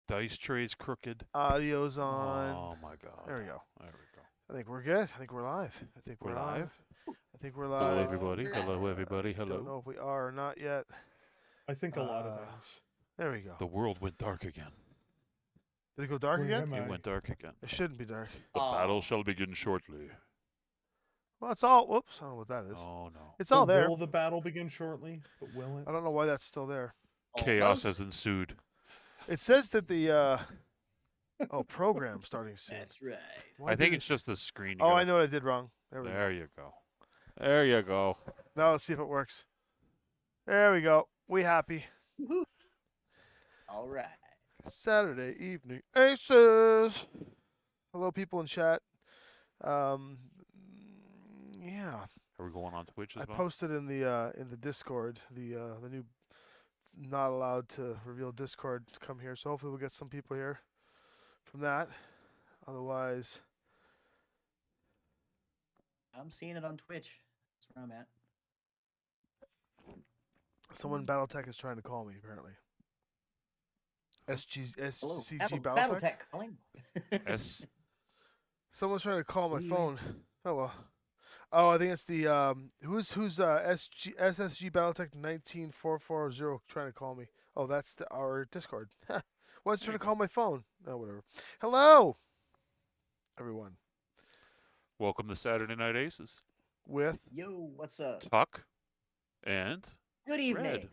Dice tray's crooked. Audio's on. Oh my god. There we go. There we go. I think we're good. I think we're live. I think We're we're on. live. I think we're Hello live. everybody. Hello everybody. Don't Hello. know if we are or not yet. I think a lot of Uh, things. There we go. The world went dark again. Did it go dark Where again? am It I? went dark again. It shouldn't be dark. The battle shall begin shortly. Well, it's all. Whoops. I don't know what that is. Oh no. It's all there. Will the battle begin shortly? But will it? I don't know why that's still there. Chaos has ensued. It says that the program starting soon. That's right. Why I think did it's just the screen. Oh, I know what I did wrong. There we There go. you go. There you go. Now let's see if it works. There we go. We happy. Woo-hoo. All right. Saturday evening aces. Hello, people in chat. Yeah, Are we going on Twitch I as well? posted in the Discord the new not allowed to reveal Discord to come here. So hopefully we'll get some people here from that. Otherwise, I'm seeing it on Twitch. That's where I'm at. someone Battletech is trying to call me apparently. Hello. SCG Battletech. Battletech calling. S. Someone's trying to call my Who you phone. Oh well. Oh, I think it's the who's SSG Battletech 19440 trying to call me. Oh, that's our Discord. Why's trying to call my phone? Oh, whatever. Hello, everyone. Welcome to Saturday Night Aces. With Yo, what's up? Tuck and Good evening.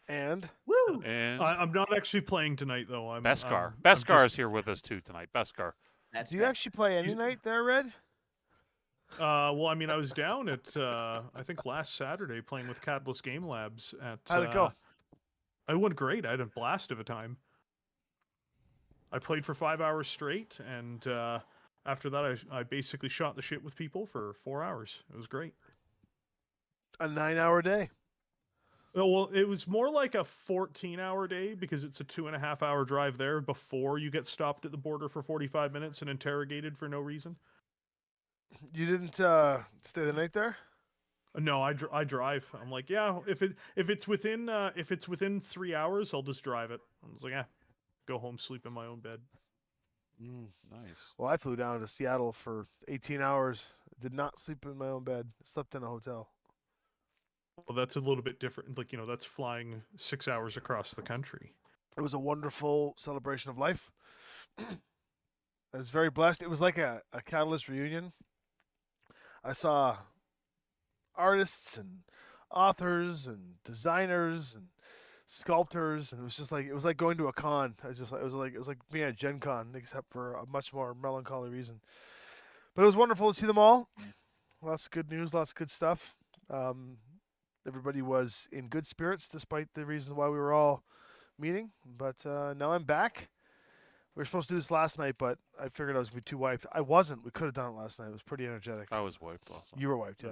and Woo! and I'm not actually playing tonight, though. Beskar. I'm Beskar just- is here with us too tonight. Beskar. That's do you right. actually play any He's- night there, Red? Well, I mean, I was down at I think last Saturday playing with Catalyst Game Labs at. How'd it go? It went great. I had a blast of a time. I played for 5 hours straight, and after that, I basically shot the shit with people for 4 hours. It was great. A 9-hour day. Well, it was more like a 14-hour day because it's a 2.5-hour drive there before you get stopped at the border for 45 minutes and interrogated for no reason. You didn't stay the night there? No, I drive. I'm like, yeah, if it's within 3 hours, I'll just drive it. I was like, yeah, go home, sleep in my own bed. Nice. Well, I flew down to Seattle for 18 hours. Did not sleep in my own bed. Slept in a hotel. Well, that's a little bit different. Like, that's flying 6 hours across the country. It was a wonderful celebration of life. I was very blessed. It was like a Catalyst reunion. I saw artists and authors and designers and sculptors, and it was like going to a con. It was like being at Gen Con, except for a much more melancholy reason. But it was wonderful to see them all. Lots of good news, lots of good stuff. Everybody was in good spirits despite the reasons why we were all meeting. But now I'm back. We were supposed to do this last night, but I figured I was going to be too wiped. I wasn't. We could have done it last night. It was pretty energetic. I was wiped last night. You were wiped, yeah.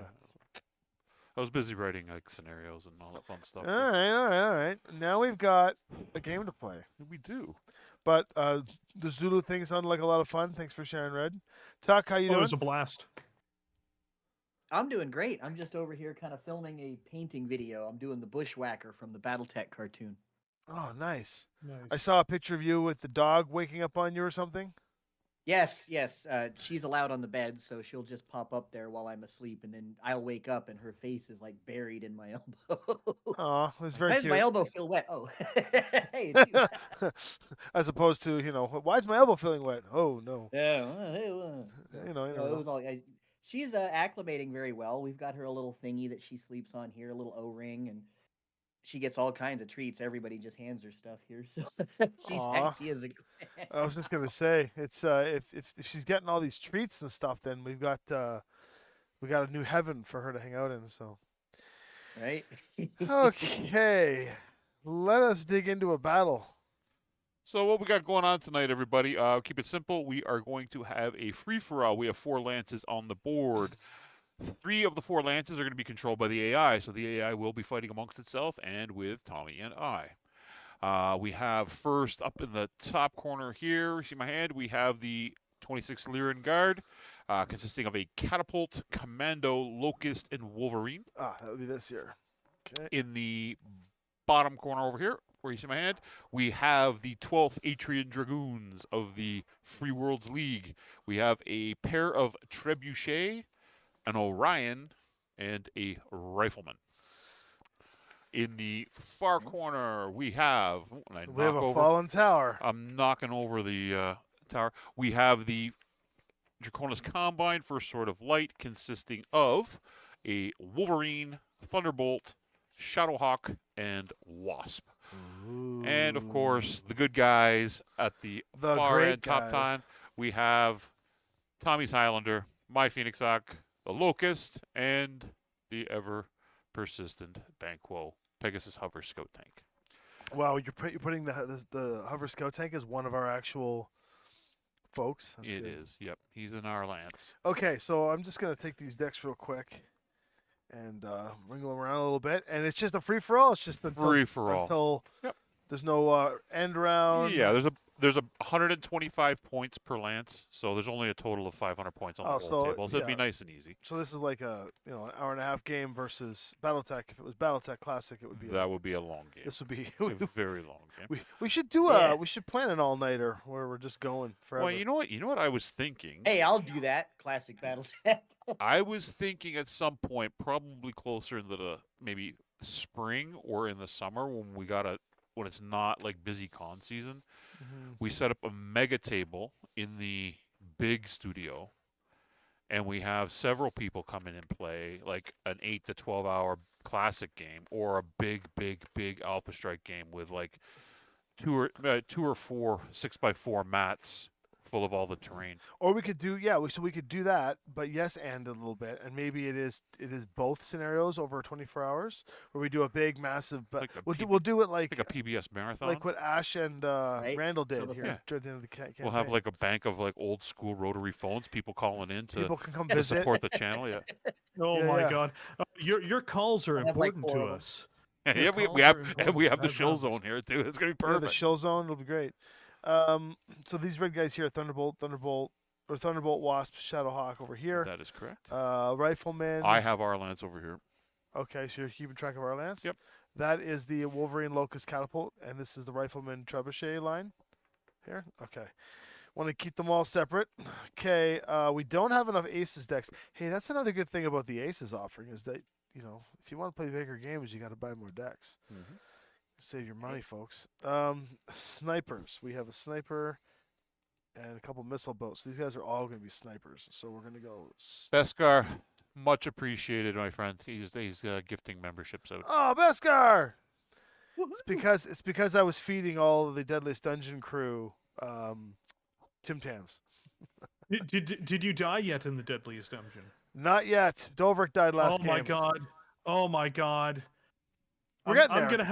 I was busy writing like scenarios and all that fun stuff. All right. Now we've got a game to play. We do. But the Zulu thing sounded like a lot of fun. Thanks for sharing, Red. Tuck, how you Oh, it doing? was a blast. I'm doing great. I'm just over here kind of filming a painting video. I'm doing the bushwhacker from the Battletech cartoon. Oh, nice. Nice. I saw a picture of you with the dog waking up on you or something. Yes. She's allowed on the bed, so she'll just pop up there while I'm asleep, and then I'll wake up, and her face is like buried in my elbow. Oh, it was very Why does cute. my elbow feel wet? Oh, hey, it's you. As opposed to, why is my elbow feeling wet? Oh, no. Yeah, You no, know. it was all. She's acclimating very well. We've got her a little thingy that she sleeps on here, a little O-ring, and she gets all kinds of treats. Everybody just hands her stuff here, so Aw. she is a. I was just gonna say it's if she's getting all these treats and stuff, then we got a new heaven for her to hang out in. So Right. okay, let us dig into a battle. So what we got going on tonight, everybody? Keep it simple. We are going to have a free-for-all. We have 4 lances on the board. 3 of the 4 lances are going to be controlled by the AI, so the AI will be fighting amongst itself and with Tommy and I. We have first up in the top corner here, see my hand, we have the 26 Lyran Guard, consisting of a Catapult, Commando, Locust, and Wolverine. Ah, that would be this year. Okay. In the bottom corner over here, where you see my hand, we have the 12th Atrian Dragoons of the Free Worlds League. We have a pair of Trebuchet, an Orion, and a Rifleman. In the far corner, we have. And I We have knock a over. fallen tower. I'm knocking over the tower. We have the Draconis Combine, first sword of light, consisting of a Wolverine, Thunderbolt, Shadowhawk, and Wasp. And of course, the good guys at the far great end, top guys. time, we have Tommy's Highlander, my Phoenix Hawk, the Locust, and the ever persistent Banquo Pegasus Hover Scout Tank. Wow, you're putting the Hover Scout Tank as one of our actual folks. That's It good. is. Yep, he's in our lance. Okay, so I'm just gonna take these decks real quick and wrinkle them around a little bit, and it's just a free for all. It's just until, Free for all. until Yep. there's no end round. Yeah, there's a 125 points per lance, so there's only a total of 500 points on the Oh, whole so, table. So it'd be yeah. nice and easy. So this is like an hour and a half game versus BattleTech. If it was BattleTech Classic, it would be. That would be a long game. This would be. A very long game. we should do Yeah. we should plan an all nighter where we're just going forever. Well, you know what? You know what I was thinking. Hey, I'll do that. Classic Battletech. I was thinking at some point, probably closer into the maybe spring or in the summer when it's not like busy con season, Mhm. we set up a mega table in the big studio, and we have several people come in and play like an 8 to 12 hour classic game or a big Alpha Strike game with like two or four 6x4 mats full of all the terrain. Or we could do so we could do that, but yes, and a little bit, and maybe it is both scenarios over 24 hours, where we do a big massive. But Like a we'll do it Like a PBS marathon. like what Ash and Randall did So the- here Yeah. at the end of the campaign. We'll have like a bank of like old school rotary phones, people calling in to, people can come to visit. support the channel. Yeah, Oh Yeah, my yeah. God, your calls are I have, like, important 4 to of 'em. us. yeah. Your We calls have are and important. we have the That chill matters. zone here too. It's gonna be Yeah, the perfect. chill zone will be great. So these red guys here, Thunderbolt, Wasp, Shadowhawk over here. That is correct. Rifleman. I have our lance over here. Okay, so you're keeping track of our lance? Yep. That is the Wolverine Locust Catapult, and this is the Rifleman Trebuchet line here. Okay. Want to keep them all separate. Okay, we don't have enough Aces decks. Hey, that's another good thing about the Aces offering is that, if you want to play bigger games, you got to buy more decks. Mm-hmm. Save your money, folks. Snipers. We have a sniper and a couple missile boats. These guys are all going to be snipers. So we're going to go. Beskar, much appreciated, my friend. He's gifting memberships out. Oh, Beskar! It's because I was feeding all of the Deadliest Dungeon crew Tim Tams. Did you die yet in the Deadliest Dungeon? Not yet. Doverick died last game. Oh my God! Oh my God! We're getting I'm there. gonna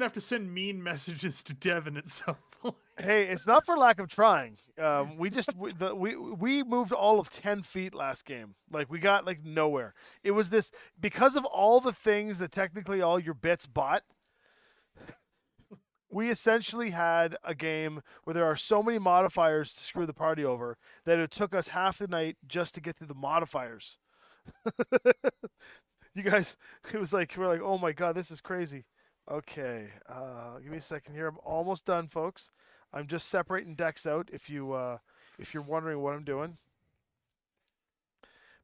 have to send mean messages to Devin at some point. Hey, it's not for lack of trying. We moved all of 10 feet last game. Like we got like nowhere. It was this because of all the things that technically all your bits bought. We essentially had a game where there are so many modifiers to screw the party over that it took us half the night just to get through the modifiers. You guys, we're like, oh my God, this is crazy. Okay, give me a second here. I'm almost done, folks. I'm just separating decks out. If you're wondering what I'm doing,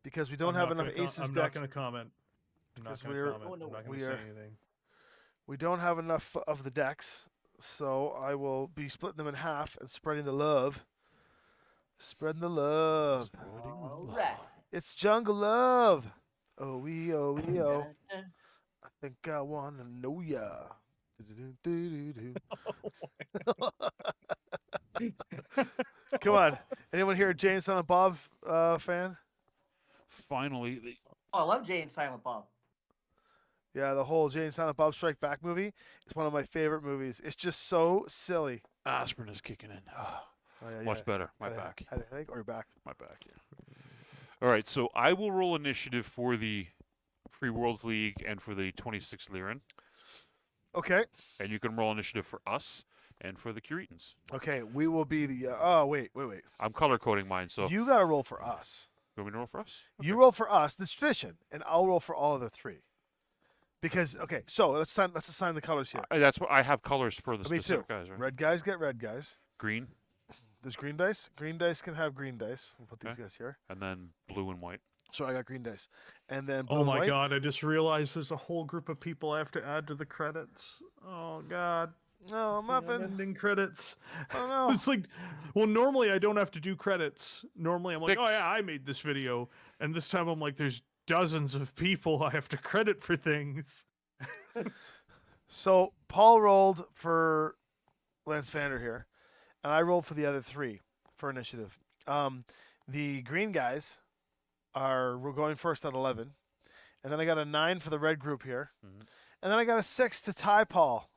because we don't have enough Aces I'm decks. not gonna comment. I'm not Because gonna we're- comment. I'm not we gonna say are- anything. We don't have enough of the decks, so I will be splitting them in half and spreading the love. Spreading the love. All right. It's jungle love. Oh we oh. I think I wanna know ya. Do-do-do-do-do-do. Come on. Anyone here a Jay and Silent Bob fan? Finally, Oh, I love Jay and Silent Bob. Yeah, the whole Jay and Silent Bob Strike Back movie is one of my favorite movies. It's just so silly. aspirin is kicking in. Oh, Oh, yeah, much better. My Had a- back. had a headache or your back? My back. Yeah. All right, so I will roll initiative for the Free Worlds League and for the 26 Lyran, Okay. and you can roll initiative for us and for the Curetans. Okay, we will be the. Oh wait. I'm color coding mine, so You got to roll for us. you want me to roll for us? You roll for us. This tradition, and I'll roll for all of the three. Because okay, so let's assign the colors here. That's what I have colors for the Me too. specific guys, right? Red guys get red guys. Green, There's green dice. Green dice can have green dice. We'll put these Okay. guys here. and then blue and white. So I got green dice, and then blue Oh and my white. god! I just realized there's a whole group of people I have to add to the credits. Oh god! No, The muffin. ending credits. Oh no. It's like, well, normally I don't have to do credits. Normally I'm like, oh Six. yeah, I made this video, and this time I'm like, there's dozens of people I have to credit for things. So Paul rolled for Lance Vander here, and I rolled for the other three for initiative. The green guys we're going first at 11, and then I got a 9 for the red group here, Mhm. and then I got a 6 to tie Paul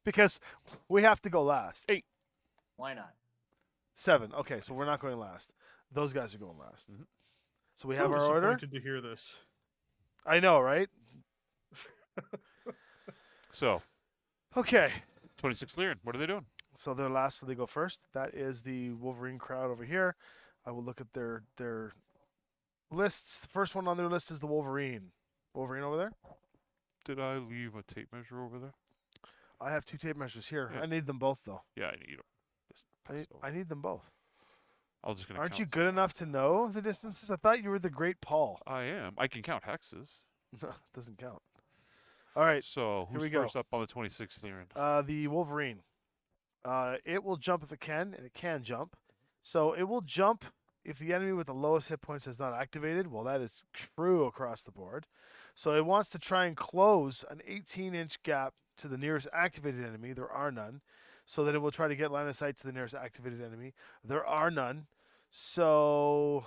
because we have to go last. Why not? 7. Okay, so we're not going last. Those guys are going last. Mhm. So we have I'm our order. disappointed to hear this. I know, right? So, Okay. 26 Lyran. What are they doing? So they're last, so they go first. That is the Wolverine crowd over here. I will look at their lists. The first one on their list is the Wolverine. Wolverine over there. Did I leave a tape measure over there? I have 2 tape measures here. Yeah. I need them both though. Yeah, I need them. Just pass it over. I need them both. I'm just gonna. Aren't count. you good enough to know the distances? I thought you were the great Paul. I am. I can count hexes. Doesn't count. All right. So Here who's we go. first up on the 26 Lyran? The Wolverine. It will jump if it can, and it can jump. So it will jump if the enemy with the lowest hit points is not activated. Well, that is true across the board. So it wants to try and close an 18-inch gap to the nearest activated enemy. There are none. So that it will try to get line of sight to the nearest activated enemy. There are none. So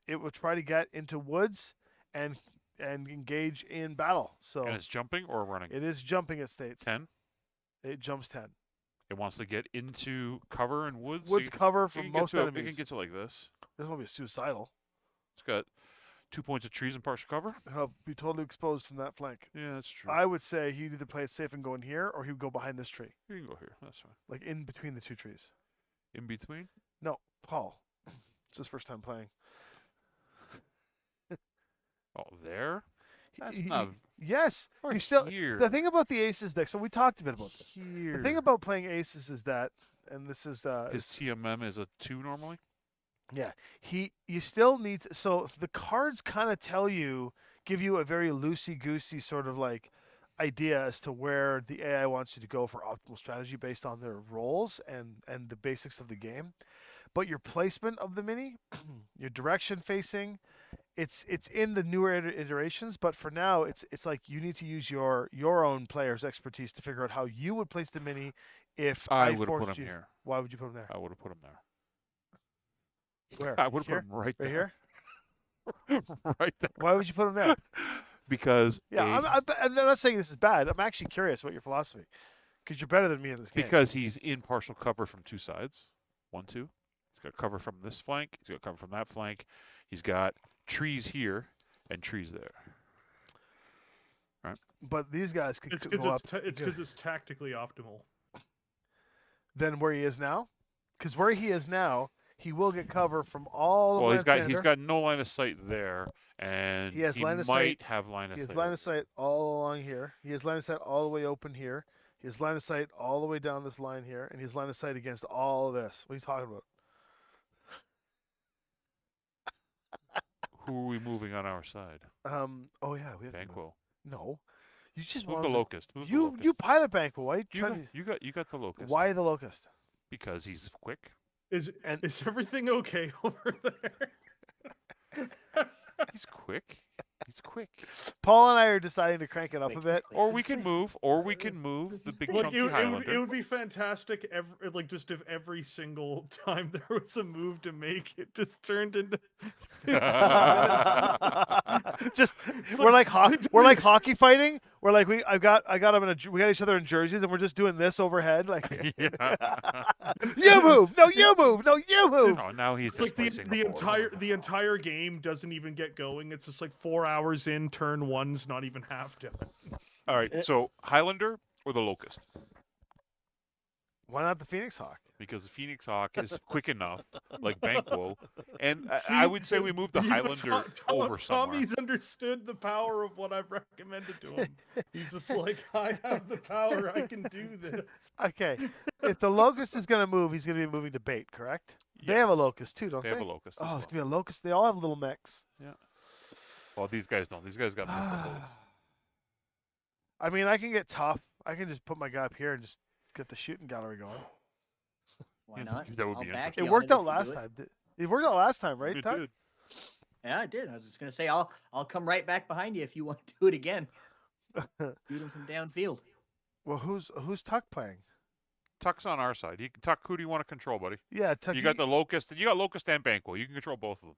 it will try to get into woods and engage in battle. So And it's jumping or running? it is jumping, it states. 10. It jumps 10. It wants to get into cover and woods. Woods cover It for can get most to It enemies. can get to like this. This won't be suicidal. It's got 2 points of trees and partial cover. He'll be totally exposed from that flank. Yeah, that's true. I would say he'd either play it safe and go in here, or he would go behind this tree, You can go here. That's fine. like in between the 2 trees. In between. No, Paul. It's his first time playing. Oh, there. That's He- not. Yes, Or you still. here. The thing about the aces deck. So we talked a bit about this. Here. The thing about playing aces is that, and this is His TMM is a 2 normally. yeah, you still need to, so the cards kind of give you a very loosey goosey sort of like idea as to where the AI wants you to go for optimal strategy based on their roles and the basics of the game. But your placement of the mini, your direction facing, it's in the newer iterations. But for now, it's like you need to use your own player's expertise to figure out how you would place the mini. If I I would have forced put him you, here. why would you put him there? I would have put him there. Where? I would have Here? put him right Right there. here? Right there. Why would you put him there? Because Yeah, I'm not saying this is bad. I'm actually curious about your philosophy, because you're better than me in this game. because he's in partial cover from 2 sides. 1, 2. He's got cover from this flank. He's got cover from that flank. He's got trees here and trees there. But these guys could It's go because up. it's tactically optimal. Than where he is now, because where he is now, he will get cover from all. Well, of he's got Lance-Vander. no line of sight there, and He has line of might sight- have line of He has sight. line of sight all along here. He has line of sight all the way open here. He has line of sight all the way down this line here, and he has line of sight against all of this. What are you talking about? Who are we moving on our side? Oh yeah, we have to move. Banquo. No, you just Move want the locust. Move the You locust. pilot Banquo. Why are you You trying got, to? you got the locust. Why the locust? Because he's quick. Is And- is everything okay over there? He's quick. He's quick. Paul and I are deciding to crank it up a Quick, bit. quick. Or we can move. Or we can move the big Like chunky it Highlander. would be fantastic. Like just if every single time there was a move to make, it just turned into. Just It's we're like like- we're like hockey fighting. We're like I got him in we got each other in jerseys and we're just doing this overhead like Yeah. you move no you move no you move. Oh, now he's It's like the displacing the entire game doesn't even get going. It's just like 4 hours in, turn one's not even half done. All right. So Highlander or the locust? Why not the Phoenix Hawk? because the Phoenix Hawk is quick enough, like Banquo, and I See, would say we move the you know, Highlander over somewhere. Tommy's understood the power of what I've recommended to him. He's just like, I have the power, I can do this. Okay. If the Locust is going to move, he's going to be moving to bait, correct? They have a Yes. Locust too, don't They they? have a Locust. Oh, as it's well. going to be a Locust. They all have little mechs. Well, these guys don't. These guys got missile loads. I mean, I can get tough. I can just put my guy up here and just get the shooting gallery going. Why Yeah, not? that would I'll be back interesting. It you on worked if out you last do it. time. It worked out last time, right, It Tuck? did. Yeah, I did. I was just gonna say I'll come right back behind you if you want to do it again. Shoot him from downfield. Well, who's Tuck playing? Tuck's on our side. Tuck, who do you want to control, buddy? Yeah, Tuck. You got the Locust. You got Locust and Banquo. You can control both of them.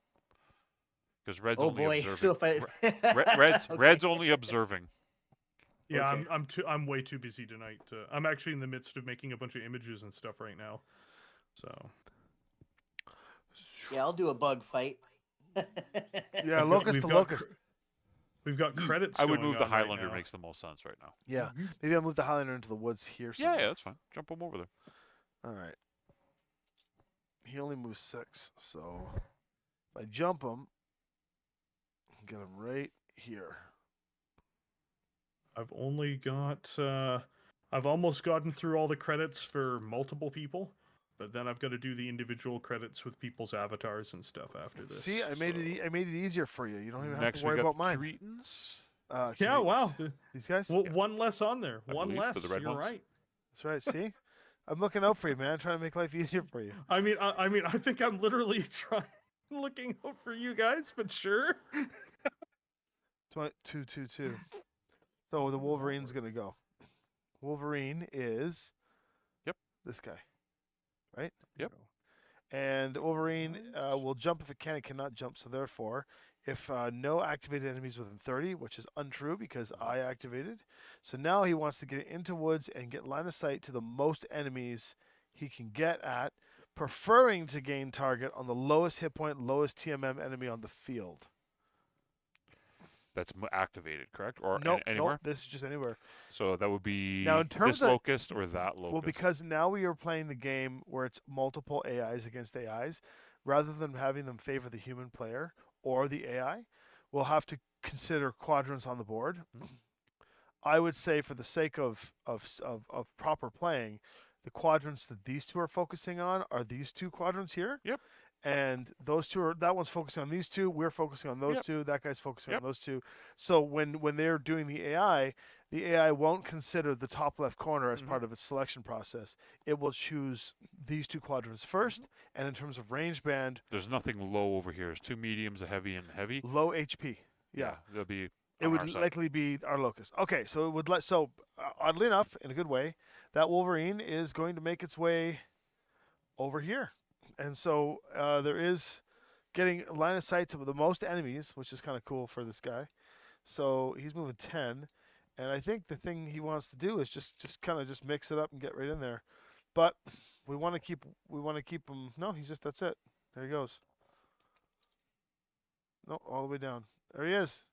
Because Red's Oh only boy! observing. So if I Red's Okay. Red's only observing. Yeah, Okay. I'm way too busy tonight. I'm actually in the midst of making a bunch of images and stuff right now. So Yeah, I'll do a bug fight. Yeah, Locust we've to got Locust. we've got credits. I would going move the on right Highlander. now. Makes the most sense right now. Yeah, maybe I'll move the Highlander into the woods here. Yeah, somewhere. yeah, that's fine. Jump him over there. All right. He only moves 6, so if I jump him, get him right here. I've only got. I've almost gotten through all the credits for multiple people, but then I've got to do the individual credits with people's avatars and stuff after this. See, I made so- it. I made it easier for you. You don't even Next have to worry we got about mine. Cretans. Yeah, wow. These guys. Well, one less on there. I One believe, for less. the red You're ones. right. That's right. See, I'm looking out for you, man. I'm trying to make life easier for you. I mean, I think I'm literally trying, looking out for you guys, but sure. 2-2-2. So the Wolverine's gonna go. Wolverine is. Yep. This guy. Right. Yep. And Wolverine will jump if it can. It cannot jump. So therefore, if no activated enemies within 30, which is untrue because I activated. So now he wants to get into woods and get line of sight to the most enemies he can get at, preferring to gain target on the lowest hit point, lowest TMM enemy on the field. That's activated, correct? Or Nope, anywhere? nope, this is just anywhere. So that would be Now, in terms this of- Locust or that Locust. Well, because now we are playing the game where it's multiple AIs against AIs, rather than having them favor the human player or the AI, we'll have to consider quadrants on the board. I would say, for the sake of proper playing, the quadrants that these two are focusing on are these two quadrants here. Yep. And those two are, that one's focusing on these two. We're focusing on those Yep. two. That guy's focusing Yep. on those two. So when they're doing the AI won't consider the top left corner as part of its selection process. It will choose these two quadrants first. And in terms of range band, There's nothing low over here. There's two mediums, a heavy and heavy. low HP. Yeah. There'll be. It on would our side. likely be our Locust. Okay, so it would oddly enough, in a good way, that Wolverine is going to make its way over here, and so there is getting line of sight to the most enemies, which is kind of cool for this guy. So he's moving 10, and I think the thing he wants to do is just kind of just mix it up and get right in there. But we want to keep him. No, that's it. There he goes. No, all the way down. There he is.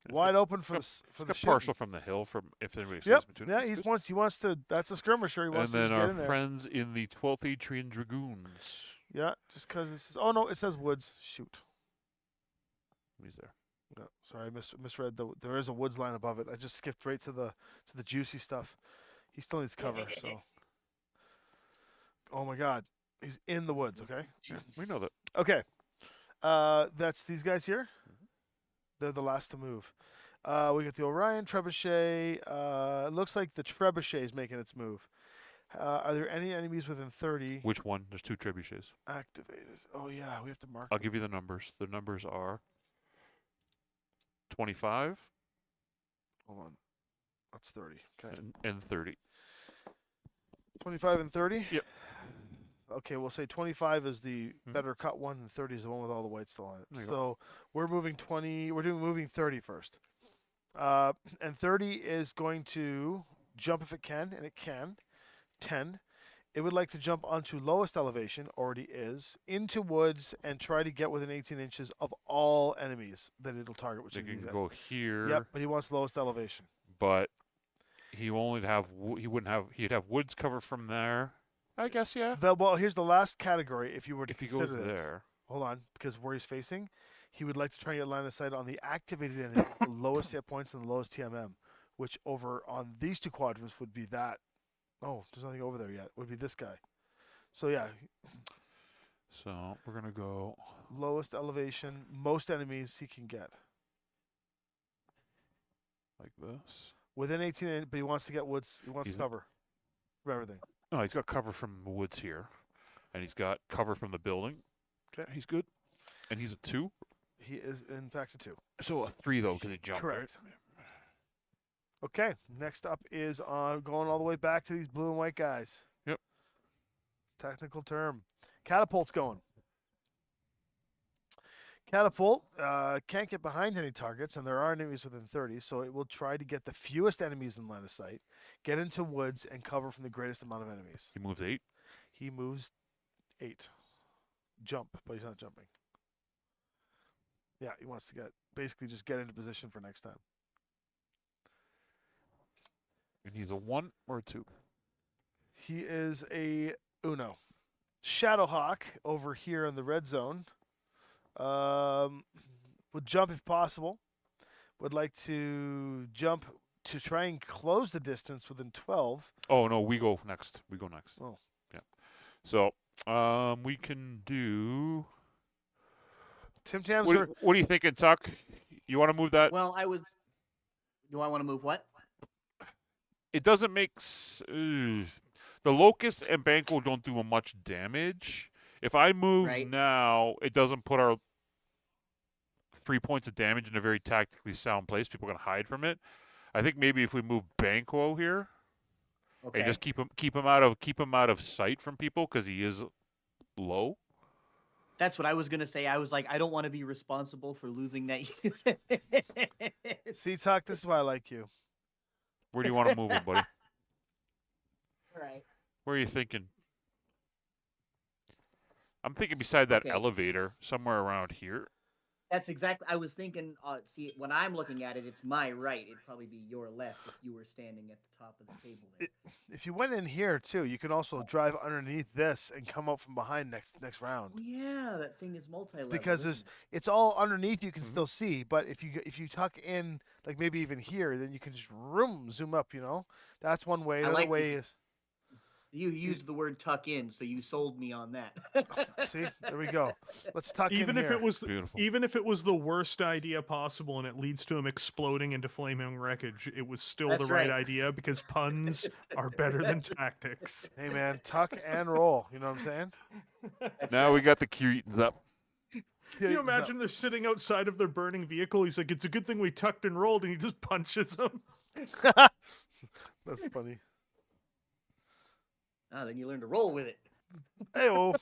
Wide open for the Got shooting. partial from the hill. From if anybody Yep. stays between. Yeah, us, he good. wants to. That's a skirmisher. He And wants to then just get our in there. friends in the 12th Atrian Dragoons. Yeah, just because it says. Oh no, it says woods. Shoot. He's there. No, sorry, I misread. There is a woods line above it. I just skipped right to the juicy stuff. He still needs cover. So. Oh my God, he's in the woods. Okay. Yeah, we know that. Okay. That's these guys here. They're the last to move. We got the Orion Trebuchet. It looks like the Trebuchet is making its move. Are there any enemies within 30 Which one? There's two trebuchets. activated? Oh yeah, we have to mark. I'll give you the numbers. The numbers are 25 Hold on. That's 30. Okay. and 30. 25 and 30? Yep. Okay, we'll say 25 is the Mhm. better cut one, and 30 is the one with all the white still on it. There you So we're moving 20. We're moving 30 first. And 30 is going to jump if it can, and it can. 10. It would like to jump onto lowest elevation, already is, into woods, and try to get within 18 inches of all enemies that it'll target, which They is these can guys. go here. Yep, but he wants lowest elevation. But he only have. He wouldn't have. He'd have woods cover from there. I guess, yeah. Well, here's the last category. If you were to If he goes consider this. there. Hold on, because where he's facing, he would like to try and get line of sight on the activated enemy, with the lowest hit points and the lowest TMM, which over on these two quadrants would be that. Oh, there's nothing over there yet. Would be this guy. So yeah, So we're going to go. lowest elevation, most enemies he can get Like this. within 18. But he wants to get woods. He wants He's- cover for everything. No, he's got cover from the woods here. And he's got cover from the building. Okay, he's good. And he's a 2. He is in fact a 2. So a 3, though, because he jumped. right? Correct. Okay, next up is going all the way back to these blue and white guys. Yep. Technical term. Catapult's going. Catapult can't get behind any targets, and there are enemies within 30, so it will try to get the fewest enemies in line of sight, get into woods, and cover from the greatest amount of enemies. He moves 8. He moves 8. Jump, but he's not jumping. Yeah, he wants to basically just get into position for next time. And he's a 1 or a 2. He is a Uno. Shadowhawk over here in the red zone. Would jump if possible. Would like to jump to try and close the distance within 12. Oh, no, we go next. Oh. Yeah. So, we can do. Tim Tams What are you thinking, Tuck? You want to move that? Well, do I want to move what? It doesn't make. The Locust and Banco don't do much damage. If I move Right. now, it doesn't put our 3 points of damage in a very tactically sound place. People are gonna hide from it. I think maybe if we move Banquo here Okay. and just keep him out of sight from people because he is low. That's what I was gonna say. I was like, I don't want to be responsible for losing that. See, Tuck, this is why I like you. Where do you want to move him, buddy? Right. Where are you thinking? I'm thinking beside that Okay. elevator, somewhere around here. That's exactly. I was thinking. See, when I'm looking at it, it's my right. It'd probably be your left if you were standing at the top of the table there. If you went in here too, you can also drive underneath this and come up from behind next round. Oh, yeah, that thing is multi-level. Because isn't it's all underneath, you can Mhm. still see. But if you tuck in, like maybe even here, then you can just zoom up. You know, that's one way. I Another like way this. You used the word tuck in, so you sold me on that. is see. There we go. Let's tuck Even in if here. it was Beautiful. even if it was the worst idea possible and it leads to him exploding into flaming wreckage, it was still That's the right right. idea because puns are better than tactics. Hey man, tuck and roll. You know what I'm saying? Now we got the Cretans up. Can you imagine they're sitting outside of their burning vehicle? He's like, "It's a good thing we tucked and rolled," and he just punches them. That's funny. Then you learn to roll with it. Hey,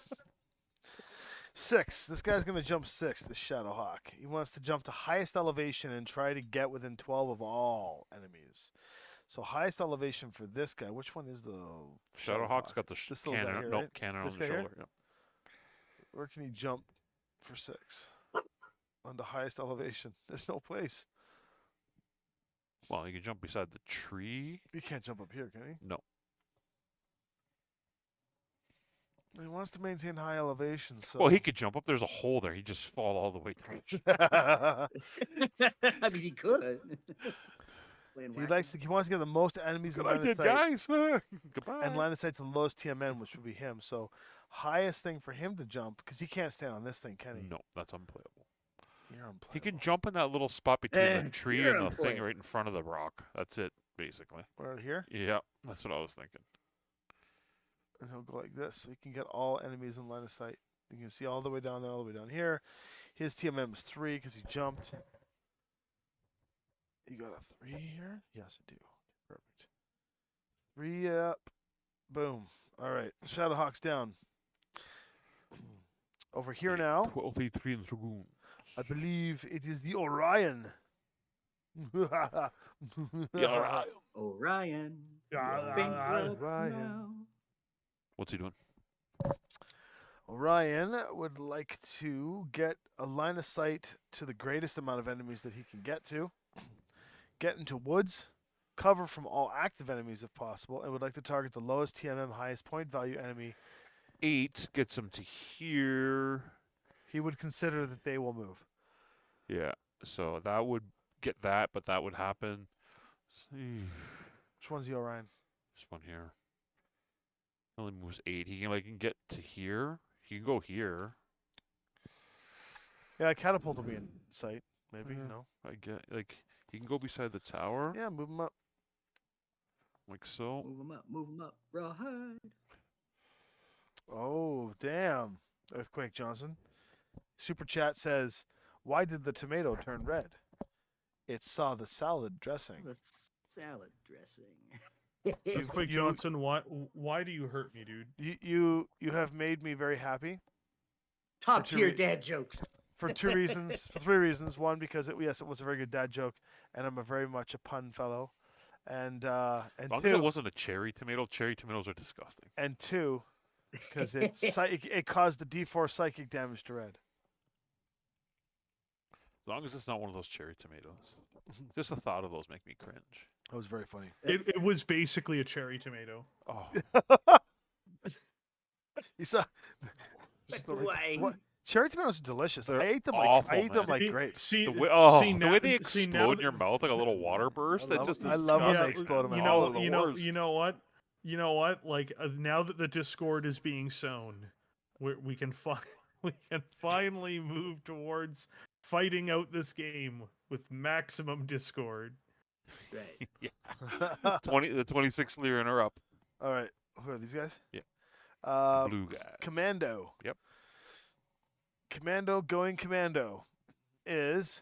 6. This guy's gonna jump 6. The Shadowhawk. He wants to jump to highest elevation and try to get within 12 of all enemies. So highest elevation for this guy. Which one is the Shadowhawk's got the This little guy cannon. here, No, right? cannon This on the guy here? shoulder. Yep. Where can he jump for 6? On the highest elevation. There's no place. Well, you can jump beside the tree. He can't jump up here, can he? No. He wants to maintain high elevation. So Well, he could jump up. There's a hole there. He'd just fall all the way down. I mean, he could. Playing He whack-a-mole. he wants to get the most enemies in Good line of idea, sight. guys. Goodbye. And line of sight to the lowest TMN, which would be him. So highest thing for him to jump, because he can't stand on this thing, can he? No, that's unplayable. You're unplayable. He can jump in that little spot between the tree you're and the thing unplayable. right in front of the rock. That's it, basically. Right here, Yeah, that's what I was thinking. and he'll go like this, so he can get all enemies in line of sight. You can see all the way down there, all the way down here. His TMM is 3 because he jumped. You got a 3 here? Yes, I do. Perfect. 3 up. Boom. All right. Shadowhawk's down. Over here now, 1283 and Dragoon. I believe it is the Orion. Yeah, right. Orion. Yeah, bankrupt Orion. now. What's he doing? Orion would like to get a line of sight to the greatest amount of enemies that he can get to. Get into woods cover from all active enemies if possible, and would like to target the lowest TMM highest point value enemy. 8 gets him to here. He would consider that they will move. Yeah. So that would get that, but that would happen. See. Which one's the Orion? This one here. Only moves 8. He can get to here. He can go here. Yeah, catapult will be in sight. Maybe Yeah. no. I get he can go beside the tower. Yeah, move him up. Like so. Move him up, rawhide. Oh, damn. Earthquake Johnson. Super chat says, "Why did the tomato turn red? It saw the salad dressing." The salad dressing. Earthquake Johnson, why do you hurt me, dude? You have made me very happy Top two tier re- dad jokes. for 2 reasons, for 3 reasons. One, because it was a very good dad joke, and I'm a very much a pun fellow, and As long as two, it wasn't a cherry tomato. Cherry tomatoes are disgusting. and two, because it caused the D4 psychic damage to red. As long as it's not one of those cherry tomatoes. Just the thought of those make me cringe. That was very funny. It was basically a cherry tomato. Oh, You saw. Why? What? Cherry tomatoes are delicious. They're I ate them awful, like man. grapes. See, the way, see, the now, way they see, explode now in your mouth like a little water burst. I love when Yeah, they explode in my you mouth. know, the worst. you know what? You know what? Like now that the discord is being sown, we can finally move towards fighting out this game with maximum discord. Right. Yeah. 26 lira and are up. All right. Who are these guys? Yeah. Blue Blue guys. Commando. Yep. Commando is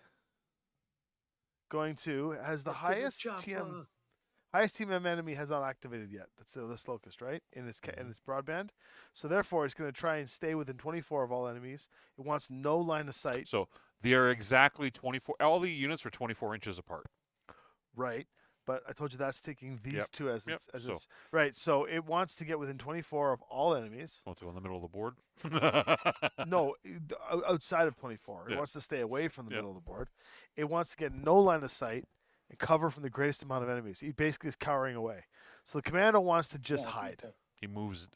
going to has the highest TM enemy has not activated yet. That's this locust, right? In its broadband. So therefore, it's going to try and stay within 24 of all enemies. It wants no line of sight. So they are exactly 24. All the units are 24 inches apart. Right. But I told you that's taking these Yep. two as Yep. its So- right. So it wants to get within 24 of all enemies. Want to go in the middle of the board? No, outside of 24. It Yeah. wants to stay away from the Yep. middle of the board. It wants to get no line of sight and cover from the greatest amount of enemies. He basically is cowering away. So the commando wants to just hide. He moves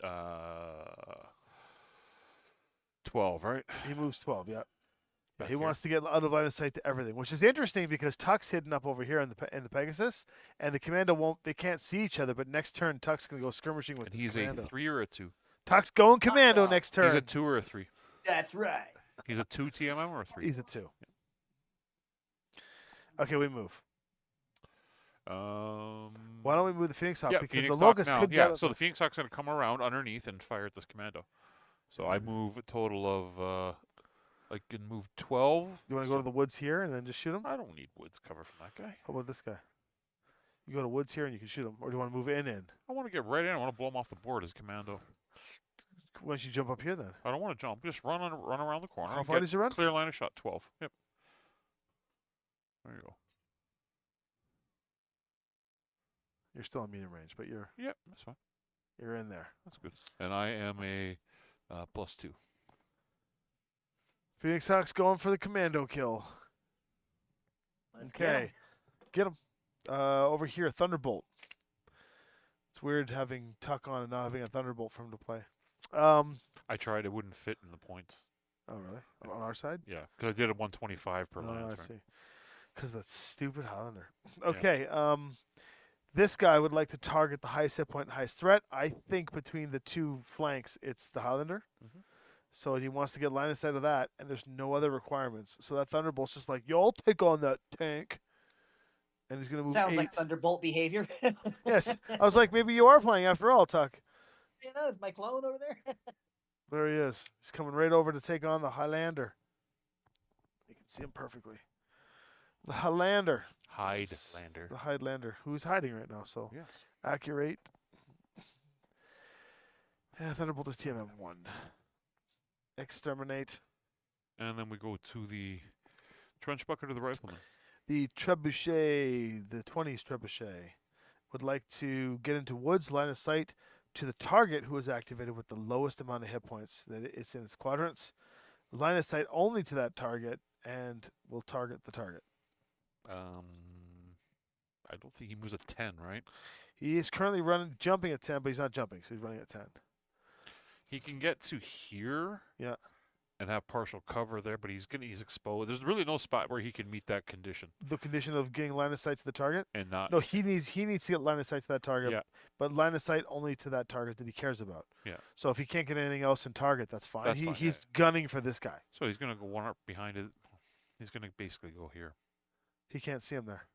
12, right? He moves 12, yeah. Back He here. wants to get out of line of sight to everything, which is interesting because Tuck's hidden up over here in the Pegasus, and the commando won't. They can't see each other. But next turn, Tuck's gonna go skirmishing with And his he's commando. a 3 or a 2? Tuck's going commando next turn. He's a 2 or a 3? That's right. He's a 2 TMM or a 3? He's a 2. Okay, we move. Why don't we move the Phoenix Hawk? Yeah, Because Phoenix the Hawk locust now. could Yeah, get so the Phoenix Hawk's going to come around underneath and fire at this commando. So I move a total of, I can move 12. You want to go to the woods here and then just shoot him? I don't need woods cover from that guy. How about this guy? You go to woods here and you can shoot him, or do you want to move in? I want to get right in. I want to blow him off the board as commando. Why don't you jump up here then? I don't want to jump. Just run around the corner. How and far get does he run? Clear line of shot, 12. Yep. There you go. You're still in medium range, but you're That's fine. in there. That's good. And I am a +2. Phoenix Hawk's going for the commando kill. Let's get 'em. Okay, get him. Over here, Thunderbolt. It's weird having Tuck on and not having a Thunderbolt for him to play. I tried. It wouldn't fit in the points. Oh really? On our side? Yeah, because I did a 125 per Oh, line. I see. Because that stupid Highlander. Okay. This guy would like to target the highest hit point and highest threat. I think between the two flanks, it's the Highlander. Mhm. So he wants to get line of sight of that, and there's no other requirements. So that Thunderbolt's just like, yo, I'll take on that tank. And he's going to move Sounds 8. like Thunderbolt behavior. Yes. I was like, maybe you are playing after all, Tuck. You know, is my clone over there? There he is. He's coming right over to take on the Highlander. You can see him perfectly. The Highlander. Highlander. The Highlander, who's hiding right now, so Yes. accurate. Yeah, Thunderbolt is TMM1. Exterminate. And then we go to the trench bucket or the rifleman. The Trebuchet, the 20s Trebuchet, would like to get into woods, line of sight to the target who is activated with the lowest amount of hit points that it's in its quadrants. Line of sight only to that target, and will target the target. I don't think he moves at 10, right? He is currently jumping at 10, but he's not jumping, so he's running at 10. He can get to here. Yeah. And have partial cover there, but he's exposed. There's really no spot where he can meet that condition The condition of getting line of sight to the target? and not. No, he needs to get line of sight to that target. Yeah. But line of sight only to that target that he cares about. Yeah. So if he can't get anything else in target, that's fine. That's fine, He's gunning for this guy. So he's gonna go one up behind it. He's gonna basically go here. He can't see him there.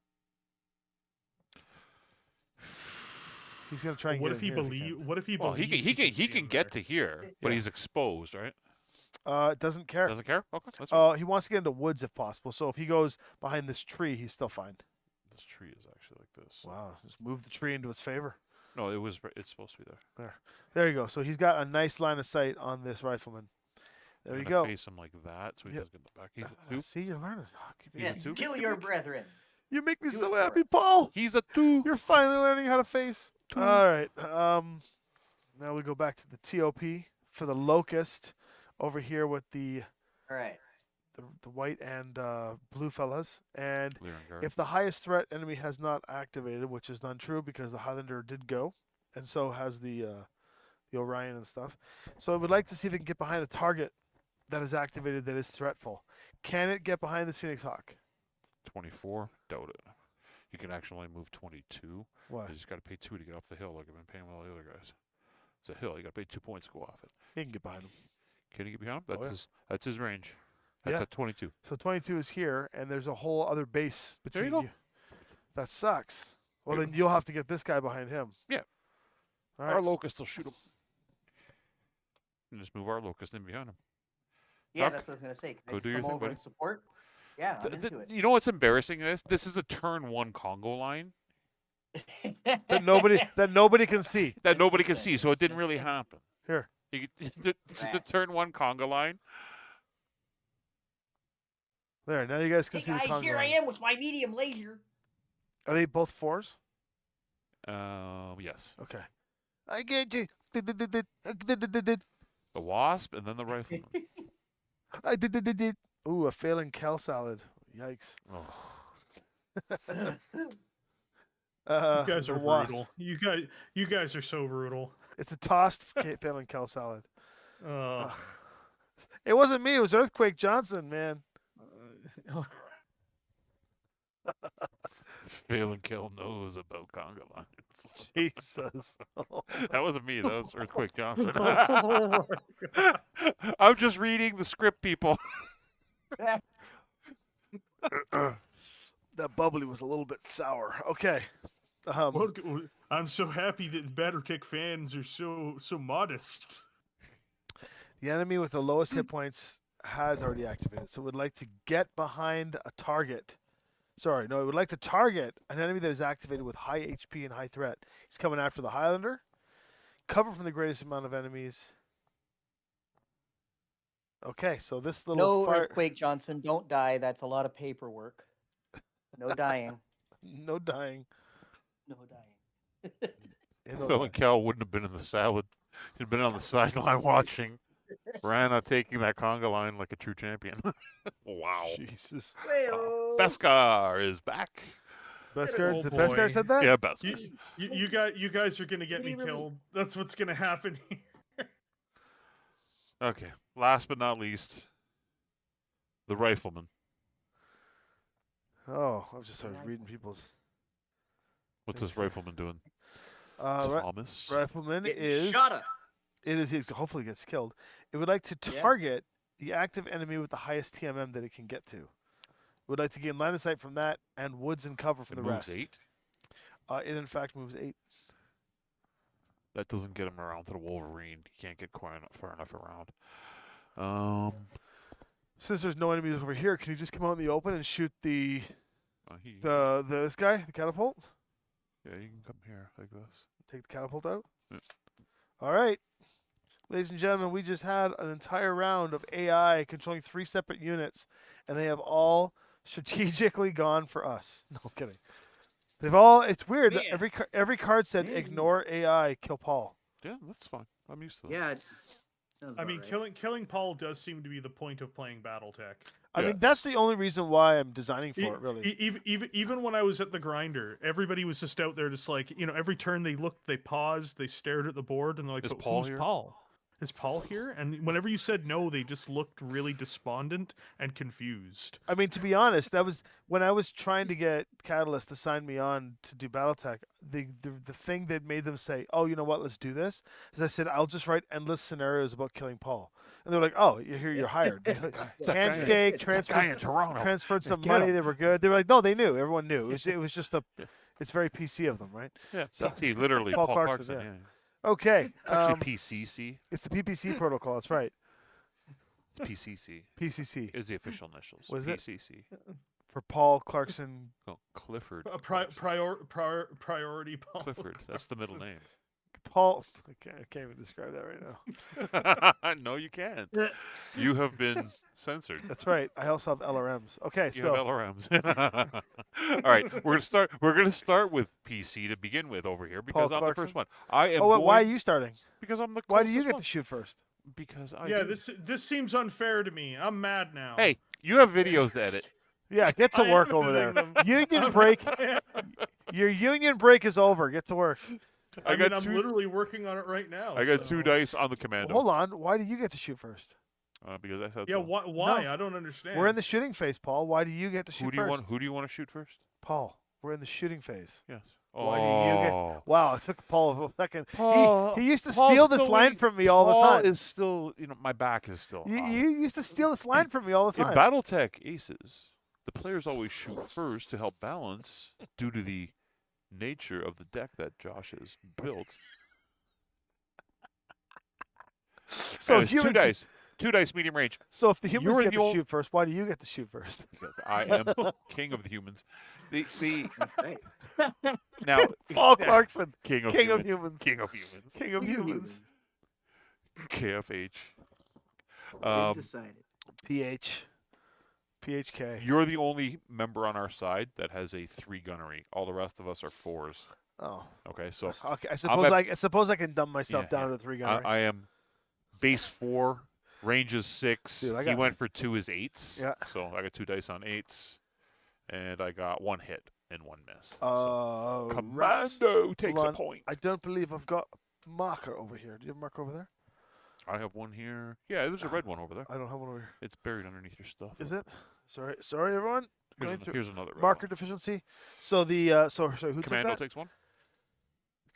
He's gonna try and What get if in he here if believe? can. What if he Well, believes he can get to here, but Yeah. he's exposed, right? Doesn't care. Doesn't care. Okay, that's fine. He wants to get into woods if possible. So if he goes behind this tree, he's still fine. This tree is actually like this. Wow, just move the tree into his favor. No, it's supposed to be there. There you go. So he's got a nice line of sight on this rifleman. There I'm you gonna go. Face him like that, so he Yep. doesn't get in the back. He's a 2. See, you're learning. Oh, keep me- He's a Yes, two. kill your brethren. You make me Do so it for happy, it. Paul. He's a 2. You're finally learning how to face. Two. All right. Now we go back to the TOP for the locust over here with the All right. white and blue fellas. And Clear and guard. if the highest threat enemy has not activated, which is untrue because the Highlander did go, and so has the Orion and stuff. So I would like to see if it can get behind a target that is activated that is threatful. Can it get behind this Phoenix Hawk? 24. Doubt it. You can actually only move 22. Why? You just got to pay 2 to get off the hill, like I've been paying with all the other guys. It's a hill. You got to pay 2 points to go off it. He can get behind him. Can you get behind him? That's Oh, yeah. That's his range. That's Yeah. at 22. So 22 is here, and there's a whole other base There between you go. That sucks. Well, then you'll have to get this guy behind him. Yeah. All Our right. locust will shoot him. And just move our locust in behind him. Yeah, Doc, that's what I was gonna say. Can I go just do your come thing, over buddy. and support? Yeah, I'm into it. You know what's embarrassing? This is a turn 1 Congo line That nobody can see. that nobody can see, so it didn't really happen. Here. This is the Rats. turn 1 Congo line. There. Now you guys can Hey see the guys, Congo here I line. am with my medium laser. Are they both 4s? Yes. Okay. I get you. The wasp and then the rifleman. I did. Ooh, a failing Cal salad. Yikes. Oh. You guys the are wasp. brutal. You guys are so brutal. It's a tossed failing Cal salad. Uh, It wasn't me. It was Earthquake Johnson, man. Fail and kill knows about Congo lines. Jesus. That wasn't me. That was Earthquake Johnson. oh I'm just reading the script, people. That bubbly was a little bit sour. Okay. Well, I'm so happy that Battletech fans are so modest. The enemy with the lowest hit points has already activated, so it would like to get behind a target. Sorry, no, it would like to target an enemy that is activated with high HP and high threat. He's coming after the Highlander. Cover from the greatest amount of enemies. Okay, so this little No fire. earthquake, Johnson. Don't die. That's a lot of paperwork. No dying. No dying. No dying. No Phil dying. and Cal wouldn't have been in the salad. He'd been on the sideline watching. Rana taking that conga line like a true champion. Wow. Jesus. Well, Beskar is back. Beskar, Oh did Beskar boy. said that? Yeah, Beskar. You guys are gonna get me Really, really- killed. That's what's gonna happen here. Okay. Last but not least, the rifleman. Oh, I was reading people's. What's this rifleman doing? Ri- Thomas. Rifleman getting is. shot at. It is. He hopefully gets killed. It would like to Yeah. target the active enemy with the highest TMM that it can get to. It would like to gain line of sight from that and woods and cover from It the moves rest. 8. It in fact moves 8. That doesn't get him around to the Wolverine. He can't get far enough around. Since there's no enemies over here, can you just come out in the open and shoot this guy, the catapult? Yeah, you can come here like this. Take the catapult out. Yeah. All right, ladies and gentlemen, we just had an entire round of AI controlling 3 separate units, and they have all strategically gone for us. No I'm kidding. They've all. It's weird. That Man. every card said Man. ignore AI, kill Paul. Yeah, that's fine. I'm used to that. Yeah. Sounds I about mean, right. killing Paul does seem to be the point of playing BattleTech. I mean, Yes. that's the only reason why I'm designing for it, really. Even when I was at the grinder, everybody was just out there, just like, every turn they looked, they paused, they stared at the board, and they're like, Is "But Paul who's here?" Paul? Is Paul here?" And whenever you said no, they just looked really despondent and confused. I mean, to be honest, that was when I was trying to get Catalyst to sign me on to do BattleTech. The thing that made them say, "Oh, you know what? Let's do this," is I said, "I'll just write endless scenarios about killing Paul," and they're like, "Oh, you're here. You're hired." It's that guy- Handshake, it's that guy in transferred, Toronto. transferred some Get money. him. They were good. They were like, "No, they knew. Everyone knew. It was just a. It's very PC of them, right?" Yeah, So- PT, literally Paul Paul Clarkson, Clarkson. yeah. Yeah. Okay, It's actually PCC. it's the PPC protocol. That's right. It's PCC. PCC Is the official initials. What is it? PCC. for Paul Clarkson. Oh, Clifford. Priority Paul. Clifford. That's the middle name. Paul. I can't even describe that right now. No, you can't. You have been censored. That's right. I also have LRMs. Okay, You so have LRMs. All right, we're gonna start with PC to begin with over here because I'm the first one. I am. why are you starting? Because I'm the. Why do you closest get one. to shoot first? Because I. Yeah, do. this seems unfair to me. I'm mad now. Hey, you have videos to edit. Yeah, get to I am work over there. editing them. Union break. Your union break is over. Get to work. I got I'm two- literally working on it right now. I got so- 2 dice on the commando. Hold on. Why do you get to shoot first? Because I said Yeah, so. why? No. I don't understand. We're in the shooting phase, Paul. Why do you get to shoot Who do you first? want? Who do you want to shoot first? Paul. We're in the shooting phase. Yes. Why do you get? Wow, it took Paul a second. Paul- he used to Paul's steal this still line waiting. from me all Paul the time. is still, my back is still. You, up. you used to steal this line from me all the In time. BattleTech Aces, the players always shoot first to help balance due to the nature of the deck that Josh has built. So And it's humans, 2 dice medium range. So if the humans You're get the to ol- shoot first, why do you get to shoot first? Because I am king of the humans. The That's right. now Paul Clarkson, king of king of humans. humans, King of humans. king of humans. KFH. We've decided. PH, PHK. You're the only member on our side that has a 3 gunnery. All the rest of us are 4s. Oh, Okay, so okay. I suppose I can dumb myself Yeah, down to 3 gunner. I am base 4, range is 6. Dude, I He got- went for 2 is 8s. Yeah. So I got 2 dice on 8s, and I got 1 hit and 1 miss. Oh, rats. Commando takes Hold a on. point. I don't believe I've got a marker over here. Do you have a marker over there? I have 1 here. Yeah, there's a red one over there. I don't have one over here. It's buried underneath your stuff. Is it? Sorry, everyone. Going through Here's another red marker one. deficiency. So the sorry, who Commando took that? takes 1.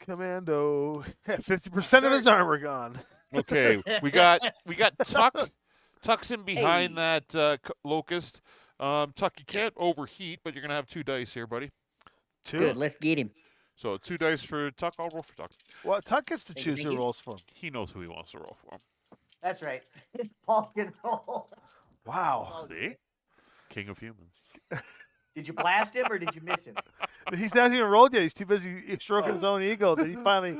Commando. 50% of his armor gone. Okay, we got Tuck. Tuck's in behind Hey. that locust. Tuck, you can't overheat, but you're gonna have 2 dice here, buddy. 2. Good. Let's get him. So 2 dice for Tuck. I'll roll for Tuck. Well, Tuck gets to Thank you, choose thank who you. rolls for him. He knows who he wants to roll for him. That's right. Paul can roll. Wow. See? King of humans. Did you blast him or did you miss him? He's not even rolled yet. He's too busy stroking his own ego. That you finally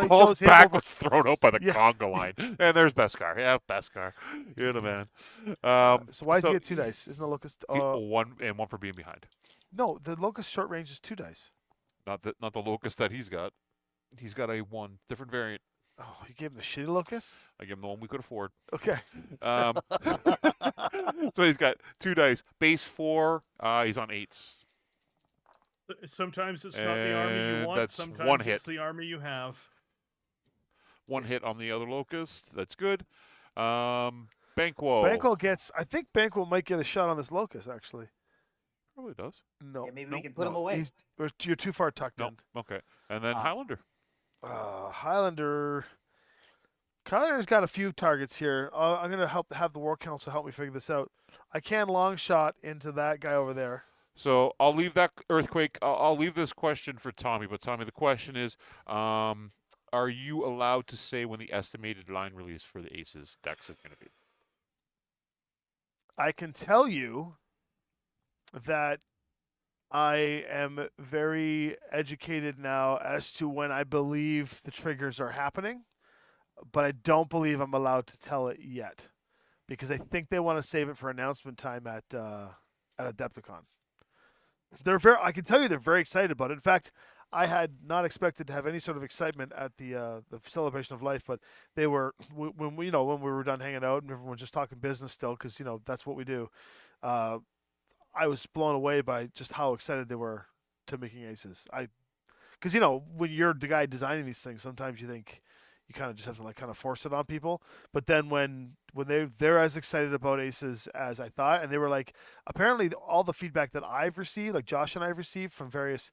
Paul's chose him back over. was thrown out by the Yeah. conga line. And there's Beskar. Yeah, Beskar. You're the man. So why does he get 2 dice? Isn't the locust? One for being behind. No, the locust short range is 2 dice. Not the locust that he's got. He's got a 1 different variant. Oh, you gave him the shitty locust? I give him the one we could afford. Okay. So he's got 2 dice. Base 4. He's on 8s. Sometimes it's not the army you And want. that's Sometimes one it's hit. the army you have. 1 hit on the other locust. That's good. Banquo. Banquo gets. I think Banquo might get a shot on this locust. Actually, Probably does. no. Yeah, maybe no, we can put him away. You're too far tucked No. in. Okay. And then Ah. Highlander. Highlander. Kyler's got a few targets here. I'm gonna have the War Council help me figure this out. I can long shot into that guy over there. So I'll leave that earthquake. I'll leave this question for Tommy. But Tommy, the question is, are you allowed to say when the estimated line release for the Aces decks is going to be? I can tell you that I am very educated now as to when I believe the triggers are happening, but I don't believe I'm allowed to tell it yet because I think they want to save it for announcement time at Adepticon. I can tell you they're very excited about it. In fact, I had not expected to have any sort of excitement at the celebration of life, but they were when we when we were done hanging out and everyone was just talking business still because that's what we do. Uh, I was blown away by just how excited they were to making aces. Because when you're the guy designing these things, sometimes you think you kind of just have to like kind of force it on people. But then when they're as excited about aces as I thought, and they were like, apparently all the feedback that I've received, like Josh and I've received from various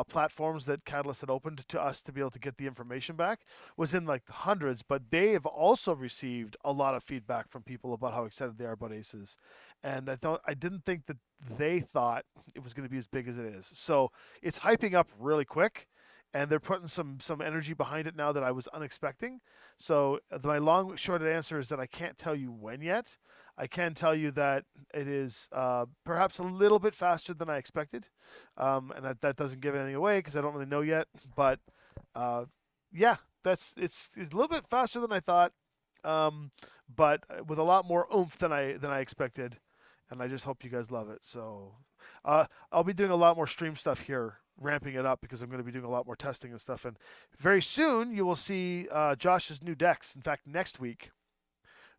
platforms that Catalyst had opened to us to be able to get the information back, was in like the hundreds. But they have also received a lot of feedback from people about how excited they are about aces, and I didn't think that they thought it was going to be as big as it is. So it's hyping up really quick, and they're putting some energy behind it now that I was unexpecting. So my long short answer is that I can't tell you when yet. I can tell you that it is perhaps a little bit faster than I expected, and that doesn't give anything away because I don't really know yet. But yeah, it's a little bit faster than I thought, but with a lot more oomph than I expected, and I just hope you guys love it. So I'll be doing a lot more stream stuff here, ramping it up because I'm going to be doing a lot more testing and stuff. And very soon you will see Josh's new decks. In fact, next week,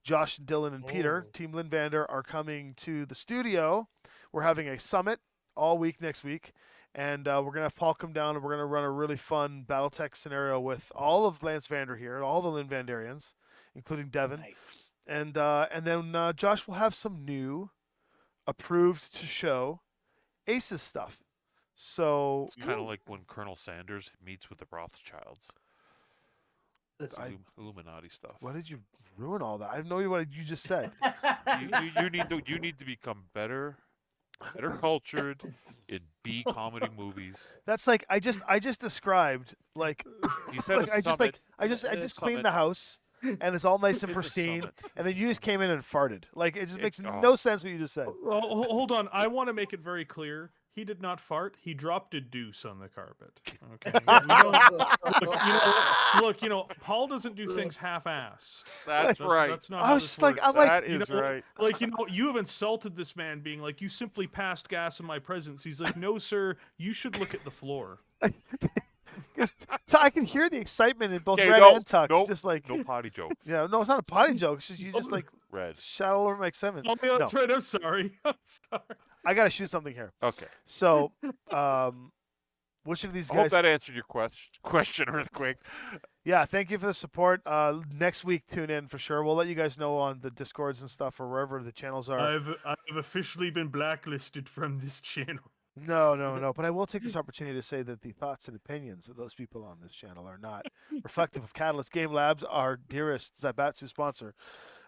Josh, Dylan, and Peter, Team Linvander, are coming to the studio. We're having a summit all week next week, and we're going to have Paul come down, and we're going to run a really fun Battletech scenario with all of Lance Vander here, all the Linvanderians, including Devin. Nice. And then Josh will have some new approved to show Aces stuff. So It's kind of like when Colonel Sanders meets with the Rothschilds. That's I- Illuminati stuff. why did you ruin all that? I have no idea what you just said. You need to become better cultured in B comedy movies. That's like I just described like You said like a summit. I just a cleaned summit. the house and it's all nice and It's a pristine, summit. and then you just came in and farted. Like it just makes oh. no sense what you just said. Well, hold on. I want to make it very clear. He did not fart. He dropped a deuce on the carpet. Okay. Look, Paul doesn't do things half-assed. That's right. That's not I how was this just like, works. I'm like, That is right. Like, you have insulted this man being like, you simply passed gas in my presence. He's like, no, sir, you should look at the floor. So I can hear the excitement in both Okay, Red no, and Tuck. nope, Just like No potty jokes. yeah, no, it's not a potty joke. It's just you just like Red. shout all over my excitement. Oh, yeah, No, that's right. I'm sorry. I'm sorry. I gotta shoot something here. Okay. So, which of these I hope guys? that answered your question, Earthquake. Yeah, thank you for the support. Next week, tune in for sure. We'll let you guys know on the Discords and stuff or wherever the channels are. I've officially been blacklisted from this channel. No. But I will take this opportunity to say that the thoughts and opinions of those people on this channel are not reflective of Catalyst Game Labs, our dearest Zaibatsu sponsor.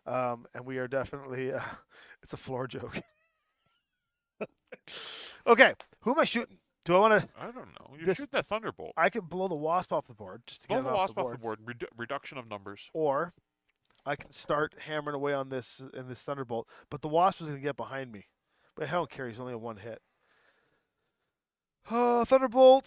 And we are definitely, it's a floor joke. Okay, who am I shooting? Do I want to? I don't know. You This- shoot that Thunderbolt. I can blow the wasp off the board just to Blow get the it off wasp the off the board. board. Reduction of numbers. Or I can start hammering away on this in this Thunderbolt. But the wasp is going to get behind me. But I don't care. He's only a one hit. Thunderbolt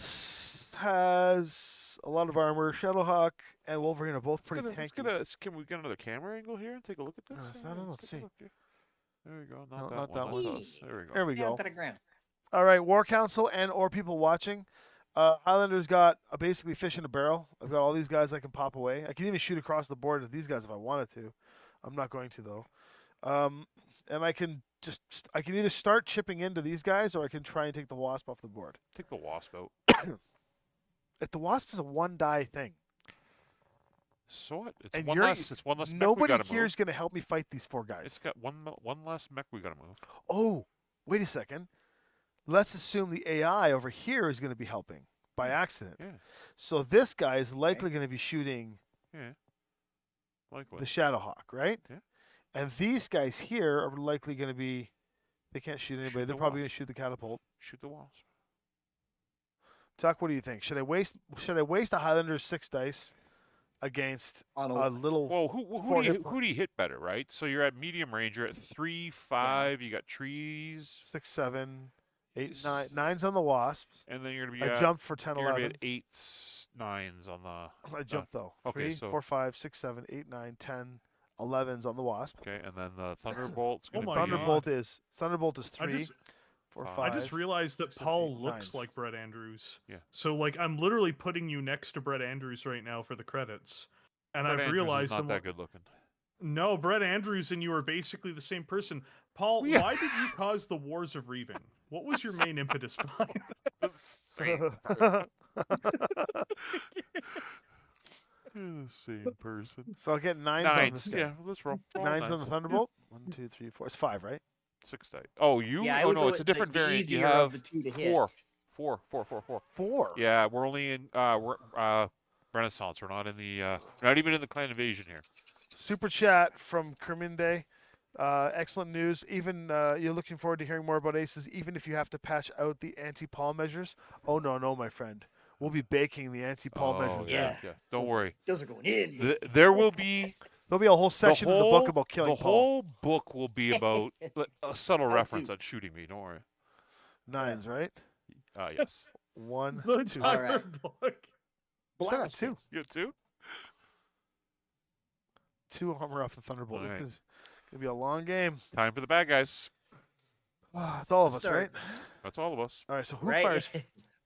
has a lot of armor. Shadowhawk and Wolverine are both pretty tanky. Can we get another camera angle here and take a look at this? No, it's not on. Let's Take a see. look here. There we go. No, Not not that that one. one. That's us. There we go. There we Down go. to the ground. All right, War Council and or people watching. Highlander's got basically fish in a barrel. I've got all these guys I can pop away. I can even shoot across the board at these guys if I wanted to. I'm not going to though. And I can either start chipping into these guys or I can try and take the wasp off the board. Take the wasp out. If the wasp is a one die thing, So what? It's and one you're- less. It's one less mech we nobody gotta here move. is going to help me fight these four guys. It's got one less mech we gotta move. Oh, wait a second. Let's assume the AI over here is going to be helping by accident. Yeah. So this guy is likely going to be shooting Yeah. Likely. the Shadowhawk, right? Yeah. And these guys here are likely going to be. They can't shoot anybody. Shoot They're the probably going wasp. to shoot the catapult. Shoot the wasp. Tuck, what do you think? Should I waste a Highlander's 6 dice against On a little? Well, Four hit who do you hit better, right? So you're at medium range. You're at 3, 5. You got trees, 6, 7, 8, S- 9. 9's on the wasps. and then you're gonna be I at, jumped for 10, you're gonna be 11. at 8s, 9s on the. I jumped though. okay, 3, so- 4, 5, 6, 7, 8, 9, 10, 11's on the wasp. Okay, and then the Thunderbolt's gonna my be. God. Thunderbolt is I 3. just, 4, Five. 5. I just realized that 6, 7, Paul 8, looks 9s. like Brett Andrews. Yeah. So like I'm literally putting you next to Brett Andrews right now for the credits, and Brett I've Andrews is realized not I'm that like, good looking. no, Brett Andrews and you are basically the same person. Paul, Yeah. why did you cause the Wars of Reaving? What was your main impetus behind? The same person. You're the same person. So I'll get 9s on this 9s. guy. Yeah, let's roll. 9s on the Thunderbolt. 1, 2, 3, 4. It's 5, right? 6 dice. Oh, you? Yeah, I Oh would no, go it's a with the different variant. You easier of have the two to hit. 4. 4. Yeah, we're only in Renaissance. We're not in the not even in the clan invasion here. Super chat from Kerminde. Excellent news. Even you're looking forward to hearing more about aces, even if you have to patch out the anti-Paul measures. Oh no, my friend. We'll be baking the anti-Paul measures. yeah. Yeah. Don't worry. Those are going in. There will be There'll be a whole section in the book about killing the Paul. whole book will be about a subtle How reference to. on shooting me. Don't worry. 9s, right? Yes. 1, The 2. entire Alright. book. Still got Blast 2. You got 2? 2 armor off the Thunderbolt. Alright. This is gonna be a long game. Time for the bad guys. It's all of us, Start. right? That's all of us. All right. So who Right? fires?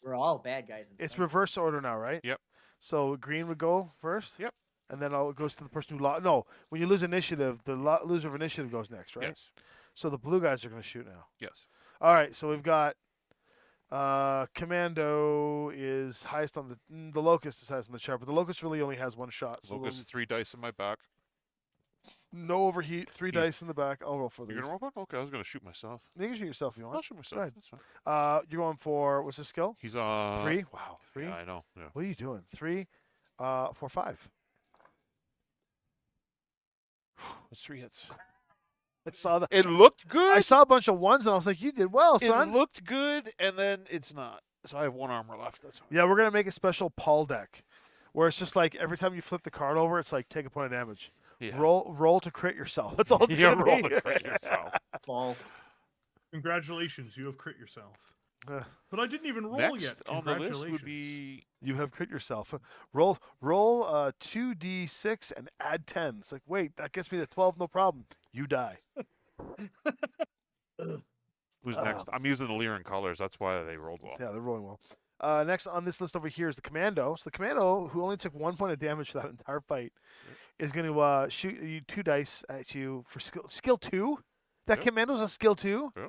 We're all bad guys. in It's some. reverse order now, right? Yep. So green would go first. Yep. And then it goes to the person who lost. No, when you lose initiative, the loser of initiative goes next, right? Yes. So the blue guys are going to shoot now. Yes. All right. So we've got Commando is highest on the Locust is highest on the chart, but the Locust really only has one shot. So Locust 3 dice in my back. no overheat. 3 Yeah. dice in the back. I'll roll for these. You're gonna roll back? Okay, I was gonna shoot myself. You can shoot yourself if you I'll want. shoot Go myself. ahead. That's fine. You're going for what's the skill? He's on 3. Wow. 3. Yeah, I know. Yeah. What are you doing? 3, 4, 5. That's 3 hits. I saw that. It looked good. I saw a bunch of 1s, and I was like, "You did well, it son." looked good, and then it's not. So I have 1 armor left. That's fine. Yeah, we're gonna make a special Paul deck, where it's just like every time you flip the card over, it's like take a point of damage. Yeah. Roll to crit yourself. That's all it's Yeah, gonna roll be. to crit yourself. Fall. Congratulations, you have crit yourself. Uh, But I didn't even roll Next yet. on the list Congratulations. would be You have crit yourself. Roll 2d6 and add 10. It's like, wait, that gets me to 12, no problem. You die. who's next. I'm using the Lyran colors. That's why they rolled well. Yeah, they're rolling well. Next on this list over here is the Commando. So the Commando, who only took 1 point of damage for that entire fight, is going to shoot you 2 dice at you for skill 2. That Yep. Commando's a skill 2. Yeah.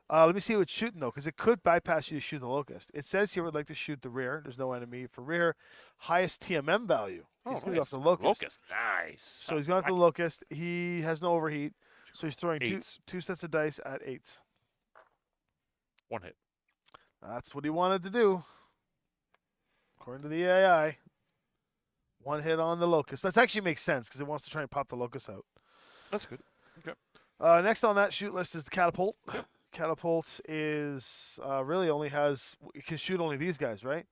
Let me see what it's shooting though, because it could bypass you to shoot the Locust. It says here would like to shoot the rear. There's no enemy for rear. Highest TMM value. He's going to go nice. off the Locust. Locust. Nice. So he's going after the Locust. He has no overheat. So he's throwing Eights. two sets of dice at 8s. 1 hit. That's what he wanted to do, according to the AI. 1 hit on the Locust. That actually makes sense because it wants to try and pop the Locust out. That's good. Next on that shoot list is the Catapult. Catapult is really only has it can shoot only these guys, right?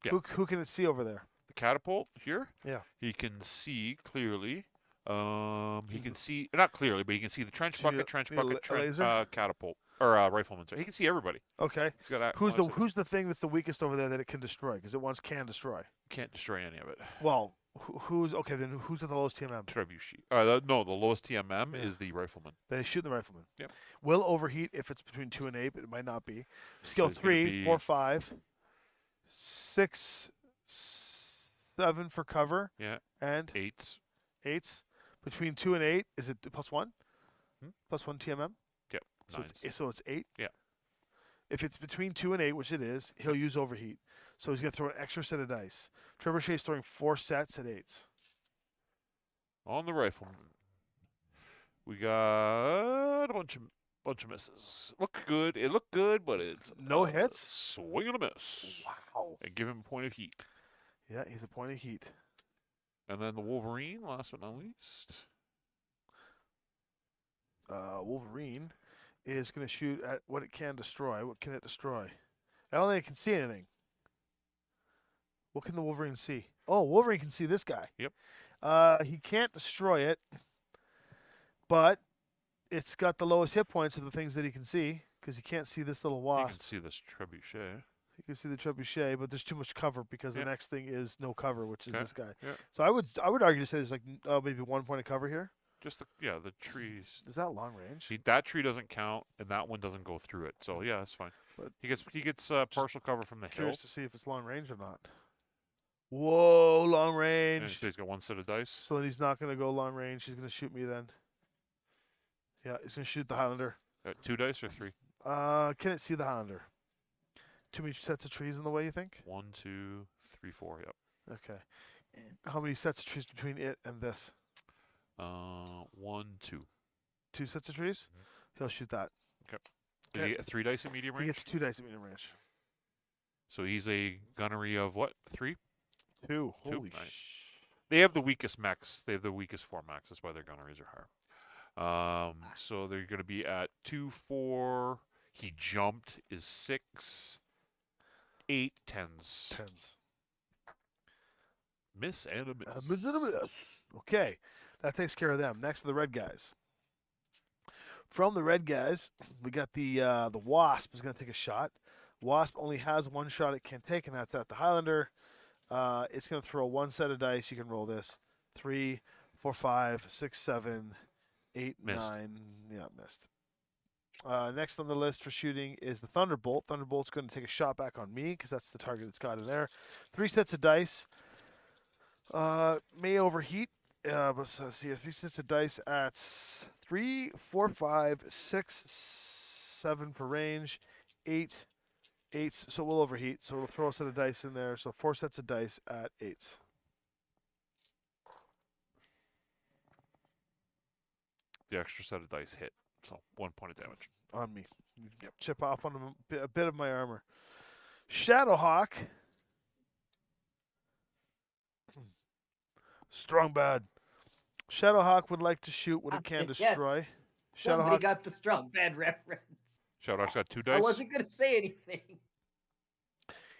Yeah. Who can it see over there? The catapult here. Yeah. He can see clearly. He can see not clearly, but he can see the trench See bucket, the- trench the bucket, laser? catapult, or rifleman. So he can see everybody. Okay. He's got Who's the thing that's the weakest over there that it can destroy? Because it once can destroy. Can't destroy any of it. Well, who's okay? Then who's at the lowest TMM? Trebuchet. No, the lowest TMM Yeah. is the rifleman. They shoot the rifleman. Yep. Will overheat if it's between 2 and 8, but it might not be. Skill he's gonna 3, be- 4, 5, 6, 7 for cover, Yeah. and 8s. 8s. Between 2 and 8, is it +1? Hmm? +1 TMM? Yep. So 9s. it's 8? Yeah. If it's between 2 and 8, which it is, he'll use overheat. So he's going to throw an extra set of dice. Trebuchet's throwing 4 sets at 8s. On the rifleman, we got a bunch of misses. Look good. It looked good, but it's No hits? Swing and a miss. Wow. And give him a point of heat. Yeah, he's a point of heat. And then the Wolverine, last but not least. Wolverine is going to shoot at what it can destroy. What can it destroy? I don't think it can see anything. What can the Wolverine see? Oh, Wolverine can see this guy. Yep. He can't destroy it, but it's got the lowest hit points of the things that he can see because he can't see this little You wasp. can see this trebuchet. He can see the trebuchet, but there's too much cover because Yep. the next thing is no cover, which is Okay. this guy. Yep. So I would argue to say there's like maybe 1 point of cover here. Just the trees. Is that long range? See, that tree doesn't count, and that one doesn't go through it. So yeah, that's fine. But He gets partial cover from the hill. Curious to see if it's long range or not. Whoa, long And range. so he's got one set of dice. So then he's not going to go long range. He's going to shoot me then. Yeah, he's going to shoot the Highlander. 2 dice or 3? Can it see the Highlander? Too many sets of trees in the way, you think? 1, 2, 3, 4. Yep. Okay. How many sets of trees between it and this? 1, 2. 2 sets of trees? Mhm. He'll shoot that. Does he get 3 dice at medium He range? gets 2 dice at medium range. So he's a gunnery of what? 3? 2. Two, Holy nice. sh! They have the weakest mechs. They have the weakest 4 mechs. That's why their gunneries are higher. So they're going to be at 2, 4. He jumped is 6, 8, 10s. 10s. Miss and a miss. Miss and a miss. Okay. That takes care of them. Next to the red guys. From the red guys, we got the Wasp is going to take a shot. Wasp only has 1 shot it can take, and that's at the Highlander. It's going to throw 1 set of dice. You can roll this. 3, 4, 5, 6, 7, 8, Missed. 9. Yeah, missed. Next on the list for shooting is the Thunderbolt. Thunderbolt's going to take a shot back on me because that's the target it's got in there. 3 sets of dice. May overheat. But let's see here. 3 sets of dice at 3, 4, 5, 6, 7 for range. 8. 8s, so we'll overheat. So we'll throw a set of dice in there. So 4 sets of dice at 8s. The extra set of dice hit. So 1 point of damage. On me. Chip off on a bit of my armor. Shadowhawk. Strong bad. Shadowhawk would like to shoot what it can Yes. destroy. Somebody Shadowhawk. got the strong bad reference. Shadowhawk's got 2 I dice. wasn't gonna say anything.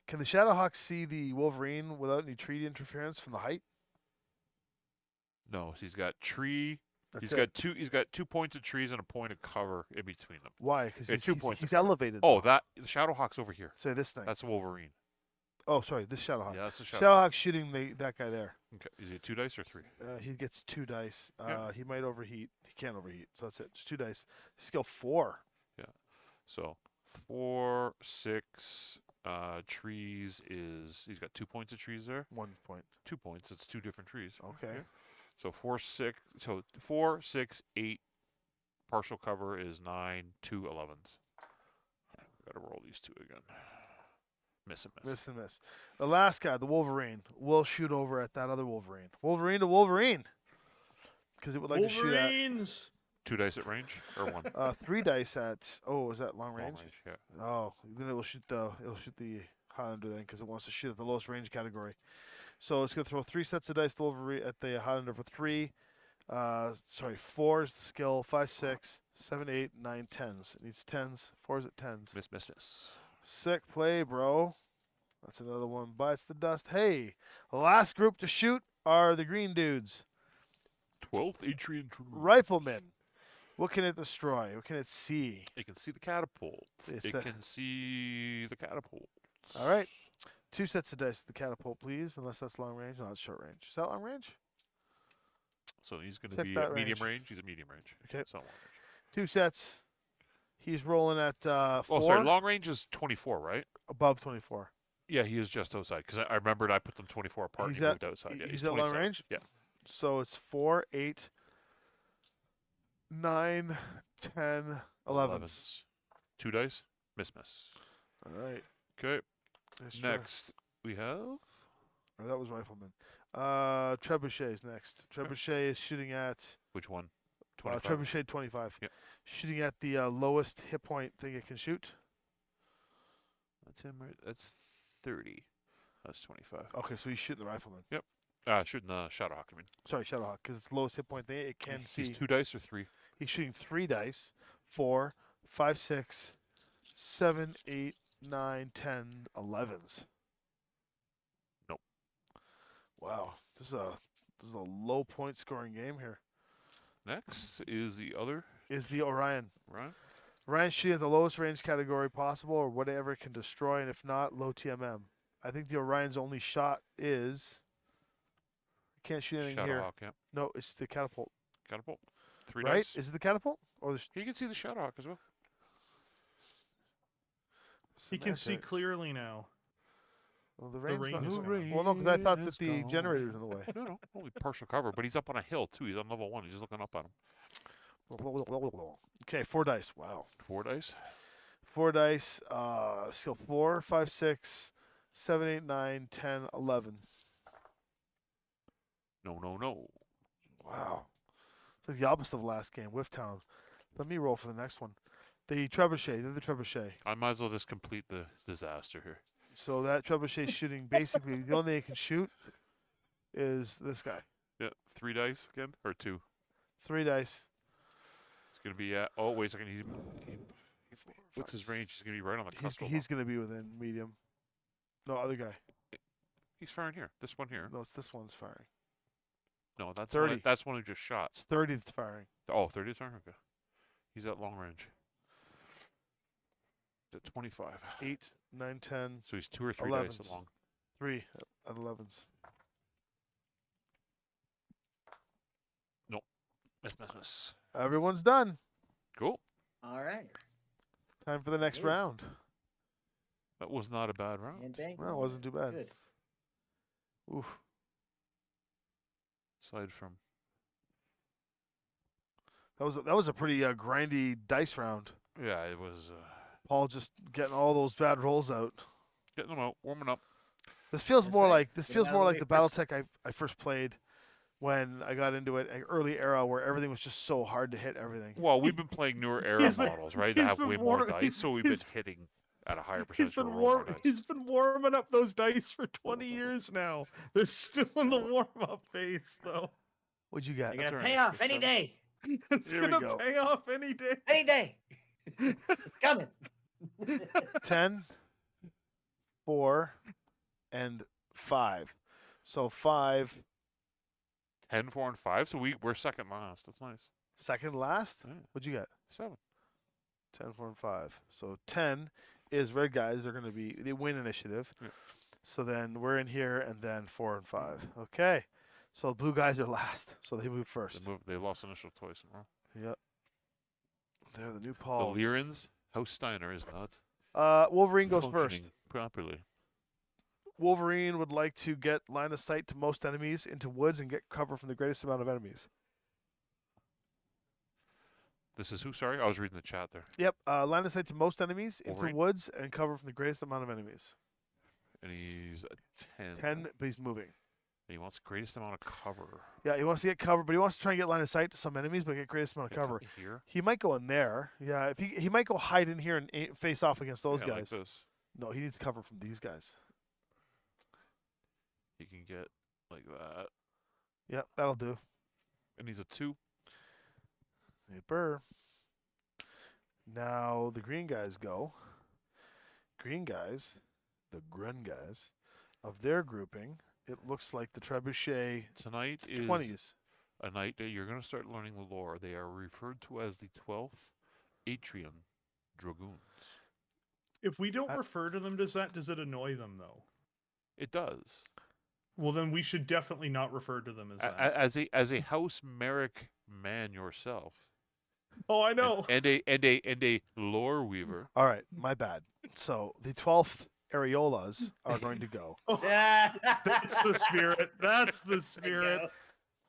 Can the Shadowhawk see the Wolverine without any tree interference from the height? No, he's got tree. That's He's it. got 2. He's got 2 points of trees and a point of cover in between them. Why? Because Yeah, 2 points he's of cover. elevated. Oh, the Shadowhawk's over here. Say this thing. That's Wolverine. Oh, sorry, this Shadowhawk. Yeah, that's the Shadowhawk. Shadowhawk shooting that guy there. Okay. Is it 2 dice or 3? He gets 2 dice. Yeah. He might overheat. He can't overheat. So that's it. Just 2 dice. Skill 4. So 4, 6. Trees is he's got 2 points of trees there. 1 point. 2 points. It's 2 different trees. Okay. Yeah. So 4, 6. So 4, 6, 8. Partial cover is 9. 2 11s. Gotta roll these 2 again. Miss and miss. Miss and miss. The last guy, the Wolverine, will shoot over at that other Wolverine. Wolverine to Wolverine. Because it would like to shoot at Wolverines. 2 dice at range or 1? 3 dice at. Oh, is that long Long range? Yeah. Oh, then it'll shoot the Highlander then because it wants to shoot at the lowest range category. So it's gonna throw 3 sets of dice to Wolverine at the Highlander for 3. 4 is the skill. 5, 6, 7, 8, 9, 10s. It needs 10s. 4 is at 10s. Miss, miss, miss. Sick play, bro. That's another one. Bites the dust. Hey, the last group to shoot are the green dudes. 12th entry into Riflemen. What can it destroy? What can it see? It can see the catapult. It's It a- can see the catapult. All right. 2 sets of dice to the catapult, please. Unless that's long range. No, it's short range. Is that long range? So he's going to Check be that at medium range. range. He's at medium range. Okay. So long range. 2 sets. He's rolling at 4. Oh, sorry. Long range is 24, right? Above 24. Yeah, he is just outside because I remembered I put them 24 apart. He's and he at- moved outside. Yeah, he's at long 27. range? Yeah. So it's 4, 8, 9, 10, 11s. 2 dice. Miss, miss. All right. Okay. Let's try- Next we have Or that was Rifleman. Trebuchet is next. Trebuchet is shooting at which one? 25. Trebuchet 25. Yep. Shooting at the lowest hit point thing it can shoot. That's him. Right. That's 30. That's 25. Okay, so he's shooting the Rifleman. Shooting the Shadowhawk. I mean, Sorry, Shadowhawk, because it's the lowest hit point thing it can see. he's 2 dice or 3. He's shooting 3 dice. 4, 5, 6, 7, 8, 9, 10, 11s. Nope. Wow, this is a low point scoring game here. Next is the other Is the Orion. right? Ryan's shooting at the lowest range category possible, or whatever it can destroy, and if not, low TMM. I think the Orion's only shot is. Can't shoot anything here. Shadowhawk. Yeah. No, it's the catapult. Catapult. 3 right? dice. Is it the catapult or the You can see the Shadowhawk as well. He can see semantics? clearly now. Well, the rain's rain not. is The gone. Well, no, because I rain thought has that the gone. generator's in the way. No, only partial cover, but he's up on a hill too. He's on level 1. He's just looking up at him. Okay, 4 dice. Wow. 4 dice. 4 dice. Skill 4, 5, 6, 7, 8, 9, 10, 11. No, no, no. Wow. It's like the opposite of last game. Whiff Town. Let me roll for the next one. The trebuchet. They're the trebuchet. I might as well just complete the disaster here. So that trebuchet shooting, basically, the only thing it can shoot is this guy. Yeah, 3 dice again or 2. 3 dice. It's gonna be at. Oh wait a second. What's his range? He's gonna be right on the cusp. He's going to be within medium. No, other guy. He's firing here. This one here. No, it's this one's firing. No, that's 30. That's one who just shot. It's 30 that's firing. Oh, 30 is firing. Okay. He's at long range. He's at 25. 8, 9, 10, So he's 2 or 3 dice 11s. along. 3 at 11s. Miss. Everyone's done. Cool. All right. Time for the next Good. round. That was not a bad round. And bang. Well, it wasn't too bad. Good. Oof. Aside from That was a pretty grindy dice round. yeah, it was Paul just getting all those bad rolls out. getting them out, warming up. This feels That's more right. like Get out of the the way first. BattleTech I first played when I got into it, an early era where everything was just so hard to hit everything. Well, we've been playing newer era He's been- models, right? That he's have been way more war- dice, so we've been he's- hitting at a higher He's percentage. of been roll more dice. He's been warming up those dice for 20 years now. They're still in the warm up phase though. What'd you get? They're That's gonna all pay right. off any day. It's Here we gonna go. pay off any day. Any day. Coming. 10, 4, and 5. So 5, 10, 4, and 5. So we're second last. That's nice. second last. Yeah. What'd you get? 7. 10, 4, and 5. So 10 is red guys. They win initiative. Yeah. So then we're in here, and then 4 and 5. Okay. So blue guys are last. So they move first. They lost initial twice in a row. Yep. They're the new The Pauls. Lyrans, House Steiner is not Wolverine goes first. functioning properly. Wolverine would like to get line of sight to most enemies into woods and get cover from the greatest amount of enemies. This is who? Sorry, I was reading the chat there. Yep. Line of sight to most enemies into Wolverine. woods and cover from the greatest amount of enemies. And he's at 10. 10, but he's moving. And he wants greatest amount of cover. Yeah, he wants to get cover, but he wants to try and get line of sight to some enemies, but get greatest amount of Yeah, cover. here. He might go in there. Yeah, if he might go hide in here and face off against those Yeah, guys. Like this. No, he needs cover from these guys. He can get like that. Yep, that'll do. And he's a 2. Hey, Burr. Now the green guys go. Green guys, the Grun guys, of their grouping, it looks like the trebuchet Tonight is 20s. a night that you're going to start learning the lore. They are referred to as the 12th Atrium Dragoons. If we don't I- refer to them, does it annoy them though? It does. Well, then we should definitely not refer to them as that. As a House Merrick man yourself, Oh, I know. and a lore weaver. All right, my bad. So the 12th areolas are going to go. That's the spirit. That's the There you spirit. go.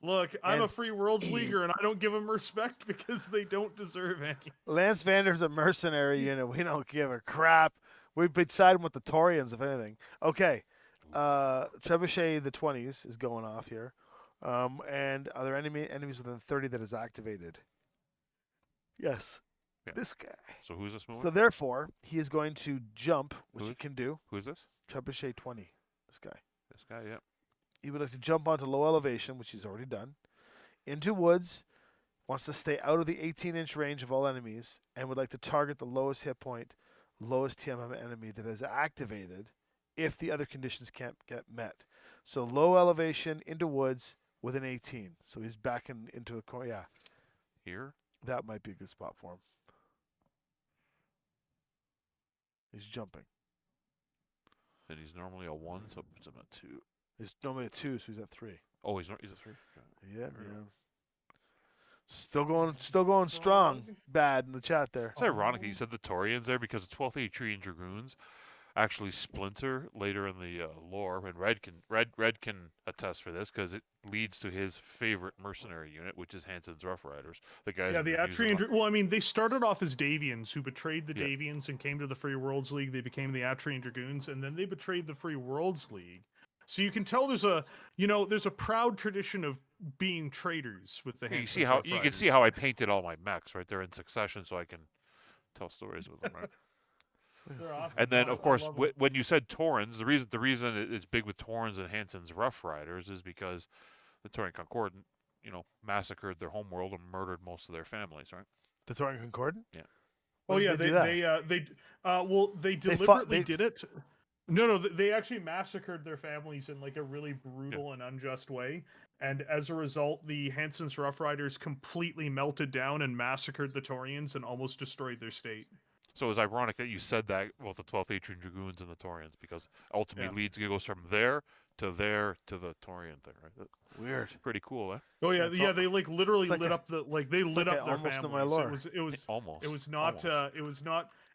Look, I'm a And- free worlds leaguer, and I don't give them respect because they don't deserve any. Lance Vander's a mercenary unit. We don't give a crap. We beside with the Torians, if anything. Okay. Trebuchet the 20s is going off here. And are there enemies within 30 that is activated? Yes. Yeah. This guy. So who's this moving? So therefore, he is going to jump, which Who he is- can do. Who is this? Trebuchet 20. This guy. This guy, yeah. He would like to jump onto low elevation, which he's already done, into woods, wants to stay out of the 18-inch range of all enemies, and would like to target the lowest hit point, lowest TMM enemy that is activated if the other conditions can't get met. So low elevation into woods with an 18. So he's backing into a corner. Yeah, Here. that might be a good spot for him. He's jumping. And he's normally a 1, so it puts him at 2. He's normally a 2, so he's at 3. Oh, he's a 3. Okay. Yeah, There we go. man. Still going strong. Bad in the chat there. It's ironic that you said the Taurians there because the 12th Atrian Dragoons actually splinter later in the lore, and Red can attest for this because it leads to his favorite mercenary unit, which is Hansen's Rough Riders. The guys. Yeah, the Atrian. Well, I mean, they started off as Davians, who betrayed the Yeah. Davians and came to the Free Worlds League. They became the Atrian Dragoons, and then they betrayed the Free Worlds League. So you can tell there's a proud tradition of being traitors with the. You Hansen's see how Rough you can Riders. see how I painted all my mechs right there in succession, so I can tell stories with them. Right? They're awesome. And then, I of course, love them. when you said Taurens, the reason it's big with Taurens and Hansen's Rough Riders is because the Taurian Concordant, massacred their homeworld and murdered most of their families, right? The Taurian Concordant? Yeah. Oh When yeah, did they do that? they They fought- deliberately they- did it. No, they actually massacred their families in like a really brutal and unjust way, and as a result, the Hansen's Rough Riders completely melted down and massacred the Taurians and almost destroyed their state. So it was ironic that you said that about the 12th Atrian Dragoons and the Taurians, because ultimately it goes from there to the Taurian thing, right? That's Weird. pretty cool, eh? Oh yeah, It's yeah. all- They like literally it's like lit a- up the they it's lit like up a their almost in my families. lore. Almost. It was not almost.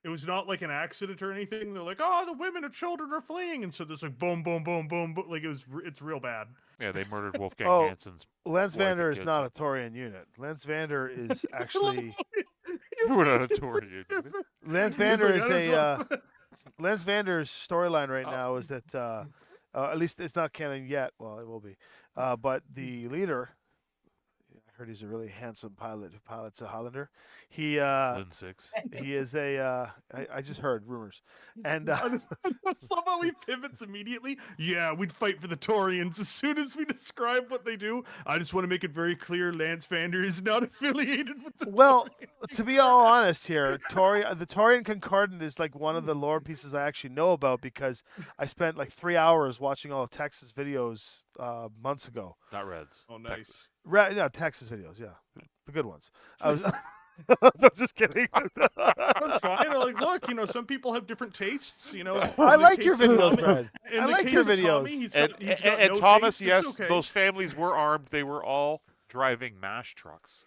it was not like an accident or anything. They're like, oh, the women and children are fleeing, and so there's like boom, boom, boom, boom, boom. Like it's real bad. Yeah, they murdered Wolfgang Oh, Hansen's. Lance wife and Vander is kids. not a Taurian unit. Lance Vander is actually You were not a Taurian. Lance He's Vander like, is "I just a want-" Lance Vander's storyline right now is that at least it's not canon yet. Well, it will be. But the leader, I heard he's a really handsome pilot who pilots a Highlander. He Lin 6. he is a I just heard rumors, and Somehow he pivots immediately. Yeah, we'd fight for the Taurians as soon as we describe what they do. I just want to make it very clear: Lance Vander is not affiliated with the. well, Taurians. to be all honest here, the Taurian Concordant is like one of the lore pieces I actually know about because I spent like 3 hours watching all of Texas videos months ago. Not Reds. Oh, Texas. nice. No, Texas videos, yeah, the good ones. I was, I'm just kidding. That's fine. Like, look, some people have different tastes. I In the like your case of videos, Tommy- Brad. in I the like case your of Tommy, videos. he's And, got, he's got and no Thomas, taste, yes, it's okay. those families were armed. They were all driving MASH trucks.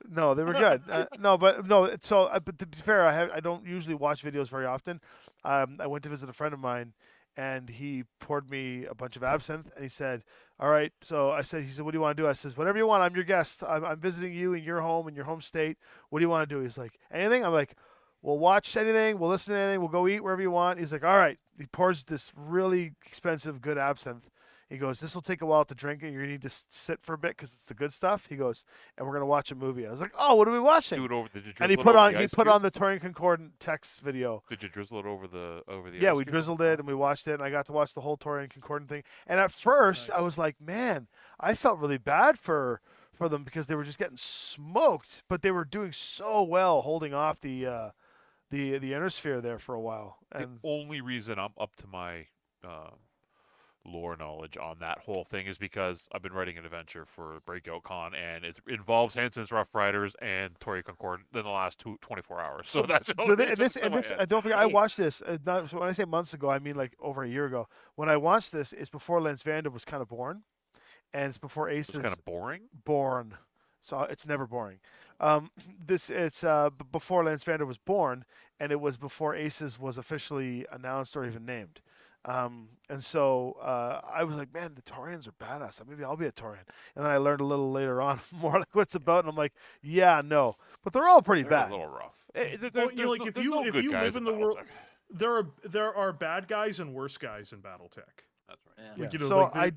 No, they were good. But to be fair, I don't usually watch videos very often. I went to visit a friend of mine, and he poured me a bunch of absinthe, and he said, "All right." So he said, "What do you want to do?" I says, "Whatever you want. I'm your guest. I'm visiting you in your home state. What do you want to do?" He's like, "Anything." I'm like, "We'll watch anything. We'll listen to anything. We'll go eat wherever you want." He's like, "All right." He pours this really expensive, good absinthe. He goes, "This will take a while to drink it. You're gonna need to sit for a bit because it's the good stuff." He goes, "And we're gonna watch a movie." I was like, "Oh, what are we watching?" Do it over. Did you And he drizzle put it over on the he ice put cube? on the Taurian Concordant text video. Did you drizzle it over the Yeah, ice we cube? drizzled it and we watched it, and I got to watch the whole Taurian Concordant thing. And at first, I was like, "Man, I felt really bad for them because they were just getting smoked, but they were doing so well holding off the inner sphere there for a while." The And only reason I'm up to my lore knowledge on that whole thing is because I've been writing an adventure for Breakout Con, and it involves Hansen's Rough Riders and Taurian Concordant in the last 24 hours. So that's the so only th- reason this it's in and my this head. don't forget, I Hey. watched this. So when I say months ago, I mean like over a year ago. When I watched this, it's before Lance Vander was kind of born, and it's before Ace It's is kind of boring. born. So it's never boring. It's before Lance Vander was born, and it was before Aces was officially announced or even named. And so I was like, man, the Taurians are badass. Maybe I'll be a Taurian. And then I learned a little later on more like what's about, and I'm like, yeah, no, but they're all pretty They're bad. a little rough. Well, like if you guys live in the world, Battletech. there are bad guys and worse guys in BattleTech. That's right. Yeah. Like, Yeah. So like,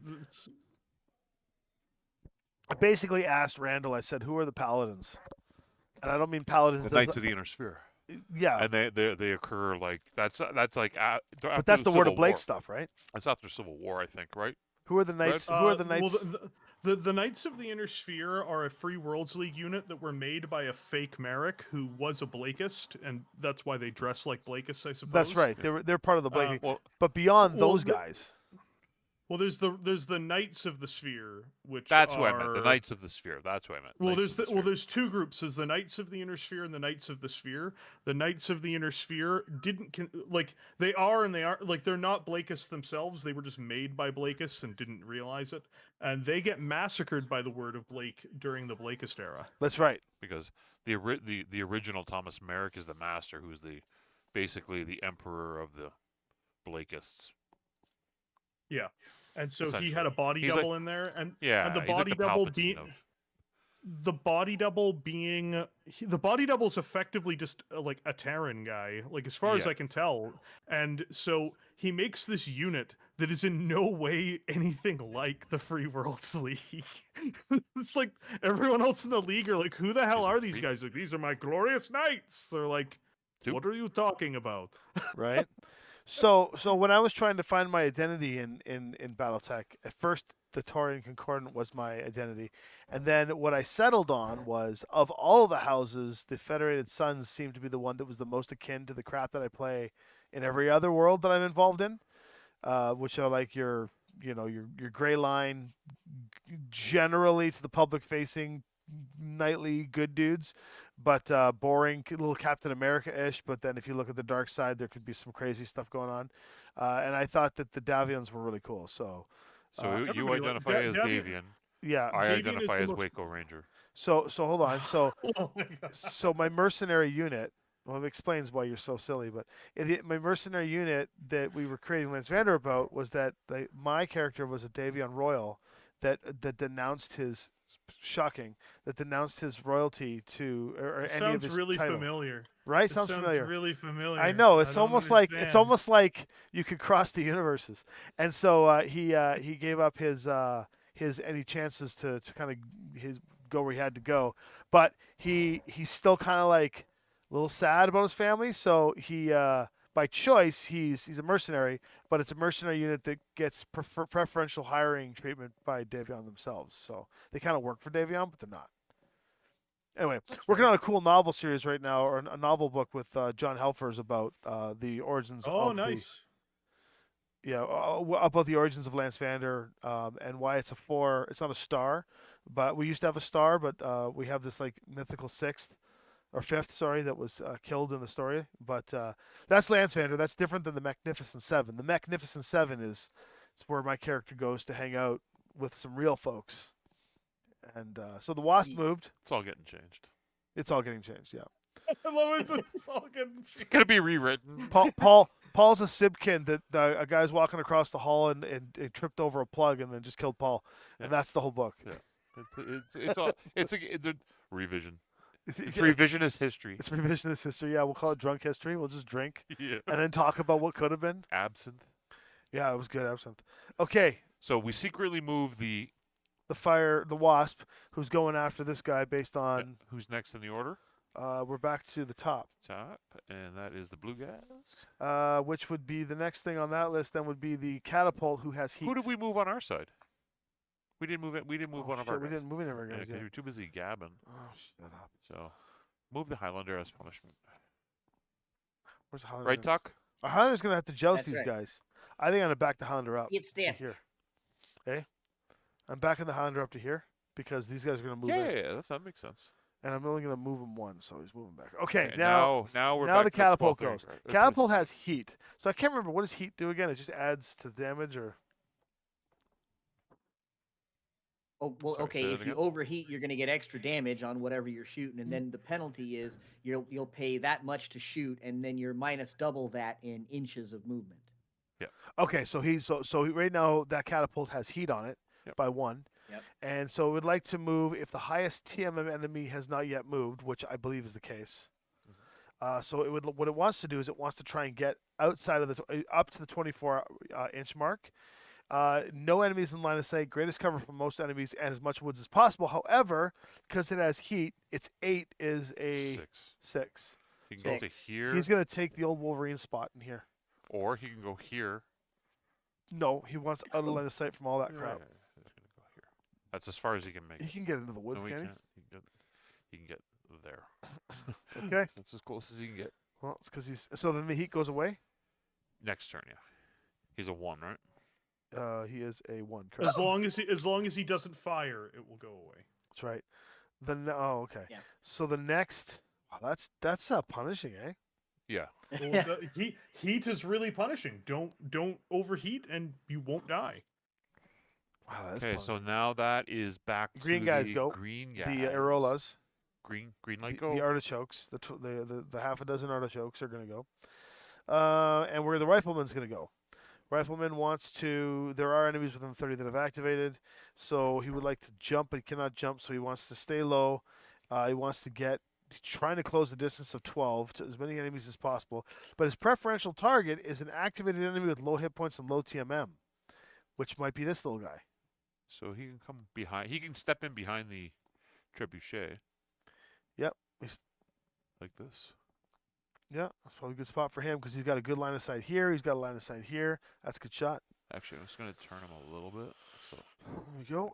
I basically asked Randall. I said, who are the paladins? And I don't mean paladins. The Knights of the Inner Sphere, yeah, and they occur like that's like but that's the Word of Blake stuff, right? That's after Civil War, I think, right? Who are the knights? Who are the Well, knights? the Knights of the Inner Sphere are a Free Worlds League unit that were made by a fake Merrick who was a Blakist, and that's why they dress like Blakists, I suppose. That's right. They're part of the Blake. Well, but beyond well, those the- guys, Well, there's the Knights of the Sphere, which That's are who I meant. The Knights of the Sphere. That's what I meant. Well, Knights of the Sphere. there's two groups. There's the Knights of the Inner Sphere and the Knights of the Sphere. The Knights of the Inner Sphere like they are and they are like they're not Blakis themselves. They were just made by Blakis and didn't realize it, and they get massacred by the word of Blake during the Blakist era. That's right. Because the original Thomas Merrick is the master, who's basically the emperor of the Blakists. Yeah, and so he had a Essentially. body He's double in there, and Yeah, and the he's like body the double Palpatine being of- the body double being the body double is effectively just like a Terran guy, like as far as Yeah. I can tell. And so he makes this unit that is in no way anything like the Free Worlds League. It's like everyone else in the league are like, who the hell Is it are these three? guys? Like, these are my glorious knights. They're like, Two? what are you talking about? Right. So when I was trying to find my identity in Battletech, at first the Taurian Concordant was my identity, and then what I settled on was, of all the houses, the Federated Suns seemed to be the one that was the most akin to the crap that I play in every other world that I'm involved in, which are like your gray line, generally to the public facing knightly good dudes, but boring little Captain America-ish. But then if you look at the dark side, there could be some crazy stuff going on. And I thought that the Davians were really cool. So So you everybody identify as Davian- Davian. yeah. I Davian is identify the as most- Waco Ranger. So hold on. So Oh my God. so my mercenary unit. Well, it explains why you're so silly. But my mercenary unit that we were creating Lance Vander about was that my character was a Davion Royal that denounced his royalty to or any of Sounds his really title. familiar. Right? It Sounds familiar. really familiar. I know. It's don't almost understand. like you could cross the universes. And so he gave up his any chances to kind of go where he had to go, but he's still kind of like a little sad about his family. So he by choice he's a mercenary, but it's a mercenary unit that gets preferential hiring treatment by Davion themselves. So they kind of work for Davion, but they're not. Anyway, working on a cool novel series right now, or a novel book with John Helfers about the origins Oh, of nice. about the origins of Lance Vander, and why it's a 4. It's not a star, but we used to have a star, but we have this like mythical 6th or 5th, sorry, that was killed in the story. But that's Lance Vander. That's different than the Magnificent 7. The Magnificent 7 is it's where my character goes to hang out with some real folks. And so the Wasp Ye- moved. It's all getting changed. It's all getting changed. Yeah. I love it. It's all getting It's gonna be rewritten. Paul's a Sibkin that a guy's walking across the hall and tripped over a plug and then just killed Paul, and that's the whole book. Yeah. It's all it's a revision. It's Yeah. revisionist history. It's revisionist history. Yeah, we'll call it drunk history. We'll just drink Yeah. and then talk about what could have been. Absinthe. Yeah, it was good absinthe. Okay, So we secretly move the the Wasp, who's going after this guy based on. who's next in the order. We're back to the top, And that is the blue gas. which would be the next thing on that list. Then would be the catapult, who has heat. Who did we move on our side? We didn't move it. We didn't move one of our. We guys. didn't move any of our Yeah, guys 'cause yet. you were too busy gabbing. Oh, shut up. So move the Highlander as punishment. Where's the Highlander? Right, Tuck? Our Highlander's gonna have to joust That's these right. guys. I think I'm gonna back the Highlander up. It's to there. here. Okay, I'm backing the Highlander up to here because these guys are gonna move Yeah, in, that makes sense. and I'm only gonna move him one, so he's moving back. Okay, Okay, now now we're now back the to catapult 12th goes. rank, right? Catapult has heat, so I can't remember what does heat do again. It just adds to the damage, or Oh well, Sorry, okay. say that If you again? overheat, you're going to get extra damage on whatever you're shooting, and then the penalty is you'll pay that much to shoot, and then you're minus double that in inches of movement. okay. So he's so right now that catapult has heat on it Yep. by 1. Yep. And so it would like to move if the highest TMM enemy has not yet moved, which I believe is the case. So what it wants to do is it wants to try and get outside of up to the 24 inch mark. No enemies in line of sight. Greatest cover for most enemies and as much woods as possible. However, because it has heat, its 8 is a 6. 6. He can go to Six. here, He's gonna take the old Wolverine spot in here. or he can go here. No, he wants out of line of sight from all that crap. Yeah, he's gonna go here. That's as far as he can make. He can get into the woods, No, he can can't. He can get there. he? Okay. That's as close as he can get. Well, it's because he's so then the heat goes away. Next turn, yeah. He's a 1, right? He is a 1. Correct. As long as he doesn't fire, it will go away. That's right. Oh, okay. Yeah. So the next, wow, that's punishing, eh? Yeah. Well, heat is really punishing. Don't overheat, and you won't die. Wow, that's Okay, so now that is back Green to guys the go. green guys. The Arolas, Green light the go. artichokes, the half a dozen artichokes are going to go. And where the rifleman's going to go. Rifleman wants to. There are enemies within 30 that have activated, so he would like to jump, but he cannot jump, so he wants to stay low. He wants to trying to close the distance of 12 to as many enemies as possible. But his preferential target is an activated enemy with low hit points and low TMM, which might be this little guy. So he can come behind. He can step in behind the trebuchet. Yep. Like this. Yeah, that's probably a good spot for him because he's got a good line of sight here. He's got a line of sight here. That's a good shot. Actually, I'm just going to turn him a little bit. So There we go.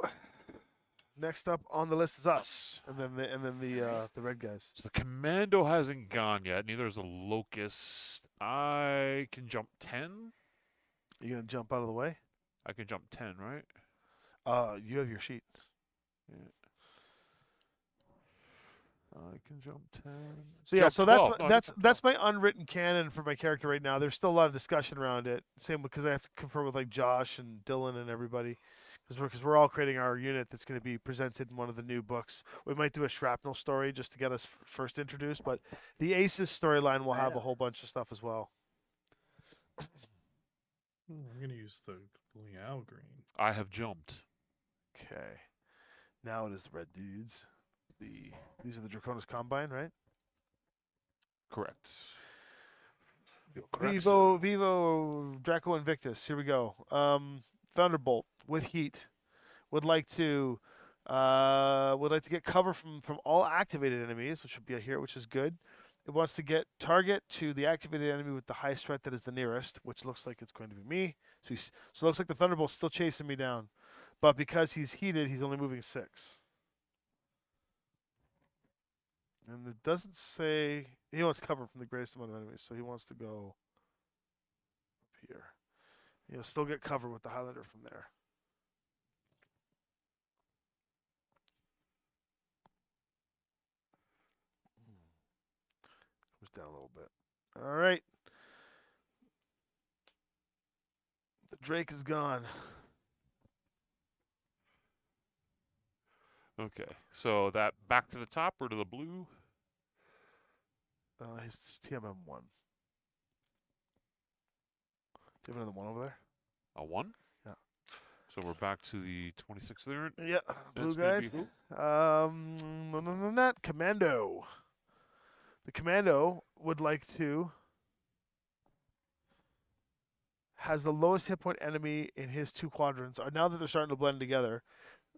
Next up on the list is us, and then the red guys. So the commando hasn't gone yet. Neither is the locust. I can jump 10. You gonna jump out of the way? I can jump 10, right? You have your sheet. Yeah. I can jump 10. So yeah, Jump so 12. No, I can that's jump that's my unwritten canon for my character right now. There's still a lot of discussion around it. Same because I have to confirm with like Josh and Dylan and everybody, because we're all creating our unit that's going to be presented in one of the new books. We might do a shrapnel story just to get us first introduced, but the Aces storyline will have a whole bunch of stuff as well. I'm gonna use the Liao green. I have jumped. Okay, now it is the red dudes. These are the Draconis Combine, right? Correct. Vivo, Draco Invictus. Here we go. Thunderbolt with heat would like to get cover from all activated enemies, which would be here, which is good. It wants to get target to the activated enemy with the highest threat that is the nearest, which looks like it's going to be me. So it looks like the Thunderbolt's still chasing me down, but because he's heated, he's only moving 6. And it doesn't say he wants cover from the greatest amount of enemies, so he wants to go up here. He'll still get cover with the Highlander from there. Comes down a little bit. All right. The Drake is gone. Okay. So that back to the top or to the blue? His TMM 1. Do you have another 1 over there? A 1? Yeah. So we're back to the 26th there. Yeah, blue It's gonna guys. be who? Not Commando. The Commando would like to has the lowest hit point enemy in his 2 quadrants. Now that they're starting to blend together,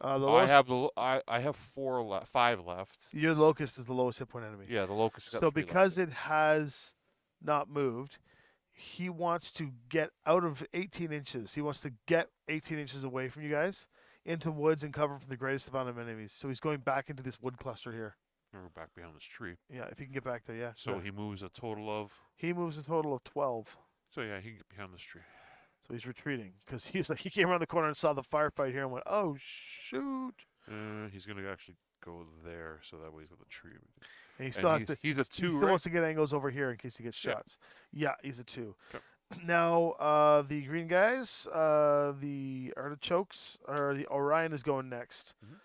the lowest, I have 5 left. your locust is the lowest hit point enemy. Yeah, the locust. got So 3 left. because it has not moved, he wants to get out of 18 inches. He wants to get 18 inches away from you guys into woods and cover from the greatest amount of enemies. So he's going back into this wood cluster here. We're back behind this tree. Yeah, if you can get back there, yeah. So he moves a total of. he moves a total of 12. So yeah, he can get behind this tree. So he's retreating because he came around the corner and saw the firefight here and went, oh shoot! He's gonna actually go there, so that way he's got the tree. And he still has to. He's a He 2, still right? wants to get angles over here in case he gets Yeah. shots. Yeah, he's a 2. Okay. Now the green guys, the artichokes, or the Orion is going next. Mhm.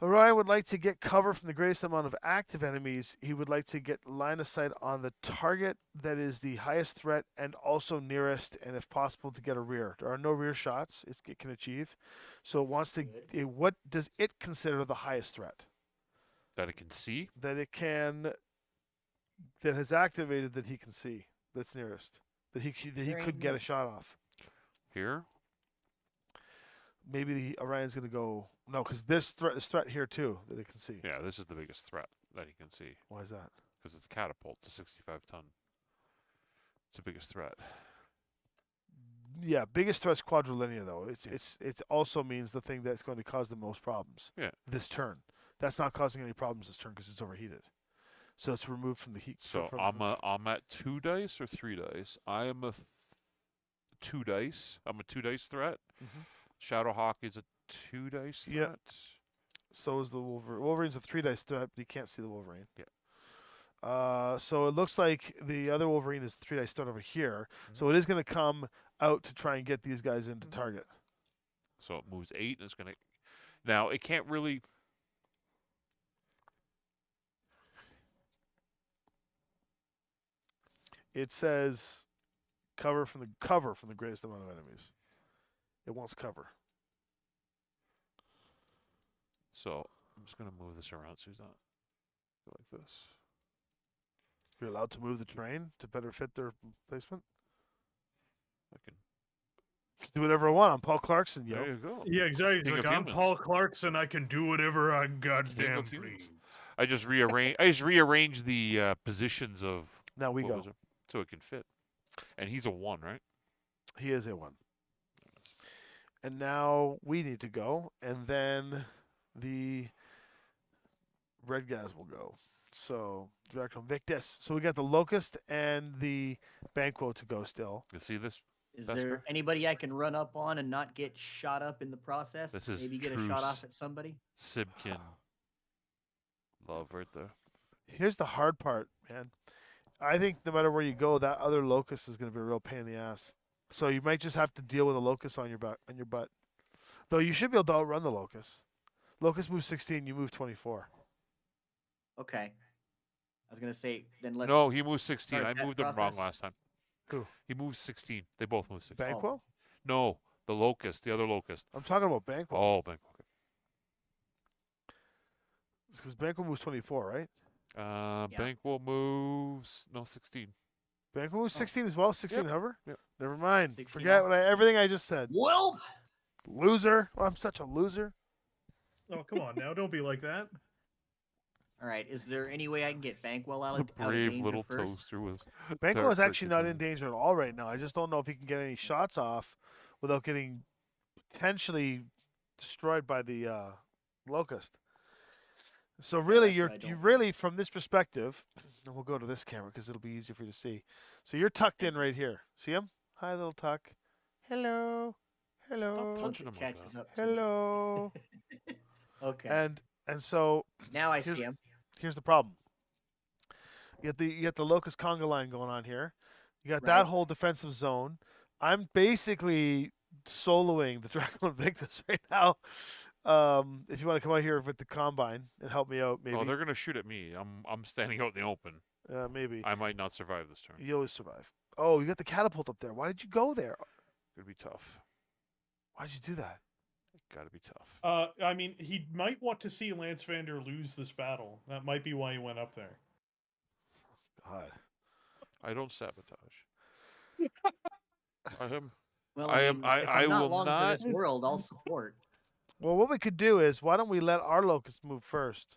Orion would like to get cover from the greatest amount of active enemies. He would like to get line of sight on the target that is the highest threat and also nearest, and if possible, to get a rear. There are no rear shots it can achieve. So it wants to. What does it consider the highest threat? That it can see. That has activated that he can see. That's nearest. That he Very could get a neat. shot off. Here. Maybe the Orion's going to go. No, because this threat here too that it can see. Yeah, this is the biggest threat that he can see Why is that? because it's a catapult. It's a 65-ton. It's the biggest threat. Yeah, biggest threat's quadrilinea though. Yeah. It also means the thing that's going to cause the most problems. Yeah. This turn, that's not causing any problems this turn because it's overheated. So it's removed from the heat. So I'm at 2 dice or 3 dice. I am a 2 dice. I'm a 2 dice threat. Mhm. Shadowhawk is a 2 dice Yep. threat. So is the Wolverine. Wolverine's a 3 dice threat, but you can't see the Wolverine. Yeah. So it looks like the other Wolverine is 3 dice threat over here. Mhm. So it is going to come out to try and get these guys into target. So it moves 8, and it's going to. Now it can't really. It says cover from the greatest amount of enemies. It wants cover. So I'm just going to move this around so he's not go like this. You're allowed to move the terrain to better fit their placement. I can. Do whatever I want. I'm Paul Clarkson, yo. There you go. Yeah, exactly. King Like, of I'm humans. Paul Clarkson. I can do whatever I King goddamn of humans. please. I just rearrange the positions of. Now we what go. was it? So it can fit. And he's a 1, right? He is a 1. And now we need to go, and then the red guys will go. So direct on Victus. So we got the Locust and the Banquo to go still. You see this? Is Vesper? there anybody I can run up on and not get shot up in the process? This is Maybe get a true shot s- off at somebody? Sibkin. Love right there. Here's the hard part, man. I think no matter where you go, that other Locust is going to be a real pain in the ass. So you might just have to deal with a Locust on your butt. Though you should be able to outrun the Locust. Locust moves 16, you move 24. Okay. I was gonna say then let's. No, he moved 16. start I that moved him wrong process. last time. Who? He moved 16. They both moved 16. Banquo? No, the Locust, the other Locust. I'm talking about Banquo. Oh, Banquo. Okay. Because Banquo moves 24, right? Yeah. Banquo moves 16. Banquo moves 16 as well? 16 Yep. hover? Yep. Never mind. 16 Forget hover. everything I just said. Welp. Loser. Oh, I'm such a loser. Oh, come on now. Don't be like that. All right. Is there any way I can get Bankwell out The of brave danger little first? toaster was. Banquo dark is actually not in freaking- danger at all right now. I just don't know if he can get any shots off without getting potentially destroyed by the Locust. So really, that's what I you don't- really from this perspective, and we'll go to this camera because it'll be easier for you to see. So you're tucked in right here. See him? Hi, little Tuck. Hello. Hello. touching Once it him like catches that. up to me. Hello. Okay. And so now I here's- see him. here's the problem. You got the Locust conga line going on here. You got Right. that whole defensive zone. I'm basically soloing the Draco Invictus right now. If you want to come out here with the combine and help me out, maybe. Oh, they're gonna shoot at me. I'm standing out in the open. Maybe. I might not survive this turn. You always survive. Oh, you got the catapult up there. Why did you go there? It'd be tough. Why'd you do that? Gotta be tough. I mean, he might want to see Lance Vander lose this battle. That might be why he went up there. God. I don't sabotage. I am. Well, I I am- mean, I- if I I'm not will long not- for this world, I'll support. Well, what we could do is, why don't we let our Locust move first?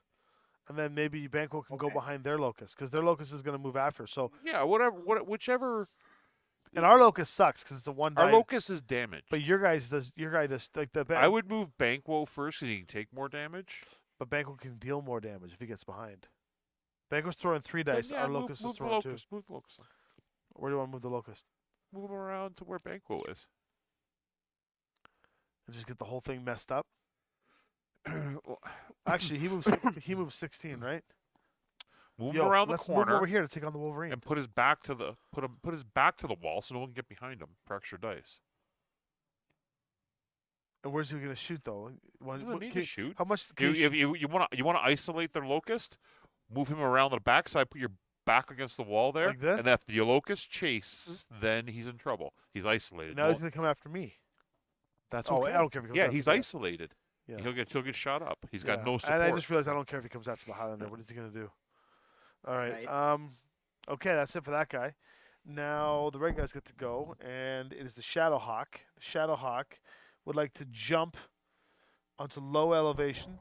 And then maybe Banquo can go Okay. behind their Locust, because their Locust is going to move after. So, Yeah, whichever. and our Locust sucks, because it's a one die. Our Locust is damaged. But your guy does like the I would move Banquo first because he can take more damage. But Banquo can deal more damage if he gets behind. Banquo's throwing 3 Then, dice. yeah, Our move, Locust move is the throwing 2. Locust. Move the Locust. Where do you want to move the Locust? Move him around to where Banquo is. And just get the whole thing messed up. Well, Actually, he moves 16, right? move Yo, him around the let's move him corner over here to take on the Wolverine. and put his back to the put his back to the wall so no one can get behind him for extra dice. And where's he going to shoot though? Doesn't need to shoot. How much? You want to isolate their Locust, move him around the backside, put your back against the wall there, Like this? and if the Locust chases, then he's in trouble. He's isolated. now No- he's going to come after me. that's Oh, okay. I don't care if he comes Yeah, after he's me. isolated. Yeah. He'll get shot up. He's got Yeah. no support. And I just realized I don't care if he comes after the Highlander. What is he going to do? All right. Right. Okay, that's it for that guy. Now the red guys get to go, and it is the Shadowhawk. The Shadowhawk would like to jump onto low elevation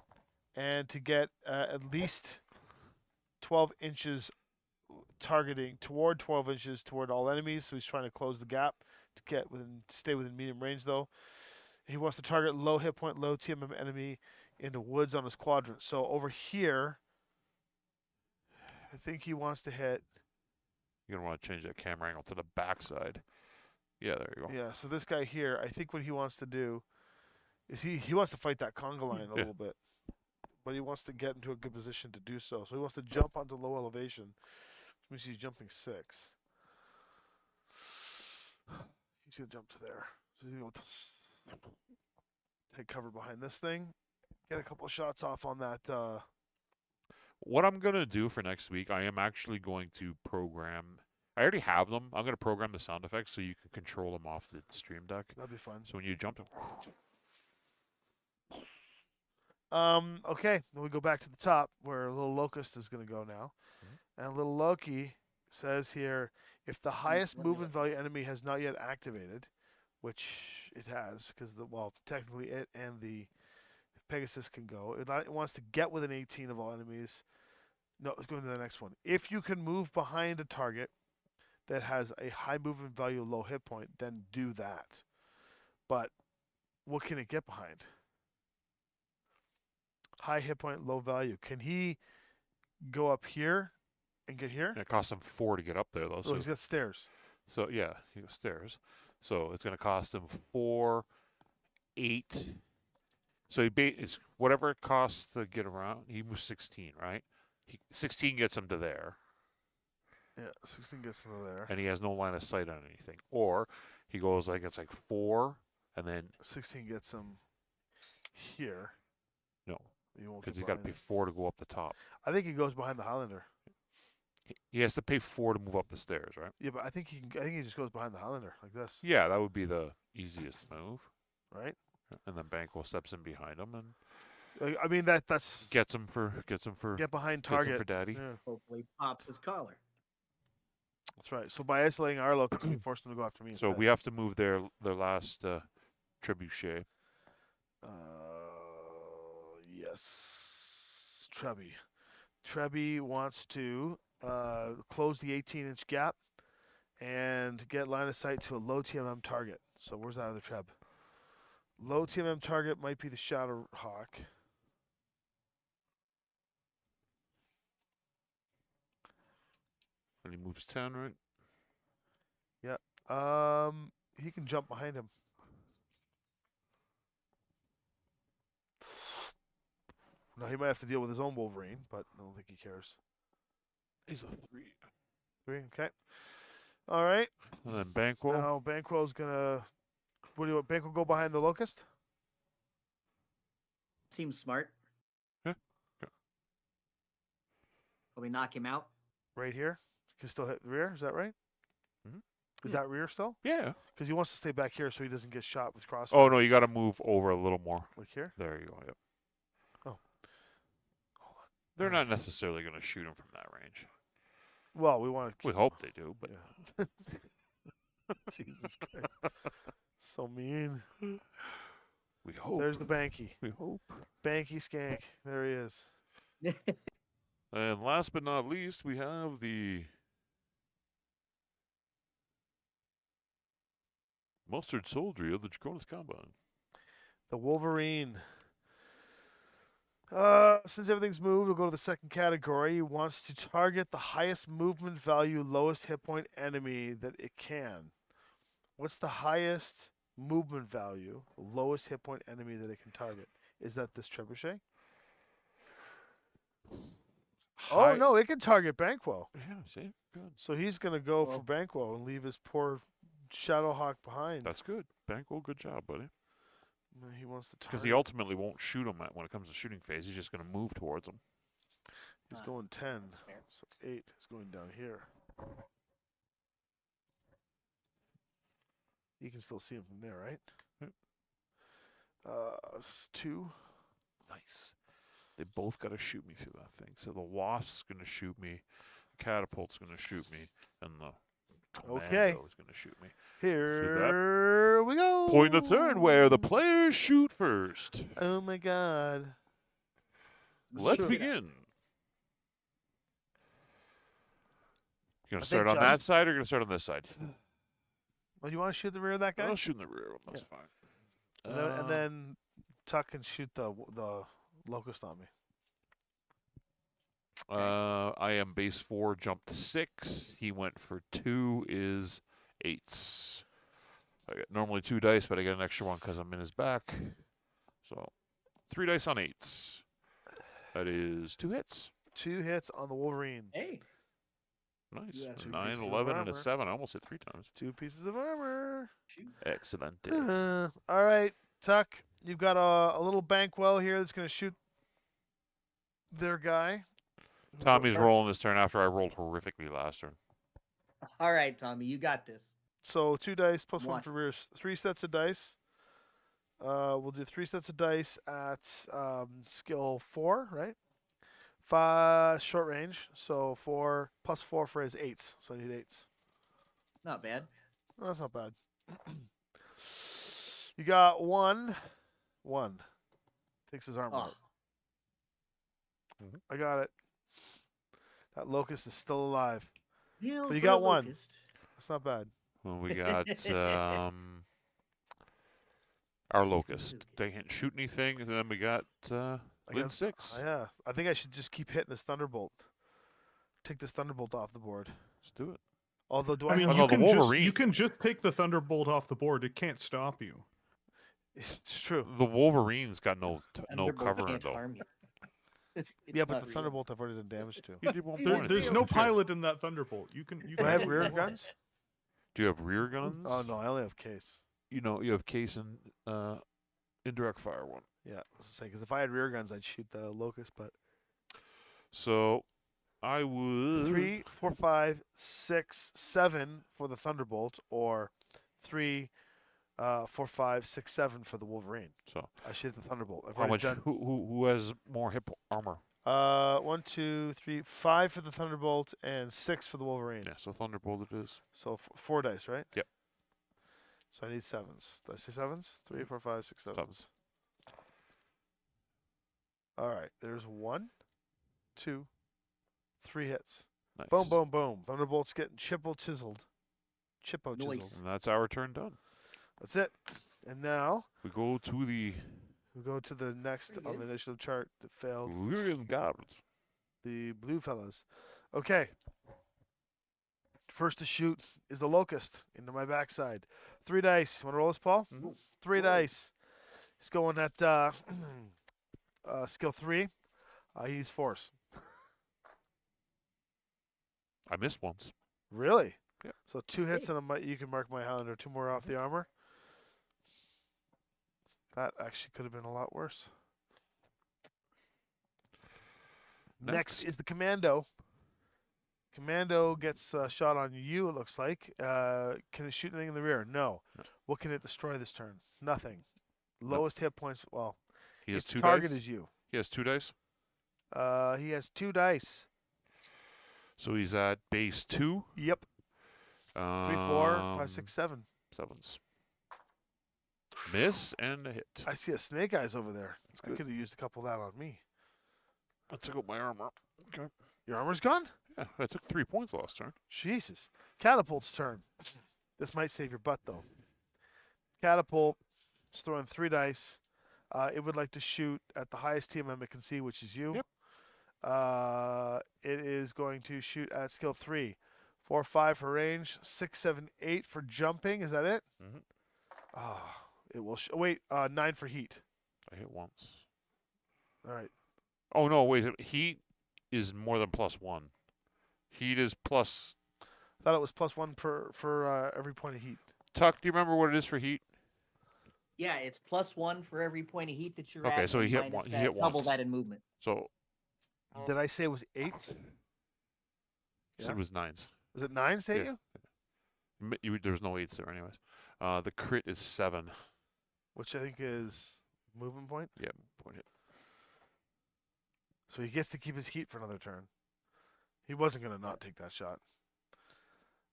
and to get at least 12 inches targeting toward 12 inches toward all enemies. So he's trying to close the gap to stay within medium range though. He wants to target low hit point, low TMM enemy in the woods on his quadrant. So over here, I think he wants to hit. You're gonna want to change that camera angle to the backside. Yeah, there you go. Yeah, so this guy here, I think what he wants to do is he wants to fight that conga line a Yeah. little bit, but he wants to get into a good position to do so. So he wants to jump onto low elevation, which means he's jumping 6. He's gonna jump to there. So he's gonna take cover behind this thing, get a couple of shots off on that. What I'm going to do for next week, I am actually going to program. I already have them. I'm going to program the sound effects so you can control them off the Stream Deck. That'd be fun. So when you jump, Okay, then we go back to the top where little Locust is gonna go now, and little Loki says here, if the highest let me movement value enemy has not yet activated, which it has, because technically it and the Pegasus can go. It wants to get within 18 of all enemies. No, let's go into the next one. If you can move behind a target that has a high movement value, low hit point, then do that. But what can it get behind? High hit point, low value. Can he go up here and get here? it costs him 4 to get up there, though. Oh, he's got stairs. So yeah, he goes stairs. So it's going to cost him 4, 8. So it's whatever it costs to get around. He moves 16, right? 16 gets him to there, Yeah, 16 gets into there. and he has no line of sight on anything. Or he goes it's like 4, and then 16 gets him here. no, He won't because get he's got to behind pay it. 4 to go up the top. I think he goes behind the Highlander. He has to pay 4 to move up the stairs, right? Yeah, but I think he just goes behind the Highlander like this, Yeah, that would be the easiest move. right? And then Banquo steps in behind him and I mean that's gets him for get behind gets him target. for daddy. Yeah, Hopefully pops his collar. that's right. So by isolating our Locust, we forced him to go after me. So instead. we have to move their last trebuchet. Yes, Trebby. Trebby wants to close the 18-inch gap and get line of sight to a low TMM target. So where's that other Treb? Low TMM target might be the Shadow Hawk. And he moves 10, right? He can jump behind him. Now he might have to deal with his own Wolverine, but I don't think he cares. He's a 3. 3, okay. All right. And then Banquo. Now Banquo's gonna. What do you want? Banquo go behind the Locust? Seems smart. Yeah. Okay. Will we knock him out? Right here. Can still hit the rear. Is that right? Mhm. Is Yeah. that rear still? Yeah. Because he wants to stay back here so he doesn't get shot with crossfire. Oh no, you got to move over a little more. Like here. There you go. Yep. Oh. They're not necessarily going to shoot him from that range. Well, we want to. We hope they do, but Yeah. Jesus Christ. So mean. we hope. There's the Banky. We hope. Banky skank. There he is. And last but not least, we have the Mustard Soldier of the Draconis Combine. The Wolverine. Since everything's moved, we'll go to the second category. He wants to target the highest movement value, lowest hit point enemy that it can. What's the highest movement value, lowest hit point enemy that it can target? Is that this trebuchet? Oh no, it can target Banquo. Yeah, see? Good. So he's gonna go Well- for Banquo and leave his poor Shadowhawk behind. That's good. Banquo, good job, buddy. No, he wants to target. Because he ultimately won't shoot him when it comes to shooting phase. He's just going to move towards him. He's Ah, going 10. that's fair. So 8 is going down here. You can still see him from there, right? Yep. 2. Nice. They both got to shoot me through that thing. So the Wasp's going to shoot me, the Catapult's going to shoot me, and the Okay. Commando is going to shoot me. Here we go. Point the turn where the players shoot first. Oh my god. Let's Sure. begin. You going I to start think on Josh- that side or going to start on this side? Oh, you want to shoot the rear of that guy? I'll shoot in the rear one. That's fine. And then Tuck can shoot the Locust on me. I am base 4, jumped 6. He went for 2 is 8s. I get normally 2 dice, but I get an extra one because I'm in his back. So 3 dice on 8s. That is 2 hits. 2 hits on the Wolverine. Hey, Nice. You have A two 9, pieces of 11, and a armor. 7. I almost hit 3 times. 2 pieces of armor. shoot. Excellent. All right, Tuck. You've got a little bank well here that's going to shoot their guy. who's Tommy's a- rolling this turn after I rolled horrifically last turn. All right, Tommy, you got this. So 2 dice plus 1 One. for rear. 3 sets of dice. We'll do 3 sets of dice at skill 4, right? 5 short range. So 4 plus 4 for his 8s. So I need 8s. Not bad. No, that's not bad. You got 1. 1. Takes his armor Oh, out. I got it. That locust is still alive. yeah, But you for got the 1. locust. That's not bad. Well, we got our locust. They can't shoot anything, and then we got I Lin guess- 6. Yeah, I think I should just keep hitting this thunderbolt. Take this thunderbolt off the board. Let's do it. Although, do I mean, Oh, you no, the can just Wolverine. you can just take the thunderbolt off the board. It can't stop you. It's true. The Wolverine's got no Thunderbolt cover can't though. harm you. It's Yeah, but not the real. thunderbolt I've already done damage to. You did 1 There- point. There's Yeah, no but you- pilot in that thunderbolt. You can. Do I have rear guns? Do you have rear guns? Oh no, I only have case. You know, you have case and indirect fire one. Yeah, I was saying because if I had rear guns, I'd shoot the locust. But So I would 3, 4, 5, 6, 7 for the thunderbolt, or 3, 4, 5, 6, 7 for the Wolverine. So I shoot the thunderbolt. I've how already much? done. Who has more hip armor? 1, 2, 3, 5 for the thunderbolt and 6 for the Wolverine. Yeah, so Thunderbolt it is. So 4 dice, right? Yep. So I need 7s. Did I say 7s? 3, 4, 5, 6, 7s. All right. There's 1, 2, 3 hits. Nice. Boom, boom, boom. Thunderbolt's getting chiseled. Chippo Nice. chiseled. And that's our turn done. That's it. And now We go to the we go to the next Pretty on the good. initiative chart that failed. Lyrian Guards. The blue fellas. Okay. First to shoot is the locust into my backside. 3 dice. You want to roll this, Paul? Mhm. 3 Roll. dice. He's going at skill 3. He needs force. I missed once. Really? Yep. So 2 hits and you can mark my Highlander. 2 more off the armor. That actually could have been a lot worse. Next is the commando. Commando gets shot on you, it looks like. Can it shoot anything in the rear? No. No. What can it destroy this turn? Nothing. No. Lowest hit points. Well, He has its 2 target dice. is you. He has 2 dice. He has 2 dice. So he's at base 2. Yep. 3, 4, 5, 6, 7. 7s. Miss and a hit. I see a snake eyes over there. I good. could have used a couple of that on me. I took out my armor. Okay. Your armor's gone? Yeah, I took 3 points last turn. Jesus. Catapult's turn. This might save your butt, though. Catapult is throwing 3 dice. It would like to shoot at the highest TMM it can see, which is you. Yep. It is going to shoot at skill 3. 4, 5 for range. 6, 7, 8 for jumping. Is that it? Mhm. Oh, it will. Wait, 9 for heat. I hit once. All right. Oh no! Wait. Heat is more than +1. Heat is plus. Thought it was +1 for every point of heat. Tuck, do you remember what it is for heat? Yeah, it's +1 for every point of heat that you're Okay, at. so he and hit minus one- he that, hit double once. that in movement. So Did I say it was 8s? you said Yeah. it was 9s. Was it 9s to hit Yeah. you? There was no 8s there, anyways. The crit is 7. Which I think is movement point. Yeah, point hit. So he gets to keep his heat for another turn. He wasn't going to not take that shot.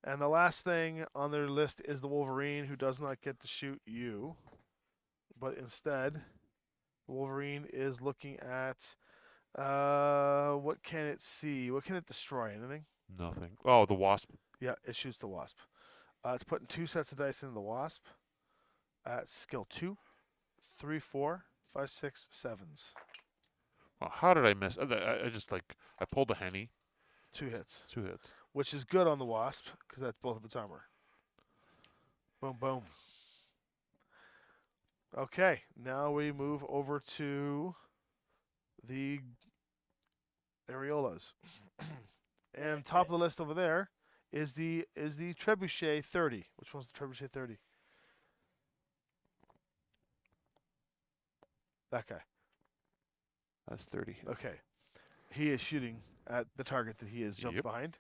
And the last thing on their list is the Wolverine, who does not get to shoot you. But instead, the Wolverine is looking at what can it see? What can it destroy? Anything? Nothing. Oh, the wasp. Yeah, it shoots the wasp. It's putting 2 sets of dice into the wasp at skill 2, 3, 4, 5, 6, 7s. Oh, how did I miss? I just I pulled the henny. 2 hits. 2 hits. Which is good on the wasp because that's both of its armor. Boom, boom. Okay, now we move over to the areolas. And top of the list over there is the trebuchet 30. Which one's the trebuchet 30? That guy. That's 30. Okay. He is shooting at the target that he has jumped Yep. behind.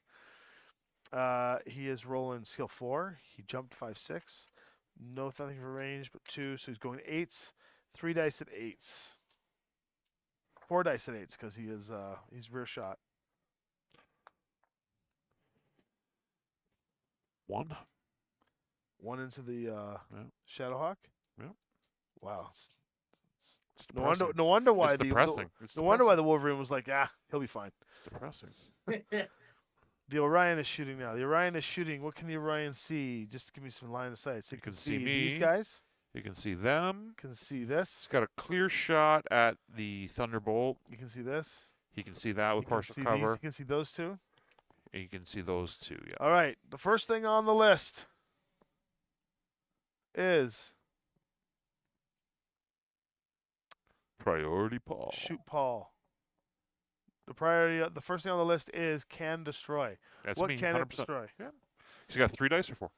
He is rolling skill 4. He jumped 5-6. Nothing for range but 2, so he's going 8s. 3 dice at 8s. 4 dice at 8s because he's rear shot. 1. 1 into the Shadowhawk. Yep. Wow. It's No wonder, depressing. no wonder why It's the depressing. It's no wonder why depressing. the Wolverine was like, he'll be fine. It's depressing. The Orion is shooting now. The Orion is shooting. What can the Orion see? Just give me some line of sight. So You can can see these me. guys. You can see them. Can see this. He's got a clear shot at the Thunderbolt. You can see this. He can see that You with can partial see cover. You can see those two. And you can see those two. Yeah. All right. The first thing on the list is Priority Paul. shoot Paul. The first thing on the list is can destroy. That's What me. can 100%. it destroy? He's got 3 dice or 4.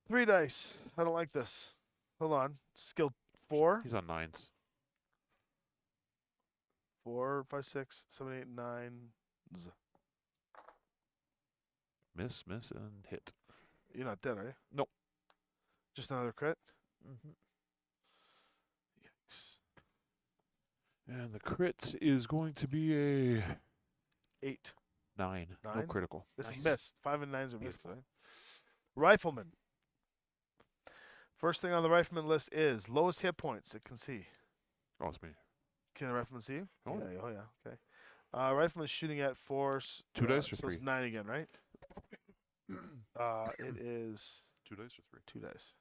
3 dice. I don't like this. Hold on. Skill 4. He's on 9s. 4, 5, 6, 7, 8, 9. Miss, and hit. You're not dead, are you? Nope. Just another crit. Mm-hmm. Yikes. And the crit is going to be a 8. 9. No 9? critical. This Nice. is missed. 5 and 9s are missed. Beautiful. Right? Rifleman. First thing on the rifleman list is lowest hit points it can see. Oh, it's me. Can the rifleman see you? Oh. Yeah. Okay. Rifleman's shooting at 4. 2 dice or so 3? it's 9 again, right? It is 2 dice or 3? 2 dice.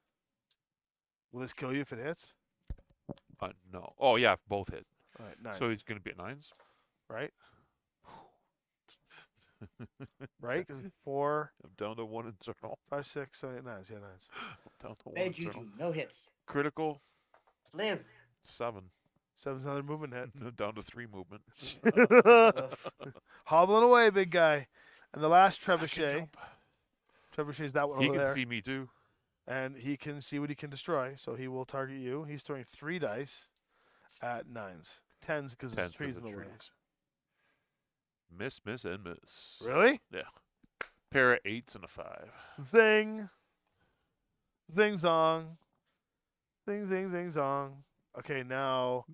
Will this kill you if it hits? No. Oh, yeah, both hit. All right, 9. So he's going to be at 9s? right? Right? 'Cause 4, I'm down to 1 internal. 5, 6, 7, 8, 9. Yeah, 9s. I'm down to 1 Bad internal. juju, no hits. Critical, Live. 7. 7's another movement hit. Down to 3 movement. Hobbling away, big guy. And the last I can trebuchet. jump. Trebuchet's that one He over can there. see me too. And he can see what he can destroy, so he will target you. He's throwing 3 dice at 9s. 10s because there's 10s trees with in the the way. trees. Miss, and miss. Really? Pair of 8s and a 5. Zing. Zing zong. Zing zing zing zong. Okay, now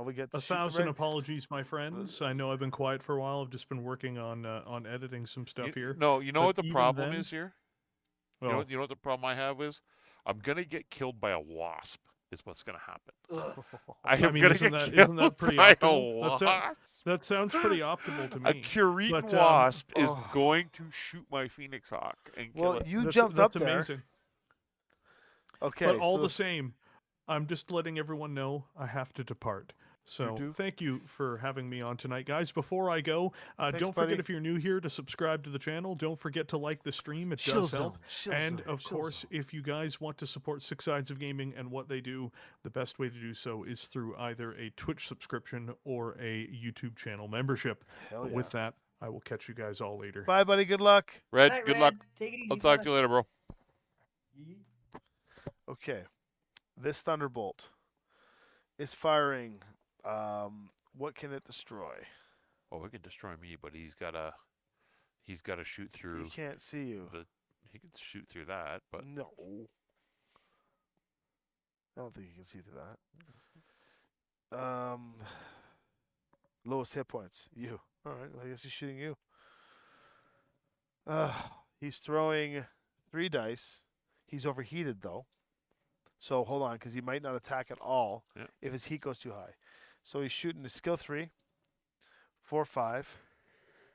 we get to shoot the 1,000 red. apologies, my friends. I know I've been quiet for a while. I've just been working on editing some stuff here. No, you know But what the even problem then- is here? Oh, You know what the problem I have is? I'm gonna get killed by a wasp. Is what's gonna happen. Ugh. I am mean, gonna isn't get that- killed isn't that pretty by a optimal? That's wasp. that sounds pretty optimal to A me. Curitan But, wasp is oh. going to shoot my Phoenix Hawk and kill Well, it. you That's- jumped that's up there. amazing. Okay, But all so the same, I'm just letting everyone know I have to depart. So do? thank you for having me on tonight, guys. Before I go, Thanks, don't buddy. forget if you're new here to subscribe to the channel. Don't forget to like the stream; it Shield does help. zone, shield And zone, of shield course, zone. if you guys want to support Six Sides of Gaming and what they do, the best way to do so is through either a Twitch subscription or a YouTube channel membership. Hell But yeah. with that, I will catch you guys all later. Bye, buddy. Good luck. Red, Night, good Red. luck. Take it easy. I'll talk to you later, bro. Okay, this Thunderbolt is firing. What can it destroy? Oh, it can destroy me, but he's gotta shoot He through can't see you. he can shoot through that, but No. I don't think you can see through that. Lowest hit points. You. All right. I guess he's shooting you. He's throwing 3 dice. He's overheated though. So hold on, because he might not attack at all Yeah. if his heat goes too high. So he's shooting a skill 3, 4, 5,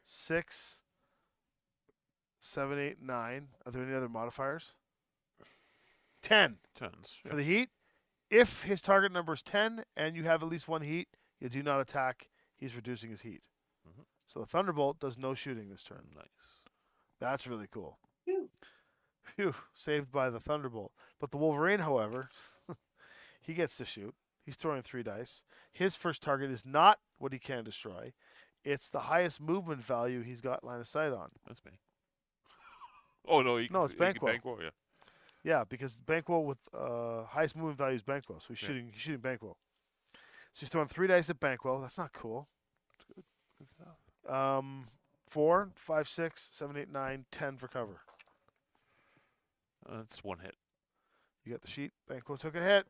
6, 7, 8, 9. Are there any other modifiers? 10 10s. for the heat. If his target number is 10 and you have at least 1 heat, you do not attack. He's reducing his heat. Mhm. So the Thunderbolt does no shooting this turn. Nice. That's really cool. Phew. Phew, saved by the Thunderbolt. But the Wolverine, however, He gets to shoot. He's throwing 3 dice. His first target is not what he can destroy. It's the highest movement value he's got line of sight on. That's me. Oh no, No, it's he can Banquo. Banquo, yeah. Yeah, because Banquo with highest movement value is Banquo, so he's Yeah. shooting Banquo. So he's throwing 3 dice at Banquo. That's not cool. Good stuff. 4, 5, 6, 7, 8, 9, 10 for cover. That's one hit. You got the sheet. Banquo took a hit.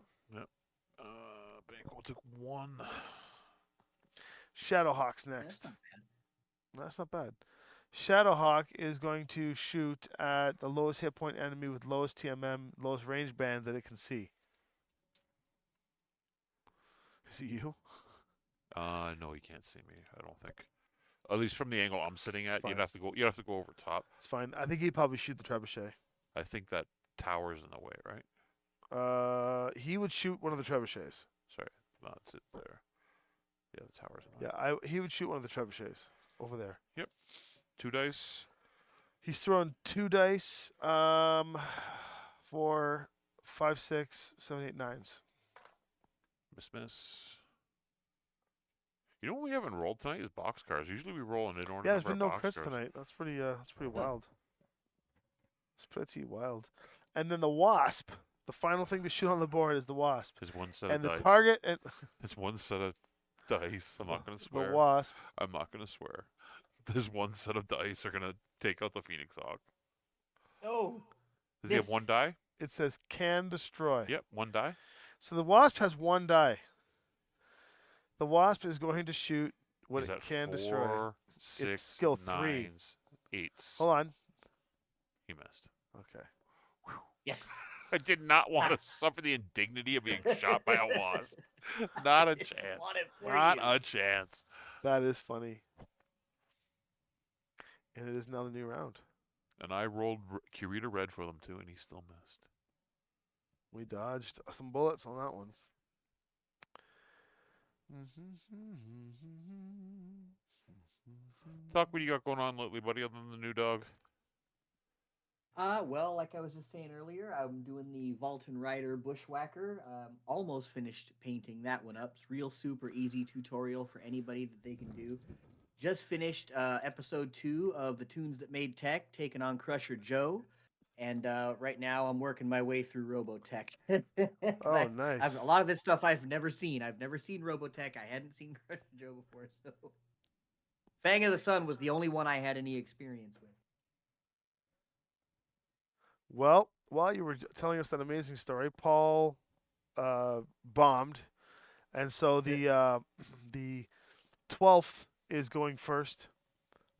Banquo took 1. Shadowhawk's next. That's not bad. Shadowhawk is going to shoot at the lowest hit point enemy with lowest TMM, lowest range band that it can see. Is it you? No, he can't see me. I don't think. At least from the angle I'm sitting at, fine. you'd have to go. You'd have to go over top. It's fine. I think he'd probably shoot the trebuchet. I think that tower's in the way, right? He would shoot one of the trebuchets. Sorry, that's it there. Yeah, the tower's in the way. Yeah, he would shoot one of the trebuchets over there. 2 dice. He's throwing 2 dice. 4, 5, 6, 7, 8, 9s. Miss. You know what we haven't rolled tonight is boxcars. Usually we roll an inordinate Yeah, there's number been no of crits boxcars. tonight. That's pretty wild. It's pretty wild. And then the wasp. The final thing to shoot on the board is the wasp. There's one set And of the dice. target and There's one set of dice. I'm not going to swear. the wasp. I'm not going to swear. There's one set of dice are going to take out the Phoenix Hawk. No. Does he have This- 1 die? It says can destroy. Yep, 1 die. So the wasp has 1 die. The wasp is going to shoot what He's it at can destroy. 4, 6, skill 3. 9s, 8s. Hold on. He missed. Okay. Yes. I did not want to suffer the indignity of being shot by a wasp. Not a chance. Want it for Not you. a chance. That is funny. And it is now the new round. And I rolled Kurita red for them too, and he still missed. We dodged some bullets on that one. Talk, what do you got going on lately, buddy, other than the new dog? Well, like I was just saying earlier, I'm doing the Valton Rider Bushwhacker. Almost finished painting that one up. It's real super easy tutorial for anybody that they can do. Just finished episode 2 of the Tunes That Made Tech, taking on Crusher Joe. And right now I'm working my way through Robotech. 'Cause Oh, nice. a lot of this stuff I've never seen. I've never seen Robotech. I hadn't seen Crusher Joe before, so Fang of the Sun was the only one I had any experience with. Well, while you were telling us that amazing story, Paul bombed, and so the 12th is going first,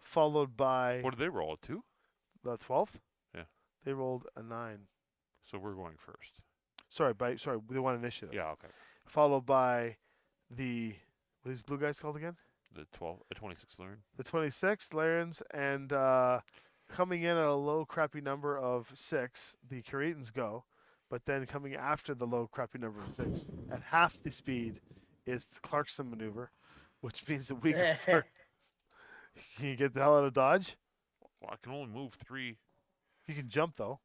followed by What did they roll? A 2? the 12th. Yeah. They rolled a 9. So we're going first. Sorry, they won initiative. Yeah, okay. Followed by the what are these blue guys called again? The 26th learn. The 26th Larens, and coming in at a low crappy number of 6, the Kuritans go, but then coming after the low crappy number of 6 at half the speed is the Clarkson maneuver, which means that we go first. Can you get the hell out of dodge? Well, I can only move 3. You can jump though.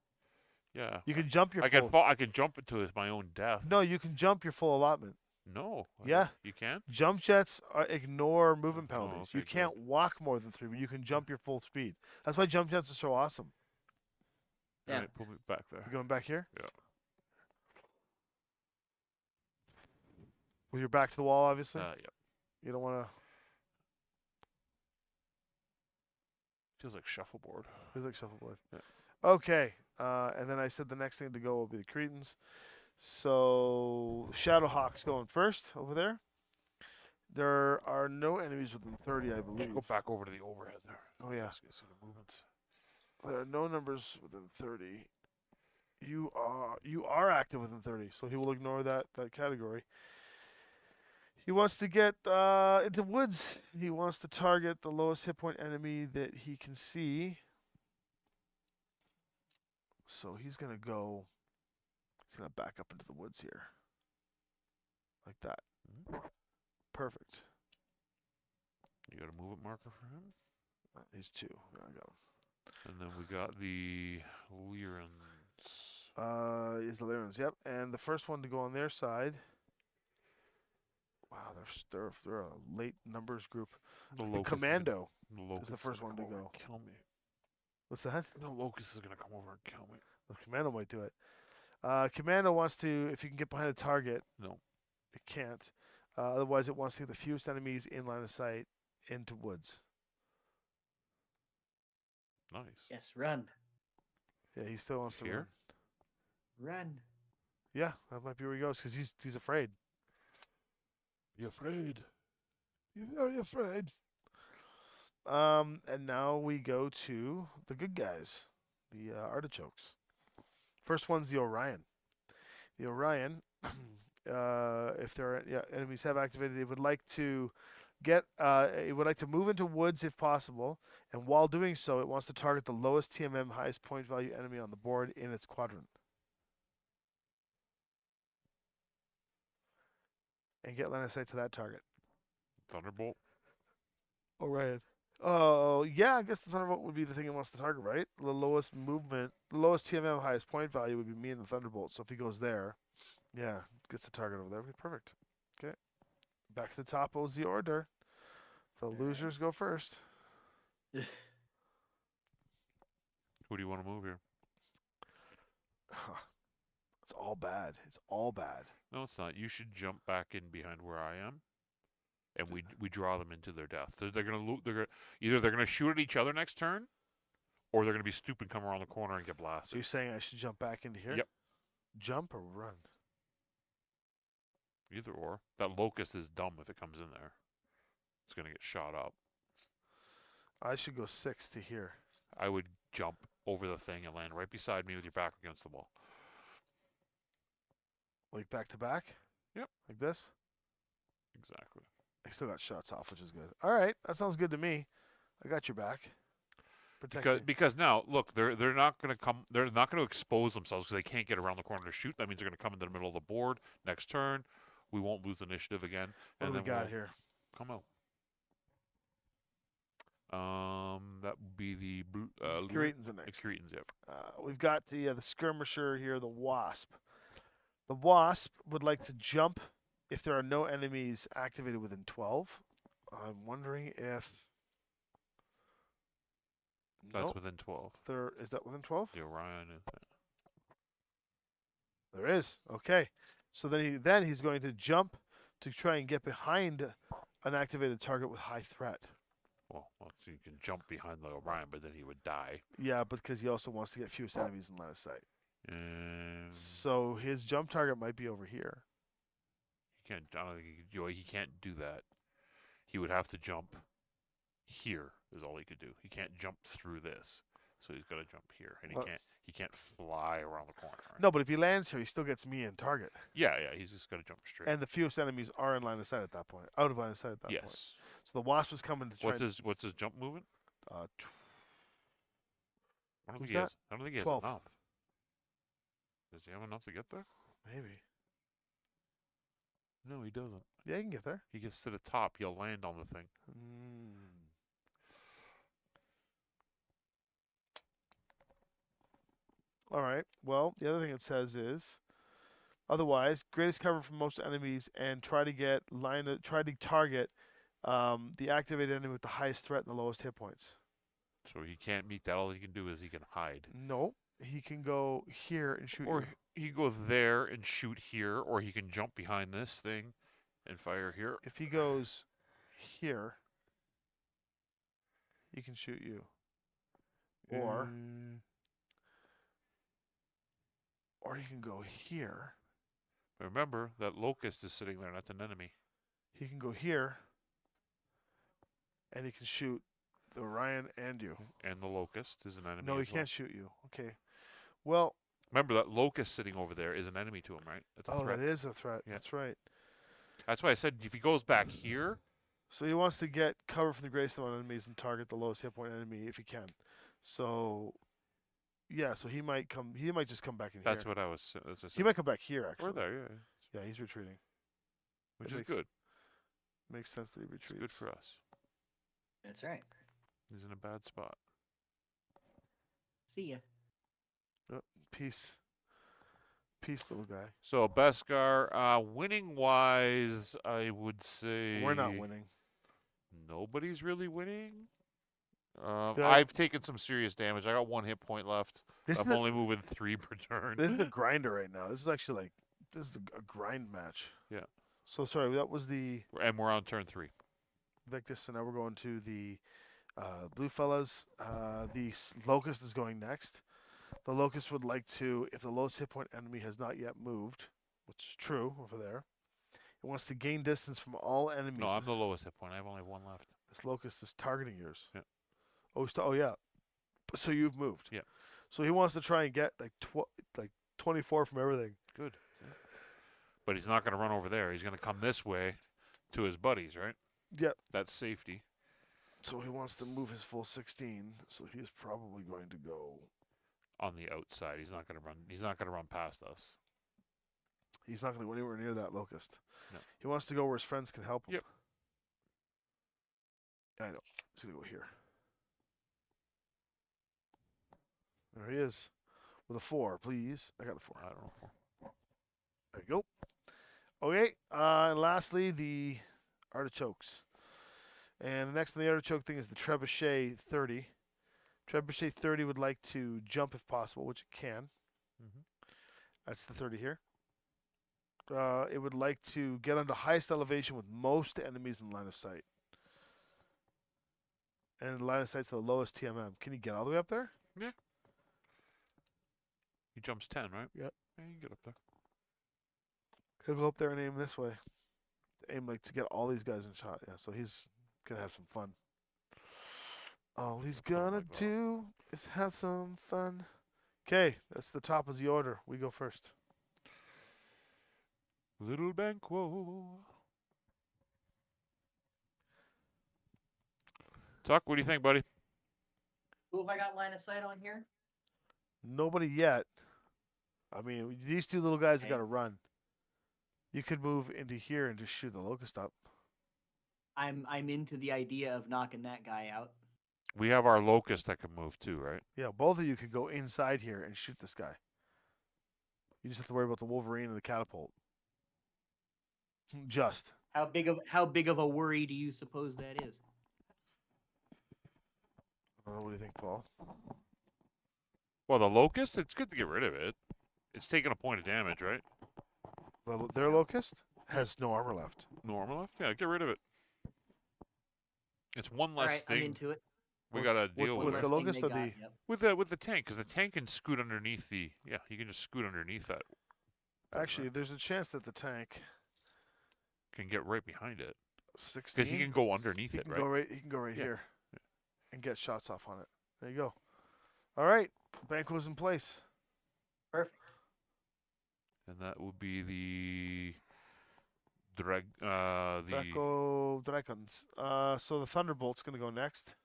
Yeah. You can jump your I full. can fall. I can jump into my own death. No, you can jump your full allotment. No. Yeah. You can? Jump jets ignore movement Oh, penalties. okay, You can't walk more than 3, but you can jump your full speed. That's why jump jets are so awesome. Yeah. All right, put me back there. You going back here? Yeah. With your back to the wall, obviously. Yeah. You don't want to. Feels like shuffleboard. Feels like shuffleboard. Yeah. Okay. And then I said the next thing to go will be the Cretans. So Shadowhawk's going first over there. There are no enemies within 30, I believe. Go back over to the overhead there. Oh yeah. See the movements. There are no numbers within 30. You are active within 30, so he will ignore that category. He wants to get into woods. He wants to target the lowest hit point enemy that he can see. So he's gonna go. He's gonna back up into the woods here, like that. Perfect. You got a movement marker for him? He's 2. I got him. And then we got the Lyrans. Is the Lyrans, yep. And the first one to go on their side. Wow, they're a late numbers group. The The locust Commando. Is gonna, the locust the first gonna one come to over go. and kill me. What's that? The locust is gonna come over and kill me. The Commando might do it. Commando wants to, if you can get behind a target, No. it can't. Otherwise, it wants to get the fewest enemies in line of sight into woods. Nice. Yes, run. Yeah, he still wants to Here? run. Run. Yeah, that might be where he goes because he's afraid. You afraid? You're very afraid. And now we go to the good guys, the artichokes. First one's the Orion. The Orion, if their enemies have activated, it would like to move into woods if possible, and while doing so, it wants to target the lowest TMM, highest point value enemy on the board in its quadrant, and get line of sight to that target. Thunderbolt. Orion. Oh, yeah, I guess the Thunderbolt would be the thing it wants to target, right? The lowest movement, the lowest TMM, highest point value would be me and the Thunderbolt. So if he goes there, yeah, gets the target over there. Okay, perfect. Okay. Back to the top of the order. The losers go first. Who do you want to move here? It's all bad. It's all bad. No, it's not. You should jump back in behind where I am, and we draw them into their death. They're gonna either they're gonna shoot at each other next turn, or they're gonna be stupid, come around the corner and get So blasted. you're saying I should jump back into here? Yep. Jump or run? Either or. That locust is dumb if it comes in there. It's gonna get shot up. I should go 6 to here. I would jump over the thing and land right beside me with your back against the wall. Like back to back? Yep. Like this? Exactly. I still got shots off, which is good. All right, that sounds good to me. I got your back. Protect you. Because now look, they're not gonna come. They're not gonna expose themselves because they can't get around the corner to shoot. That means they're gonna come into the middle of the board next turn. We won't lose initiative again. What and do we then got we'll here? come out. That would be the blue. Curetans are next. Cretans, yep. We've got the skirmisher here, the Wasp. The Wasp would like to jump if there are no enemies activated within 12. I'm wondering if. That's Nope. within 12. Is that within 12? The Orion is. There is. Okay. So then he's going to jump to try and get behind an activated target with high threat. Well, so you can jump behind the Orion, but then he would die. Yeah, because he also wants to get fewest enemies in line of sight. And So his jump target might be over here. he can't. I don't think he can't do that. He would have to jump here. Is all he could do. He can't jump through this, so he's got to jump here, and Well- he can't fly around the corner. Right? No, but if he lands here, he still gets me in target. Yeah, he's just got to jump straight. And the fewest enemies are in line of sight at that point. Out of line of sight at that point. yes. So the Wasp is coming to try. What's his jump movement? Uh, I don't who's think he has. that? I don't think he has 12. enough. Does he have enough to get there? maybe. No, he doesn't. Yeah, you can get there. He gets to the top. He'll land on the thing. All right. Well, the other thing it says is, otherwise, greatest cover from most enemies, and try to target the activated enemy with the highest threat and the lowest hit points. So he can't meet that. All he can do is he can hide. No, he can go here and shoot. Or you. he can go there and shoot here, or he can jump behind this thing and fire here. If he goes here, he can shoot you. Or he can go here. remember that locust is sitting there. That's an enemy. He can go here, and he can shoot the Orion and you. And the locust is an enemy. No, he as well. can't shoot you. Okay. Well, Remember that locust sitting over there is an enemy to him, right? That's a threat. that is a threat. Yeah. That's right. That's why I said if he goes back here, So he wants to get cover from the greatest amount of enemies and target the lowest hit point enemy if he can. So, yeah. So he might come. He might just come back in that's here. what I was. That's what I He might come back here. Actually. Or there, yeah. Yeah, he's retreating. Which That is makes- good. Makes sense that he It's retreats. good for us. That's right. He's in a bad spot. See ya. Peace. Peace, little guy. So Beskar, winning wise, I would say We're not winning. nobody's really winning. Yeah. I've taken some serious damage. I got 1 hit point left. This is I'm only moving 3 per turn. this is a grinder right now. This is actually this is a grind match. Yeah. So sorry, that was the And we're on turn 3. Victus, so now we're going to the blue fellas. The locust is going next. The locust would like to, if the lowest hit point enemy has not yet moved, which is true over there, it wants to gain distance from all enemies. No, I'm the lowest hit point. I have only 1 left. This locust is targeting yours. Yeah. Oh, yeah. So you've moved. Yeah. So he wants to try and get like 24 from everything. Good. Yeah. But he's not going to run over there. He's going to come this way to his buddies, right? Yep. That's safety. So he wants to move his full 16. So he is probably going to go. On the outside, he's not going to run. He's not going to run past us. He's not going to go anywhere near that locust. No. He wants to go where his friends can help him. Yep. I know. He's going to go here. There he is. With a 4, please. I got a 4. I don't know. There you go. Okay. And lastly, the artichokes. And the next on the artichoke thing is the trebuchet 30. Trebuchet 30 would like to jump if possible, which it can. Mm-hmm. That's the 30 here. It would like to get onto highest elevation with most enemies in line of sight. And line of sight's the lowest TMM. Can he get all the way up there? He jumps 10, right? Yep. Yeah, you can get up there. He'll go up there and aim this way. Aim like to get all these guys in shot. Yeah, so he's gonna have some fun. All he's gonna God. do is have some fun. Okay, that's the top of the order. We go first. Little Banquo. Tuck, what do you think, buddy? Who have I got line of sight on here? Nobody yet. I mean, these two little guys have Okay. got to run. You could move into here and just shoot the locust up. I'm into the idea of knocking that guy out. We have our locust that can move too, right? Yeah, both of you could go inside here and shoot this guy. You just have to worry about the Wolverine and the catapult. Just. How big of a worry do you suppose that is? I don't know. What do you think, Paul? Well, the locust, it's good to get rid of it. It's taking a point of damage, right? Their locust has no armor left. Normal left? Yeah, get rid of it. It's one All less right, I'm thing into it. we gotta deal with with. the Less thing locust they or got, the- yep. With the tank, because the tank can scoot underneath the. Yeah, you can just scoot underneath that. Actually, there's a chance that the tank Can get right behind it 16. because he can go underneath He it, can right? go right. He can go right Yeah. here, and get shots off on it. There you go. All right, Banquo's in place. Perfect. And that would be the the Draco Dragons. So the Thunderbolt's going to go next.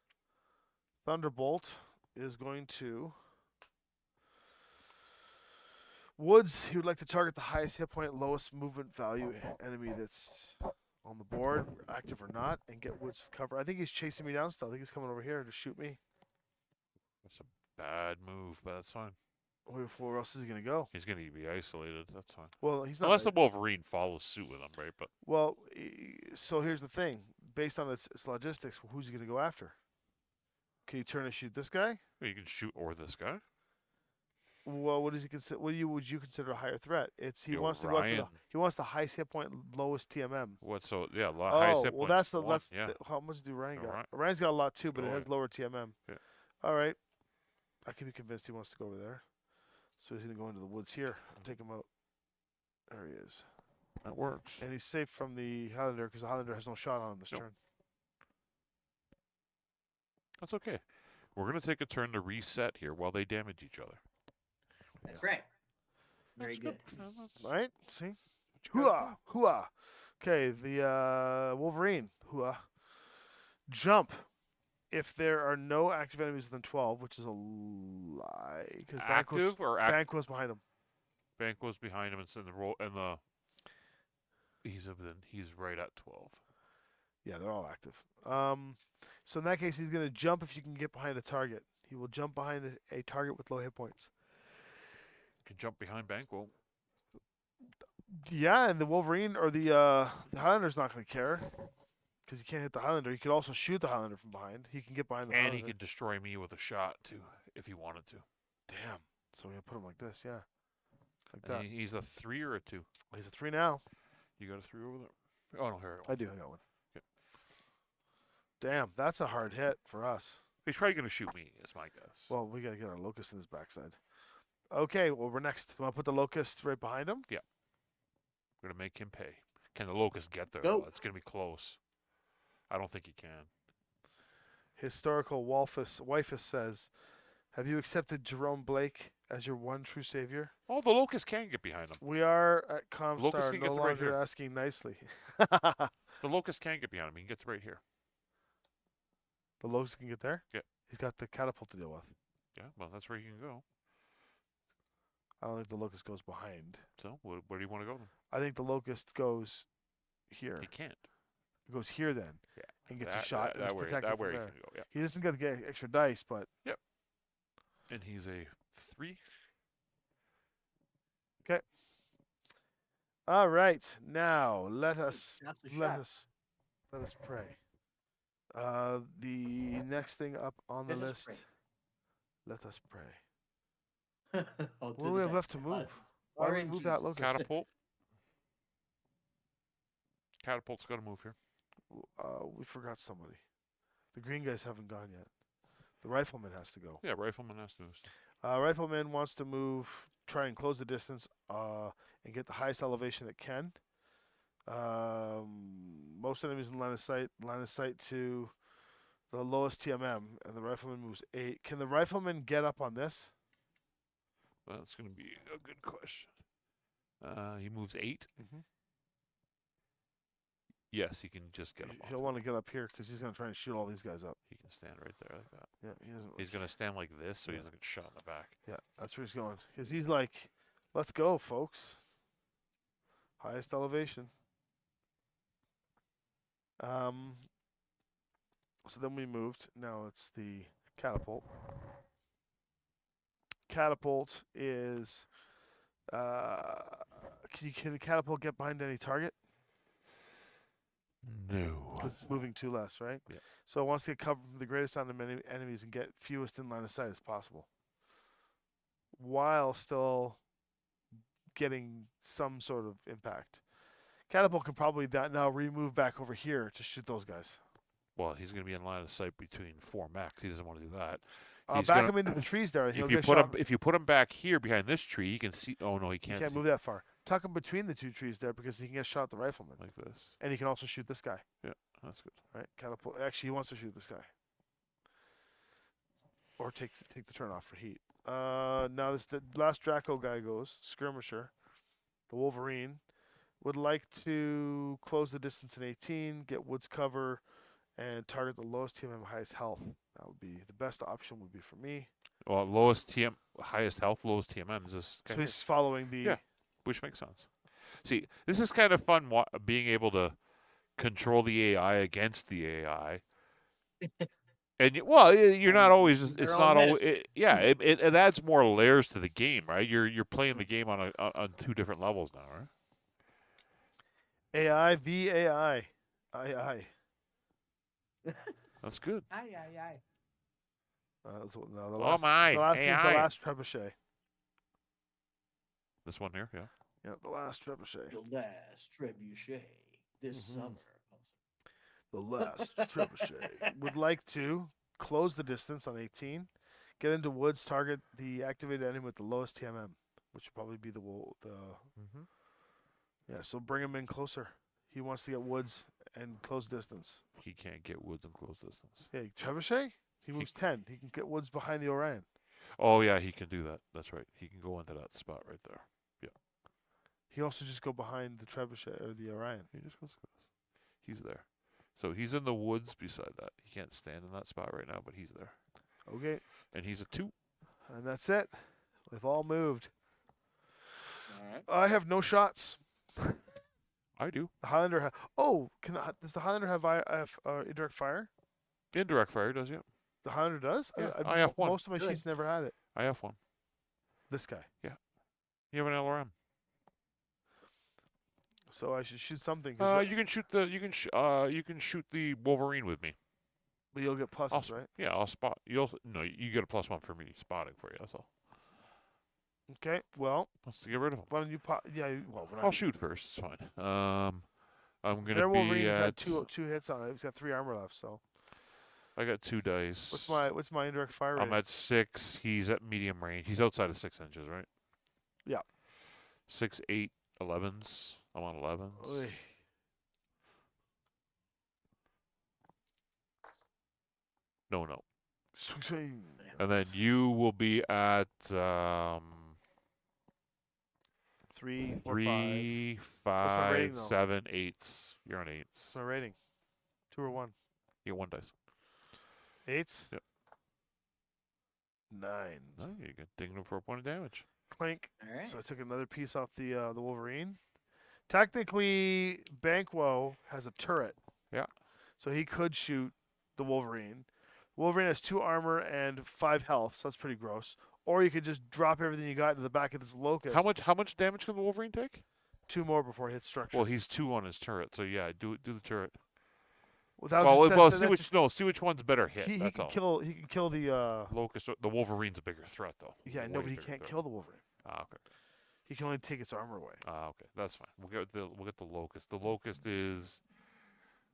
Thunderbolt is going to Woods. He would like to target the highest hit point, lowest movement value enemy that's on the board, active or not, and get Woods with cover. I think he's chasing me down still. I think he's coming over here to shoot me. That's a bad move, but that's fine. Where else is he going to go? He's gonna be isolated. That's fine. Well, he's not. Unless the Wolverine follows suit with him, right? But Well, so here's the thing. Based on its logistics, who's he going to go after? Can you turn and shoot this guy? you can shoot or this guy. Well, what does he consider? Would you consider a higher threat? It's he Yo, wants to go after Ryan. he wants the highest hit point, lowest TMM. What? So yeah, highest hit well, point. that's the one, that's yeah. how much do Ryan Yeah, got? Ryan- Ryan's got a lot too, but it Oh, has yeah. lower TMM. Yeah. All right, I can be convinced he wants to go over there. So he's gonna go into the woods here and take him out. There he is, That works. and he's safe from the Highlander because the Highlander has no shot on him this Nope. turn. That's okay. We're gonna take a turn to reset here while they damage each other. That's right. Very That's good. Yeah, that's- Right? See, you gotta hooah, hooah. Okay, the Wolverine, hooah. Jump. If there are no active enemies within 12, which is a lie, because active or active? Banquo's behind him. Banquo's behind him. It's in the roll and the. He's right at 12. Yeah, they're all active. So in that case, he's going to jump if you can get behind a target. He will jump behind a target with low hit points. Can jump behind Banquo. Yeah, and the Wolverine or the Highlander's not going to care because he can't hit the Highlander. He could also shoot the Highlander from behind. He can get behind the And he Highlander. could destroy me with a shot too, if he wanted to. Damn. So we're going to put him like this, yeah. Like And that. he's a 3 or a 2. He's a 3 now. You got a 3 over there? Oh no, here. I do. I got one. Okay. Damn, that's a hard hit for us. He's probably gonna shoot me. Is my guess. Well, we got to get our Locust in his backside. Okay, well, we're next. You want to put the Locust right behind him? We're gonna make him pay. Can the Locust get there? Go. Though? It's gonna be close. I don't think he can. Historical Wifus says, have you accepted Jerome Blake as your one true savior? Oh, the Locust can get behind him. We are at Locust Comstar can no get right longer here. asking nicely. The Locust can get behind him. He can get right here. The Locust can get there? Yeah. He's got the catapult to deal with. Yeah, well, that's where he can go. I don't think the Locust goes behind. So, where do you want to go then? I think the Locust goes here. He can't. It goes here then. Yeah. And gets That- a shot. and That, is where, protected that from where he there. can go. Yeah. He doesn't get to get extra dice, but And he's a 3. all right. Now let us That's a let shot. us pray. The next thing up on the Let us list. pray. Let us pray. Oh, What do we have left to move? Why do we move that Locust? Catapult. Catapult's got to move here. We forgot somebody. The green guys haven't gone yet. The rifleman has to go. Yeah, Rifleman has to move. Rifleman wants to move, try and close the distance, and get the highest elevation it can. Most enemies in line of sight to the lowest TMM, and the rifleman moves 8. Can the rifleman get up on this? That's going to be a good question. He moves 8. Mhm. Yes, he can just get up. He'll want to get up here because he's going to try and shoot all these guys up. He can stand right there like that. Yeah, he doesn't. He's going to stand like this, so he Yeah. doesn't get shot in the back. Yeah, that's where he's going. Because he's like, let's go, folks. Highest elevation. So then we moved. Now it's the catapult. Catapult is. Can the catapult get behind any target? No. Because it's moving 2 less, right? Yeah. So it wants to get cover from the greatest amount of enemies and get fewest in line of sight as possible, while still getting some sort of impact. Catapult can probably now remove back over here to shoot those guys. Well, he's going to be in line of sight between 4 mechs. He doesn't want to do that. Back He's gonna- him into the trees there. He'll If you get put shot. him, if you put him back here behind this tree, he can see. Oh no, he He can't. can't see. move that far. Tuck him between the 2 trees there because he can get shot at the rifleman, like this. and he can also shoot this guy. That's good. Right? Catapult. Actually, he wants to shoot this guy, or take the turn off for heat. Now the last Draco guy goes skirmisher. The Wolverine would like to close the distance in 18, get woods cover, and target the lowest TMM, highest health. That would be the best option. Would be for me. Well, lowest TM, highest health, lowest TMM is this guy So here, he's following the. Yeah. which makes sense. See, this is kind of fun being able to control the AI against the AI. And you're not always. Their It's own not always. medicine. It adds more layers to the game, right? You're playing the game on 2 different levels now, right? AI v AI. AI. That's good. Aye, aye, aye. No, the Oh last, my, the last, AI. the last trebuchet. This one here, yeah. Yeah, the last trebuchet. The last trebuchet this Mhm. summer. The last trebuchet would like to close the distance on 18, get into woods, target the activated enemy with the lowest TMM, which would probably be the. Mm-hmm. Yeah, so bring him in closer. He wants to get woods and close distance. He can't get woods in close distance. Yeah, trebuchet. He moves 10. He can get woods behind the Orion. Oh yeah, he can do that. That's right. He can go into that spot right there. He can also just go behind the trebuchet or the Orion. He just goes. He's there. So he's in the woods beside that. He can't stand in that spot right now, but he's there. Okay, And he's a 2. and that's it. They've all moved. All right. I have no shots. I do. The Highlander. Does the Highlander have indirect fire? Indirect fire does, yeah. The Highlander does. Yeah, I have one. Most of my Good. sheets never had it. I have one. This guy. You have an LRM. So I should shoot something. 'Cause You can shoot the you can shoot the Wolverine with me. but you'll get I'll, pluses, right? yeah, I'll spot. You get a +1 for me spotting for you. That's all. Okay. Well, Let's get rid of him. why don't you pop? Yeah. Well, we're not. I'll shoot first. It's fine. I'm gonna Their be Wolverine's got at. two hits on it. He's got 3 armor left. So I got 2 dice. what's my indirect fire rate? I'm at 6. He's at medium range. He's outside of 6 inches, right? Yeah. 6, 8, 11s. I'm on 11s. Oy. No, no. Swing, swing. And then you will be at 3, 4, 5. 3, my rating, 5, though? 7, 8s. You're on 8s. What's my rating? 2 or 1? You get 1 dice. 8s. Yep. 9s. No, you get ding him for a point of damage. Clink. All right. So I took another piece off the Wolverine. Technically, Banquo has a turret. Yeah. So he could shoot the Wolverine. Wolverine has 2 armor and 5 health, so that's pretty gross. Or you could just drop everything you got into the back of this locust. How much damage can the Wolverine take? 2 more before it hits structure. Well, he's 2 on his turret, so yeah, do the turret. Well, that was Well, just, see which one's better hit. he That's can all. kill. He can kill the. Locust. The Wolverine's a bigger threat, though. Yeah, Way no, but he bigger can't threat. kill the Wolverine. Ah, okay. He can only take its armor away. Ah, okay. That's fine. We'll get the locust. The locust is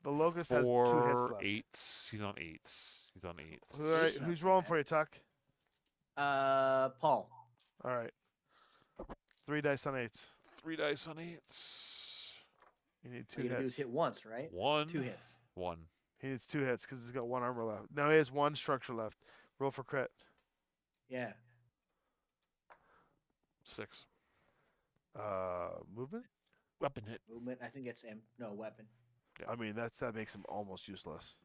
The locust has 2 hits 4 left. 8s. He's on 8s. He's on 8s. All right, It's not who's too rolling bad. for you, Tuck? Paul. All right. 3 dice on 8s. 3 dice on 8s. You need All 2 you gotta do is hits. hit once, right? 1. 2 hits. 1. He needs 2 hits because he's got 1 armor left. Now he has 1 structure left. Roll for crit. Yeah. 6. Movement. Weapon hit. Movement. I think it's no weapon. Yeah. I mean, that makes him almost useless.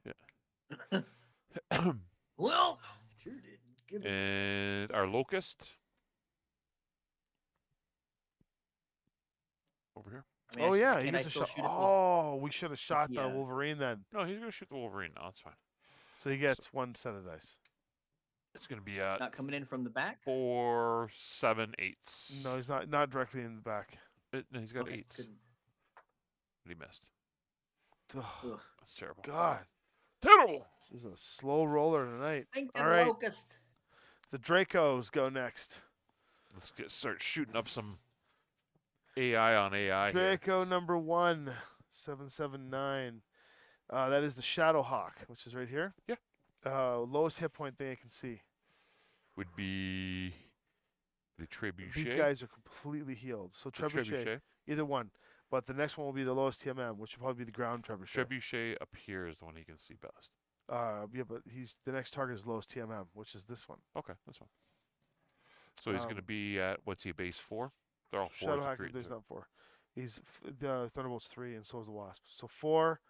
Well, sure did. Give it. And our locust. Over here. I mean, Oh yeah, he can I gets a still shot. shoot it with- Oh, we should have shot the Yeah. Wolverine then. No, he's gonna shoot the Wolverine. No, that's fine. So he gets 1 set of dice. It's gonna be at Not coming in from the back. 4, 7, 8s. No, he's not directly in the back. No, he's got Okay, 8s. couldn't- But he missed. Oh, Ugh. That's terrible. God, Terrible. this is a slow roller tonight. Thank All the right. locust. The Dracos go next. Let's start shooting up some AI on AI here. Draco number 1, 779. That is the Shadow Hawk, which is right here. Yeah. Lowest hit point thing I can see. Would be the trebuchet. These guys are completely healed. So The trebuchet, either one. But the next one will be the lowest TMM, which will probably be the ground trebuchet. Trebuchet up here is the one he can see best. Yeah, but the next target is lowest TMM, which is this one. Okay, that's fine. So he's going to Um, be at, what's he, base 4? They're all 4s. Shadow Hawk, there's not 4. The Thunderbolt's 3, and so is the Wasp. So 4,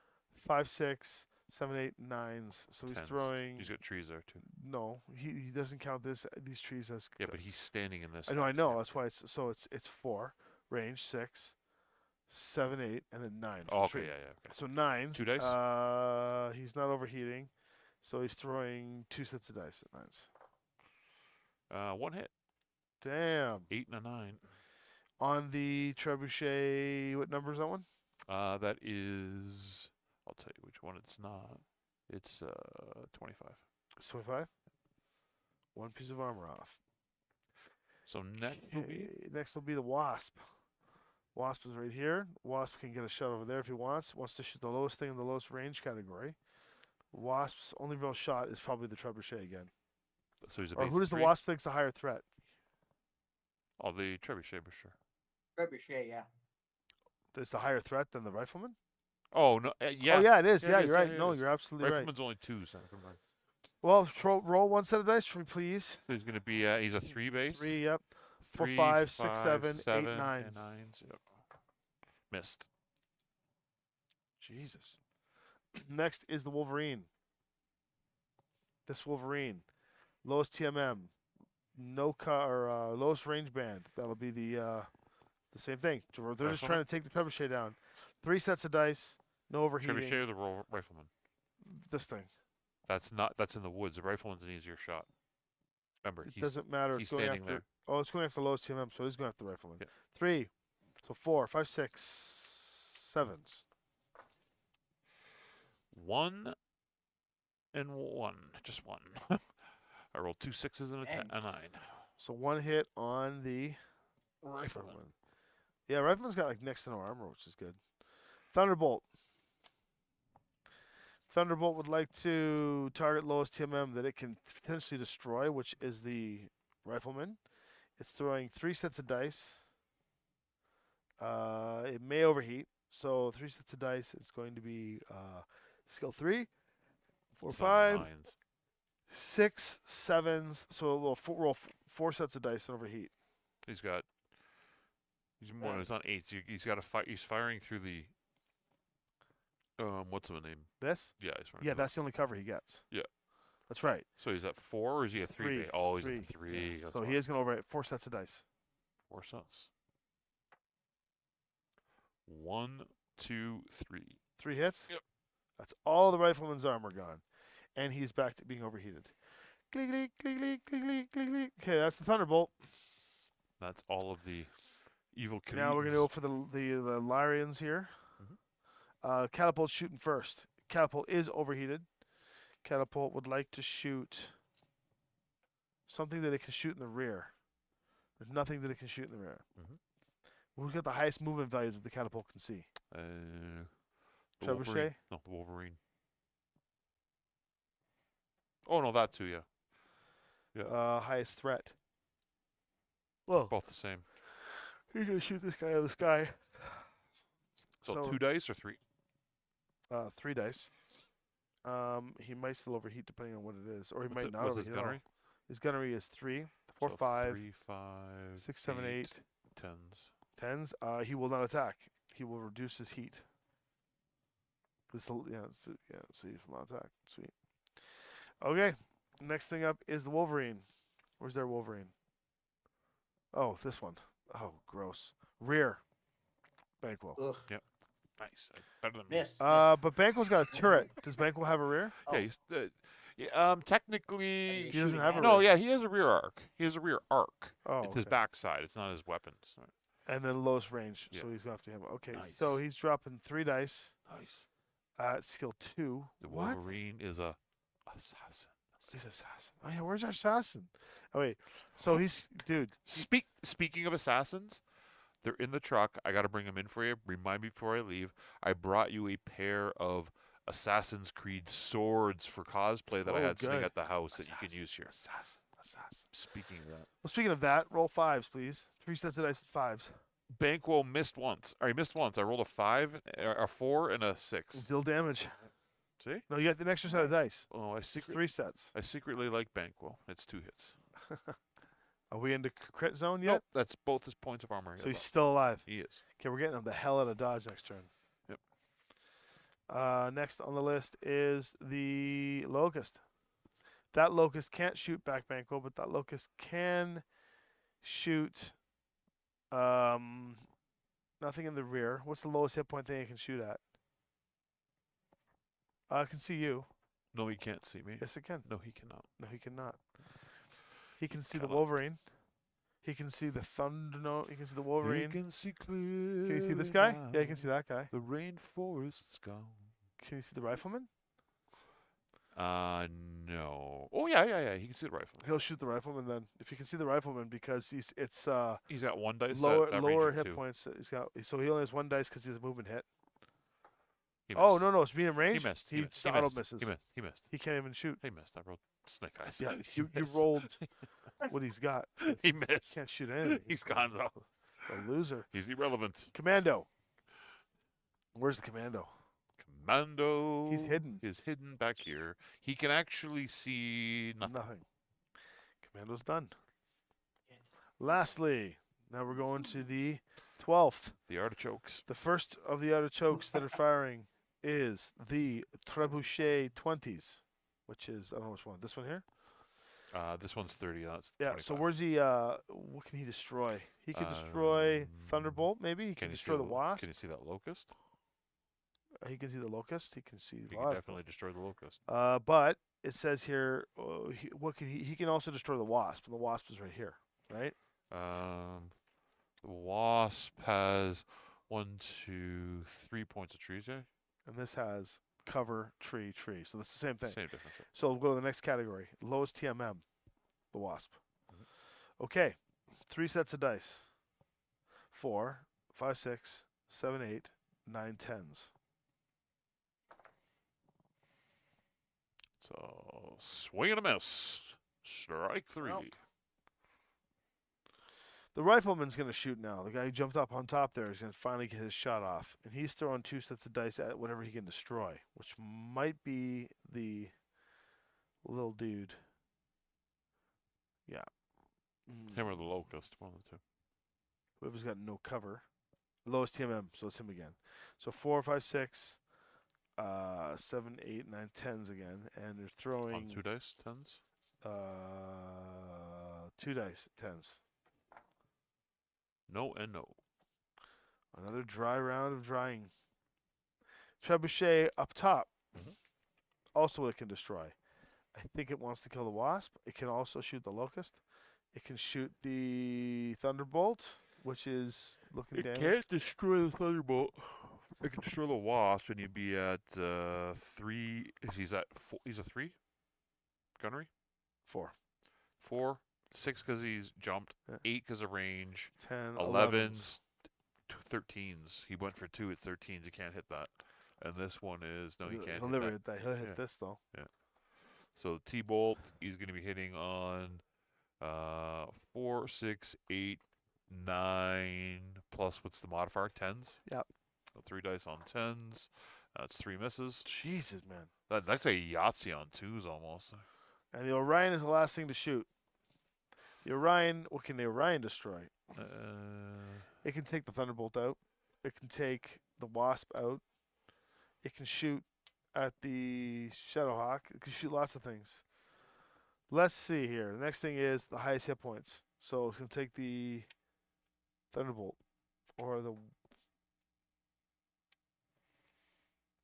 5, 6, 7, 8, 9s. So he's 10s. throwing. He's got trees there, too. No, he doesn't count these trees as. Yeah, but he's standing in this. I know. That's why it's 4 range, 6, 7, 8, and then 9. Oh, So okay, yeah, yeah. Okay. So 9s. 2 dice? He's not overheating, so he's throwing 2 sets of dice at 9s. 1 hit. Damn. 8 and a 9. On the trebuchet, what number is that one? That is, I'll tell you which one it's not. It's 25. It's 25. 1 piece of armor off. So next will be Okay, next will be the Wasp. Wasp is right here. Wasp can get a shot over there if he wants. Wants to shoot the lowest thing in the lowest range category. Wasp's only real shot is probably the trebuchet again. so he's a Or base who does the 3. Wasp think's a higher threat? Oh, the trebuchet for sure. Trebuchet, yeah. Is the higher threat than the rifleman? Oh no, yeah. Oh yeah, it is. Yeah, Yeah, it is. you're Yeah, right. it No, is. you're absolutely right. Rifleman's only 2, so never mind. Well, roll 1 set of dice for me, please. So he's going to be he's a 3 base. 3, yep. 4, 3, 5, 6, 5, 7, 8, 9. and 9s. Yep. Missed. Jesus. Next is the Wolverine. This Wolverine, lowest TMM, lowest range band. That'll be the same thing. They're just Rifleman? trying to take the trebuchet down. 3 sets of dice, no overheating. Trebuchet or the rifleman? This thing. That's in the woods. The rifleman's an easier shot. Remember, It he's doesn't matter. he's It's going standing after. there. Oh, it's going after the lowest TMM, so it is going after the rifleman. Yeah. 3, so 4, 5, 6, sevens. 1 and 1. Just 1. I rolled 2 6s and Dang. a 9. So 1 hit on the Rifleman. Rifleman. Yeah, Rifleman's got like next to no armor, which is good. Thunderbolt. Thunderbolt would like to target lowest TMM that it can potentially destroy, which is the Rifleman. It's throwing 3 sets of dice. It may overheat, so 3 sets of dice. It's going to be skill 3, 4, It's on 5, 9s. 6, 7s. So it will roll 4 sets of dice and overheat. He's got. He's more. It's on 8s. He's got a fight. He's firing through the. What's the name? This? Yeah, he's firing. Yeah, through that's the only cover he gets. Yeah. That's right. So he's at 4, or is he at 3? Three. Oh, he's Three. at 3. Yeah. That's So why. he is going to overhit 4 sets of dice. 4 sets. 1, 2, 3. 3 hits? Yep. That's all the Rifleman's armor gone. And he's back to being overheated. Glee, glee, glee, glee, glee, glee, glee, glee. Okay, that's the Thunderbolt. That's all of the evil. Now we're going to go for the Lyrians here. Catapult's shooting first. Catapult is overheated. Catapult would like to shoot something that it can shoot in the rear. There's nothing that it can shoot in the rear. We've got the highest movement values that the catapult can see. The Trebuchet? Wolverine. No, the Wolverine. Oh no, that too. Yeah, Highest threat. Whoa. both the same. He's going to shoot this guy out of the sky. So 2 dice or 3? 3 dice. He might still overheat depending on what it is, or he might not What's overheat his at all. gunnery? His gunnery is 3, 4, So 5, 3, 5, 6, 7, 8, 10s. 10s. He will not attack. He will reduce his heat. So he will not attack. Sweet. Okay. Next thing up is the Wolverine. Where's their Wolverine? Oh, this one. Oh, gross. Rear. Banquo. Ugh. Nice. Better than me. Miss. But Banquo's got a turret. Does Banquo have a rear? Oh. Yeah, he's technically He doesn't have a no. rear. Yeah, he has a rear arc. He has a rear arc. Oh, It's his okay. backside. It's not his weapons. And then lowest range, Yeah. so he's going to have to hit him. Okay, Nice. so he's dropping 3 dice Nice. at skill 2. The What? Wolverine is a assassin. He's assassin. Oh yeah, where's our assassin? Oh wait, so he's dude. Speaking of assassins, they're in the truck. I got to bring them in for you. Remind me before I leave. I brought you a pair of Assassin's Creed swords for cosplay that I Oh, had sitting good. at the house that you can use here. Assassin. Speaking of that, Well, speaking of that, roll 5s, please. 3 sets of dice at 5s. Banquo missed once. Or he missed once. I rolled a 5, a 4, and a 6. Deal damage. See? No, you got the extra set of dice. Oh, It's 3 sets. I secretly like Banquo. It's 2 hits. Are we into crit zone yet? Nope, that's both his points of armor. So he's still alive. He is. Okay, we're getting him the hell out of dodge next turn. Yep. Next on the list is the Locust. That Locust can't shoot back Banquo, but that Locust can shoot nothing in the rear. What's the lowest hit point thing it can shoot at? I can see you. No, he can't see me. Yes, it can. No, he cannot. No, he cannot. He can see the Cannot. Wolverine. He can see the Thunder. No, he can see the Wolverine. You can see clear. Can you see this guy? Yeah, you can see that guy. The rainforest's gone. Can you see the Rifleman? No. Oh yeah. He can see the rifle. He'll shoot the Rifleman then. If you can see the Rifleman, because it's He's got 1 dice. lower that lower range hit too. points. He's got so he only has 1 dice because he's a movement hit. He Oh missed. no, it's medium He range. missed. He missed. just auto missed. misses. He missed. He can't even shoot. He missed. I rolled snake eyes. Yeah, He you missed. rolled what he's got. He missed. Can't shoot anything. He's gone though. A loser. He's irrelevant. Commando. Where's the Commando? Commando. He's hidden. He's hidden back here. He can actually see nothing. Nothing. Commando's done. Lastly, now we're going to the 12th. The artichokes. The first of the artichokes that are firing is the Trebuchet 20s, which is, I don't know which one. This one here? This one's 30. That's Yeah, 25. so where's he, what can he destroy? He can destroy Thunderbolt, maybe. He can you destroy see the Wasp. Can you see that locust? He can see the Locust. He can see He a can lot of definitely destroy the locust. But it says here, he can also destroy the Wasp, and the Wasp is right here, right? The wasp has 1, 2, 3 points of trees. Yeah, And this has cover, tree, tree. So that's the same thing. same difference. Yeah. So we'll go to the next category. Lowest TMM, the wasp. Mhm. Okay, 3 sets of dice. 4, 5, 6, 7, 8, 9, 10s. So swing and a miss. Strike 3. Well. The rifleman's going to shoot now. The guy who jumped up on top there is going to finally get his shot off. And he's throwing 2 sets of dice at whatever he can destroy, which might be the little dude. Yeah. Him or the locust, one of the two. Whoever's got no cover. Lowest TMM, so it's him again. So 4, 5, 6, 7, 8, 9, 10s again. And they're throwing On 2 dice, 10s. 2 dice, 10s. No and no. Another dry round of drying. Trebuchet up top. Mhm. Also what it can destroy. I think it wants to kill the wasp. It can also shoot the locust. It can shoot the thunderbolt, which is looking It damaged. can't destroy the thunderbolt. It can destroy the wasp, and you'd be at 3. He's at 4. He's a 3. Gunnery. 4, 4, 6 because he's jumped. Yeah. 8 because of range. 10, 11s, 13s. He went for 2 at 13s. You can't hit that. And this one is no, you can't. He'll hit never that. hit that. He'll hit Yeah. this though. So the T-bolt, he's going to be hitting on 4, 6, 8, 9 plus what's the modifier? 10s. Yep. So 3 dice on 10s. That's 3 misses. Jesus, man. That's a Yahtzee on 2s almost. And the Orion is the last thing to shoot. The Orion, what can the Orion destroy? It can take the Thunderbolt out. It can take the Wasp out. It can shoot at the Shadowhawk. It can shoot lots of things. Let's see here. The next thing is the highest hit points. So it's going to take the Thunderbolt or the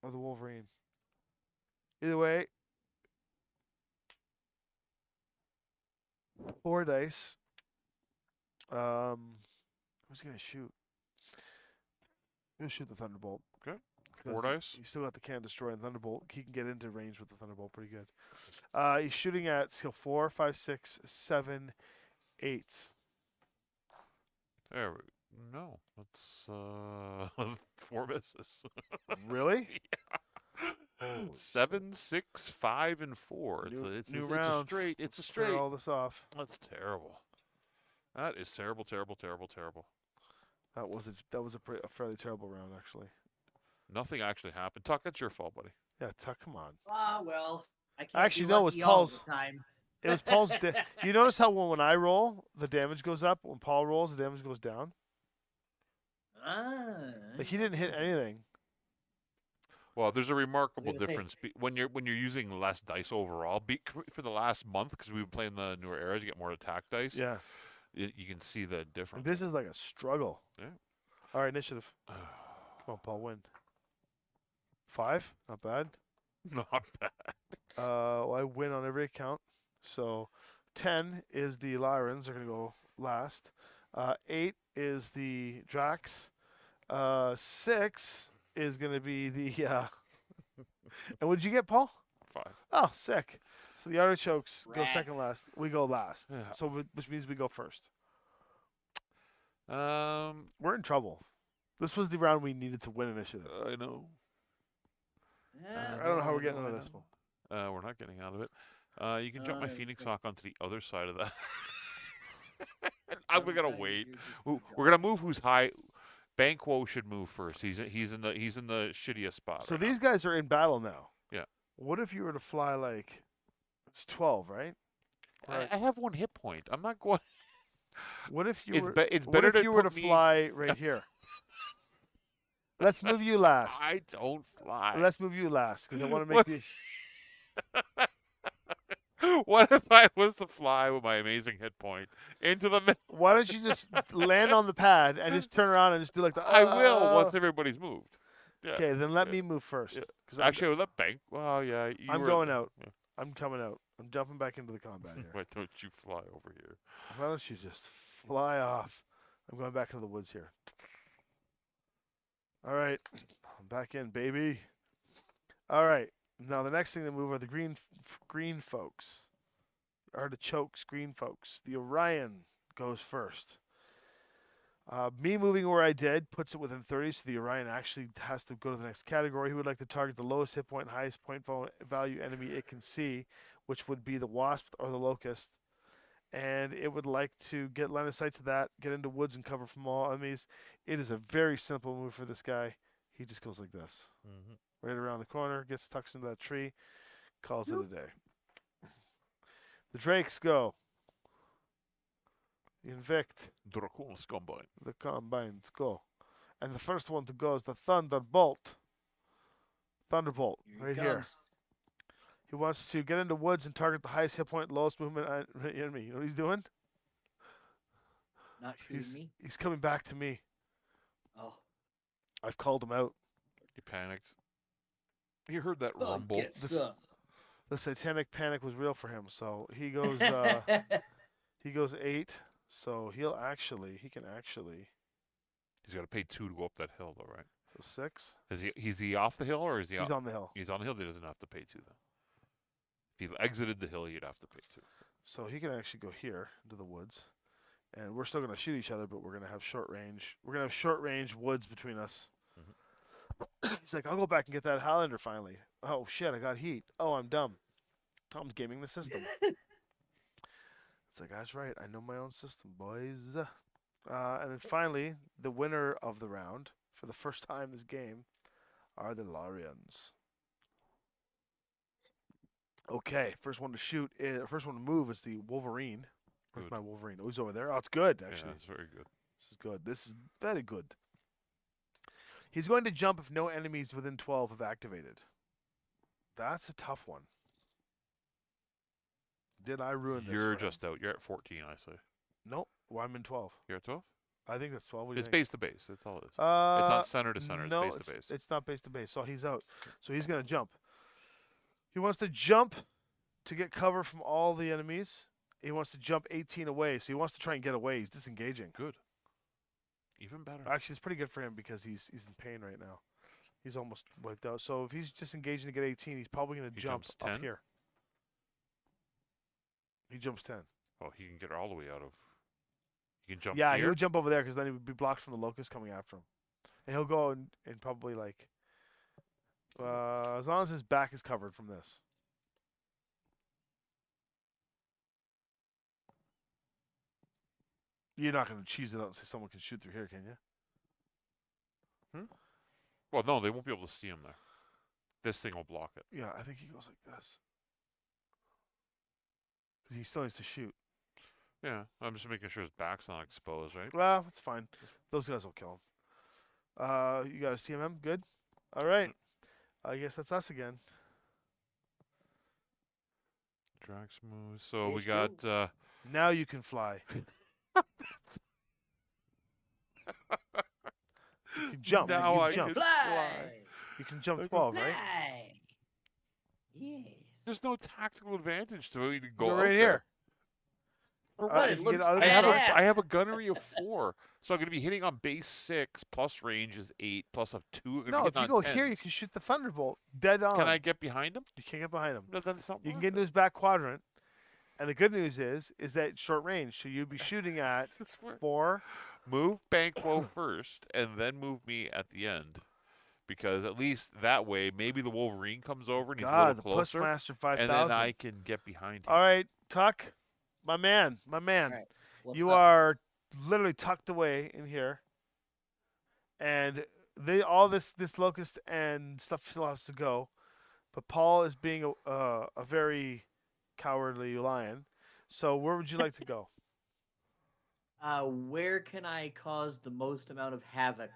Wolverine. Either way, 4 dice. Who's he gonna shoot? He'll shoot the Thunderbolt. Okay. Because 4 dice. You still got the can destroy and Thunderbolt. He can get into range with the Thunderbolt pretty good. He's shooting at skill 4, 5, 6, 7, 8s. There we No, that's 4 misses. Really? Yeah. 7, 6, 5, and 4. It's New a round. straight. It's a Turn straight. all this off. That's terrible. That is terrible, terrible, terrible, terrible. That was a fairly terrible round actually. Nothing actually happened. Tuck, that's your fault, buddy. Yeah, Tuck, come on. Ah, well. I can't Actually, be no, it was lucky all Paul's. the time. It was Paul's. You notice how when I roll, the damage goes up. When Paul rolls, the damage goes down. Ah. Like he didn't hit anything. Well, there's a remarkable gonna say- difference when you're using less dice overall. For the last month, because we've been playing the newer eras, you get more attack dice. Yeah. You can see the difference. This is like a struggle. Yeah. All right, initiative. Come on, Paul, win. 5, not bad. Not bad. Well, I win on every account. So 10 is the Lyrans. They're going to go last. 8 is the Drax. 6 is going to be the... and what did you get, Paul? 5. Oh, sick. So the Artichokes go Rat. second last. We go last. Yeah. So which means we go first. I We're in trouble. This was the round we needed to win initiative. know. Yeah, I don't know how we're getting I out of this know. one. We're not getting out of it. You can jump my Phoenix okay. Hawk onto the other side of that. we gotta Sometimes wait. you're just We're gonna move who's high. Banquo should move first. He's in the shittiest spot. So right now. these guys are in battle now. Yeah. What if you were to fly like... It's 12, right? I have 1 hit point. I'm not going. What if you It's were? it's what better if to you were to put me- fly right here? Let's move you last. I don't fly. Let's move you last because I want to make What? the. What if I was to fly with my amazing hit point into the middle? Why don't you just land on the pad and just turn around and just do like the? I will once everybody's moved. Yeah. Okay, then let yeah. me move first. Yeah. 'cause Actually, I would let Bank. Well, yeah. I'm were- going out. Yeah. I'm coming out. I'm jumping back into the combat here. Why don't you fly over here? Why don't you just fly off? I'm going back into the woods here. All right, I'm back in, baby. All right, now the next thing to move are the green folks, artichokes, green folks. The Orion goes first. Me moving where I did puts it within 30, so the Orion actually has to go to the next category. He would like to target the lowest hit point, highest point value enemy it can see, which would be the Wasp or the Locust. And it would like to get line of sight to that, get into woods and cover from all enemies. It is a very simple move for this guy. He just goes like this. Mm-hmm. Right around the corner, gets tucks into that tree, calls Nope. it a day. The Drakes go. Invicт. Dracoon's Combine. The Combines go. And the first one to go is the Thunderbolt. Thunderbolt, right here. Comes. He wants to get into woods and target the highest hit point, lowest movement enemy. You know what he's doing? Not shooting me. He's coming back to me. Oh. I've called him out. He panics. He heard that Oh, rumble. get some. The satanic panic was real for him, so he goes he goes 8. So he can actually He's got to pay 2 to go up that hill, though, right? so 6. Is he off the hill or is he? He's off? on the hill. He's on the hill. He doesn't have to pay 2 then. If he exited the hill, he'd have to pay 2. So he can actually go here into the woods. And we're still gonna shoot each other, but we're gonna have short range. We're gonna have short range woods between us. He's like, I'll go back and get that Highlander finally. Oh shit, I got heat. Oh, I'm dumb. Tom's gaming the system. It's like, that's right. I know my own system, boys. And then finally, the winner of the round for the first time this game are the Larians. Okay, first one to move is the Wolverine. Where's Good. my Wolverine? Oh, he's over there. Oh, it's good actually. Yeah, that's very good. This is good. This is very good. He's going to jump if no enemies within 12 have activated. That's a tough one. Did I ruin this? You're for him? just out. You're at 14, I say. Nope. Well, I'm in 12. You're at 12? I think that's 12. What do you It's think? base to base. That's all it is. It's Uh, not center to center. It's no, base to base. it's not base to base. So he's out. So he's going to jump. He wants to jump to get cover from all the enemies. He wants to jump 18 away. So he wants to try and get away. He's disengaging. Good. Even better. Actually, it's pretty good for him because he's in pain right now. He's almost wiped out. So if he's disengaging to get 18, he's probably going to He jump jumps up 10? here. He jumps 10. Oh, he can get all the way out of. He can jump Yeah, he here. would jump over there because then he would be blocked from the locust coming after him. And he'll go and probably like, as long as his back is covered from this. You're not going to cheese it out and say someone can shoot through here, can you? Well, no, they won't be able to see him there. This thing will block it. Yeah, I think he goes like this. Because he still needs to shoot. Yeah, I'm just making sure his back's not exposed, right? Well, it's fine. Those guys will kill him. You got a CMM? Good? All right. I guess that's us again. Drag smooth. So we Yes, got. Now you can fly. You can jump. Now you I can jump. can Fly. You can jump Okay. 12, right? Fly. Yes. There's no tactical advantage to me to Go go out right there. here. For Uh, what? you It can looks get out of I have badass. I have a gunnery of 4, so I'm going to be hitting on base 6 plus range is 8 plus a 2. I'm gonna No, be if hitting you on go here, you 10s. can shoot the Thunderbolt dead on. Can I get behind him? You can't get behind him. No, then it's not You can worth get into it. his back quadrant. And the good news is that it's short range. So you'd be shooting at It's worth- 4. Move Banquo first, and then move me at the end, because at least that way, maybe the Wolverine comes over and he's a God, little the closer, Pussmaster and 5000. then I can get behind him. All right, Tuck, my man. All right. What's You up? are literally tucked away in here, and all this locust and stuff still has to go, but Paul is being a very cowardly lion. So where would you like to go? Where can I cause the most amount of havoc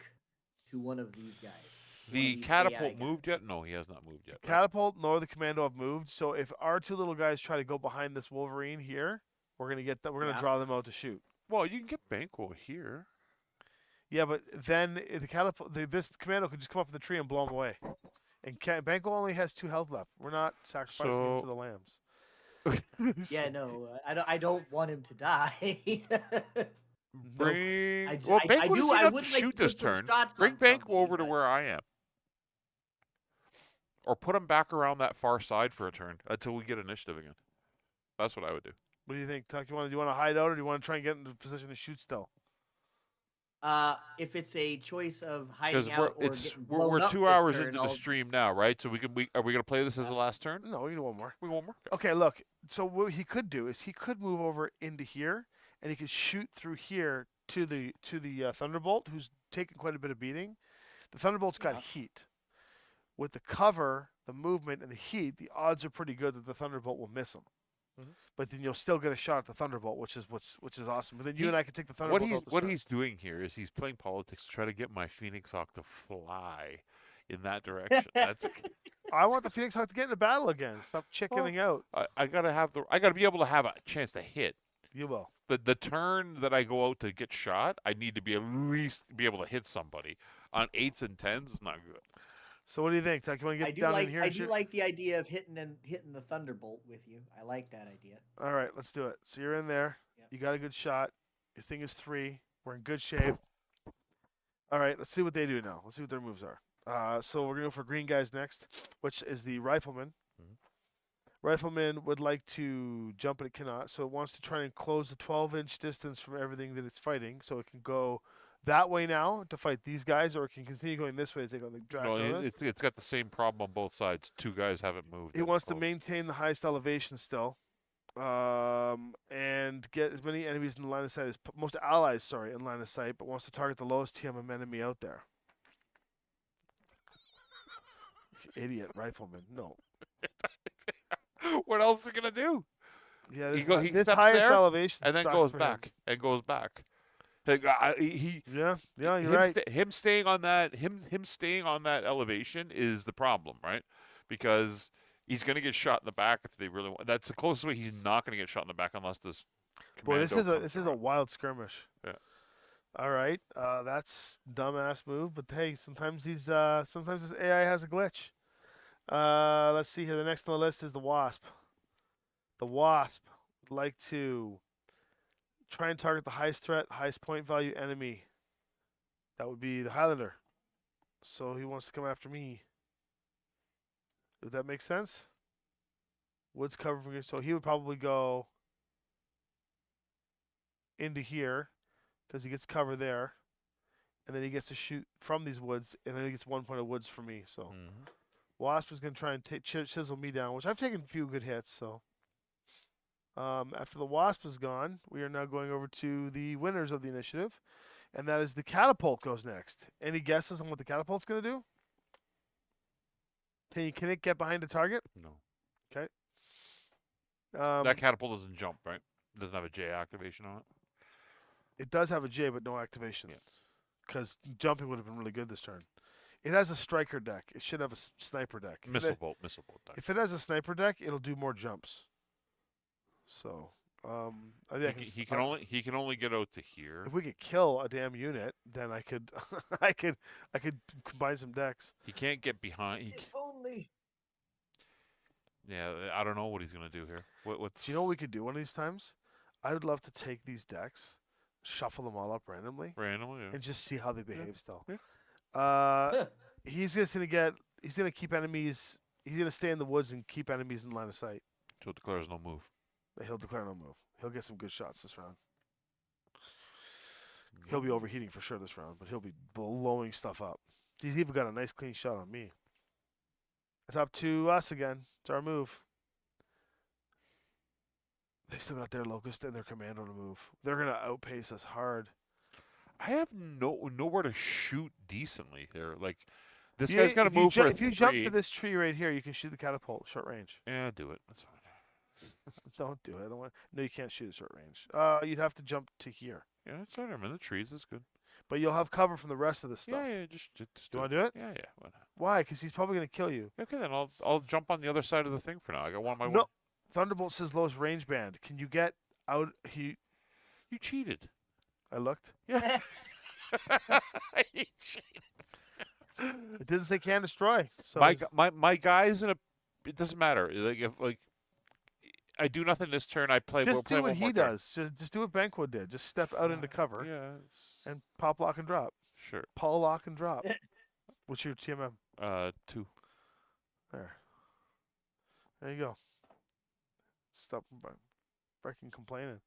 to one of these guys? One of The these catapult AI guys? moved yet? No, he has not moved yet. right? Catapult nor the commando have moved. So if our 2 little guys try to go behind this Wolverine here, we're gonna get that. We're gonna Yeah. draw them out to shoot. Well, you can get Banquo here. Yeah, but then the catapult, this commando could just come up in the tree and blow him away. And Banco only has 2 health left. We're not sacrificing him So- to the lambs. Yeah, no, I don't want him to die. Bring I, j- well, I, Bank I would do. I have to would like shoot to this put some turn. shots Bring on Bank somebody, over to but- where I am, or put him back around that far side for a turn until we get initiative again. That's what I would do. What do you think, Tuck? Do you want to hide out, or do you want to try and get into position to shoot still? If it's a choice of Because hiding out or getting we're blown up 2 this hours turn, into the I'll- stream now, right? So are we gonna play this as the last turn? No, we can do one more. We want more. Okay, look. So what he could do is he could move over into here, and he could shoot through here to the Thunderbolt, who's taking quite a bit of beating. The Thunderbolt's got Yeah. heat. With the cover, the movement, and the heat, the odds are pretty good that the Thunderbolt will miss him. Mhm. But then you'll still get a shot at the Thunderbolt, which is awesome. But then you He- and I can take the Thunderbolt. out to What start. he's doing here is he's playing politics to try to get my Phoenix Hawk to fly in that direction. That's I want the Phoenix Hawk to get in a battle again. Stop chickening out. I gotta be able to have a chance to hit. You will. The turn that I go out to get shot, I need to be at least be able to hit somebody. On 8s and 10s is not good. So what do you think, Tuck? You want to I get do down like. in here? I and do shoot? like the idea of hitting the Thunderbolt with you. I like that idea. All right, let's do it. So you're in there. Yep. You got a good shot. Your thing is 3. We're in good shape. All right, let's see what they do now. Let's see what their moves are. So we're going to go for green guys next, which is the Rifleman. Mhm. Rifleman would like to jump, and it cannot. So it wants to try and close the 12-inch distance from everything that it's fighting. So it can go that way now to fight these guys, or it can continue going this way to take on the No, Dragon. it's got the same problem on both sides. 2 guys haven't moved. He as wants to close. maintain the highest elevation still, and get as many enemies in the line of sight as most allies. Sorry, in line of sight, but wants to target the lowest TMM enemy out there. Idiot rifleman. No. What else is he gonna do? Yeah, He this, go- he this steps highest there, elevation And then sucks goes for him. back. And goes back. Like, he Yeah, you're him, right. him staying on that him staying on that elevation is the problem, right? Because he's gonna get shot in the back if they really want. That's the closest way he's not gonna get shot in the back unless this. Boy, this commando is comes a around. wild skirmish. Yeah. All right, that's dumbass move, but hey, sometimes this AI has a glitch. Let's see here. The next on the list is the Wasp. The Wasp would like to try and target the highest threat, highest point value enemy. That would be the Highlander. So he wants to come after me. Would that make sense? Woods covered from here, so he would probably go into here because he gets cover there, and then he gets to shoot from these woods, and then he gets 1 point of woods for me. So Mhm. Wasp is going to try and chisel me down, which I've taken a few good hits. So after the Wasp is gone, we are now going over to the winners of the initiative, and that is the Catapult goes next. Any guesses on what the Catapult's going to do? Can it get behind a target? No. That That catapult doesn't jump, right? Doesn't have a J activation on it. It does have a J, but no activation. Yeah. Because jumping would have been really good this turn. It has a striker deck. It should have a sniper deck. Missile bolt deck. If it has a sniper deck, it'll do more jumps. So, I think He can only get out to here. if we could kill a damn unit, then I could, I could combine some decks. He can't get behind. If only. Yeah, I don't know what he's gonna do here. What's Do you know what we could do one of these times? I would love to take these decks, shuffle them all up randomly, randomly? Yeah. and just see how they behave still. Yeah. He's just gonna keep enemies. He's gonna stay in the woods and keep enemies in line of sight. So it declares no move. He'll declare no move. He'll get some good shots this round. He'll be overheating for sure this round, but he'll be blowing stuff up. He's even got a nice clean shot on me. It's up to us again. It's our move. They still got their Locust and their Commando to move. They're gonna outpace us hard. I have nowhere to shoot decently here. Like this Yeah, guy's gonna if you move for a if you jump to 3. this tree right here, you can shoot the catapult short range. Yeah, do it. That's fine. Don't do it. I don't want. No, you can't shoot at short range. You'd have to jump to here, Yeah, it's all right. I'm in the trees. That's good. but you'll have cover from the rest of the stuff. Yeah, just Do do you want it. to do it? Yeah, yeah. Why not? Why? Because he's probably gonna kill you. Okay, then I'll jump on the other side of the thing for now. I got one of my. No, Thunderbolt says lowest range band. Can you get out? You cheated. I looked. Yeah. You cheated. It didn't say can destroy. So my guys in a. It doesn't matter. Like if I do nothing this turn. I play. We'll Just play do what one more he turn. does. Just do what Banquo did. Just step out into cover Yeah. and pop, lock, and drop. Sure. Paul, lock, and drop. What's your TMM? 2. There. There you go. Stop freaking complaining.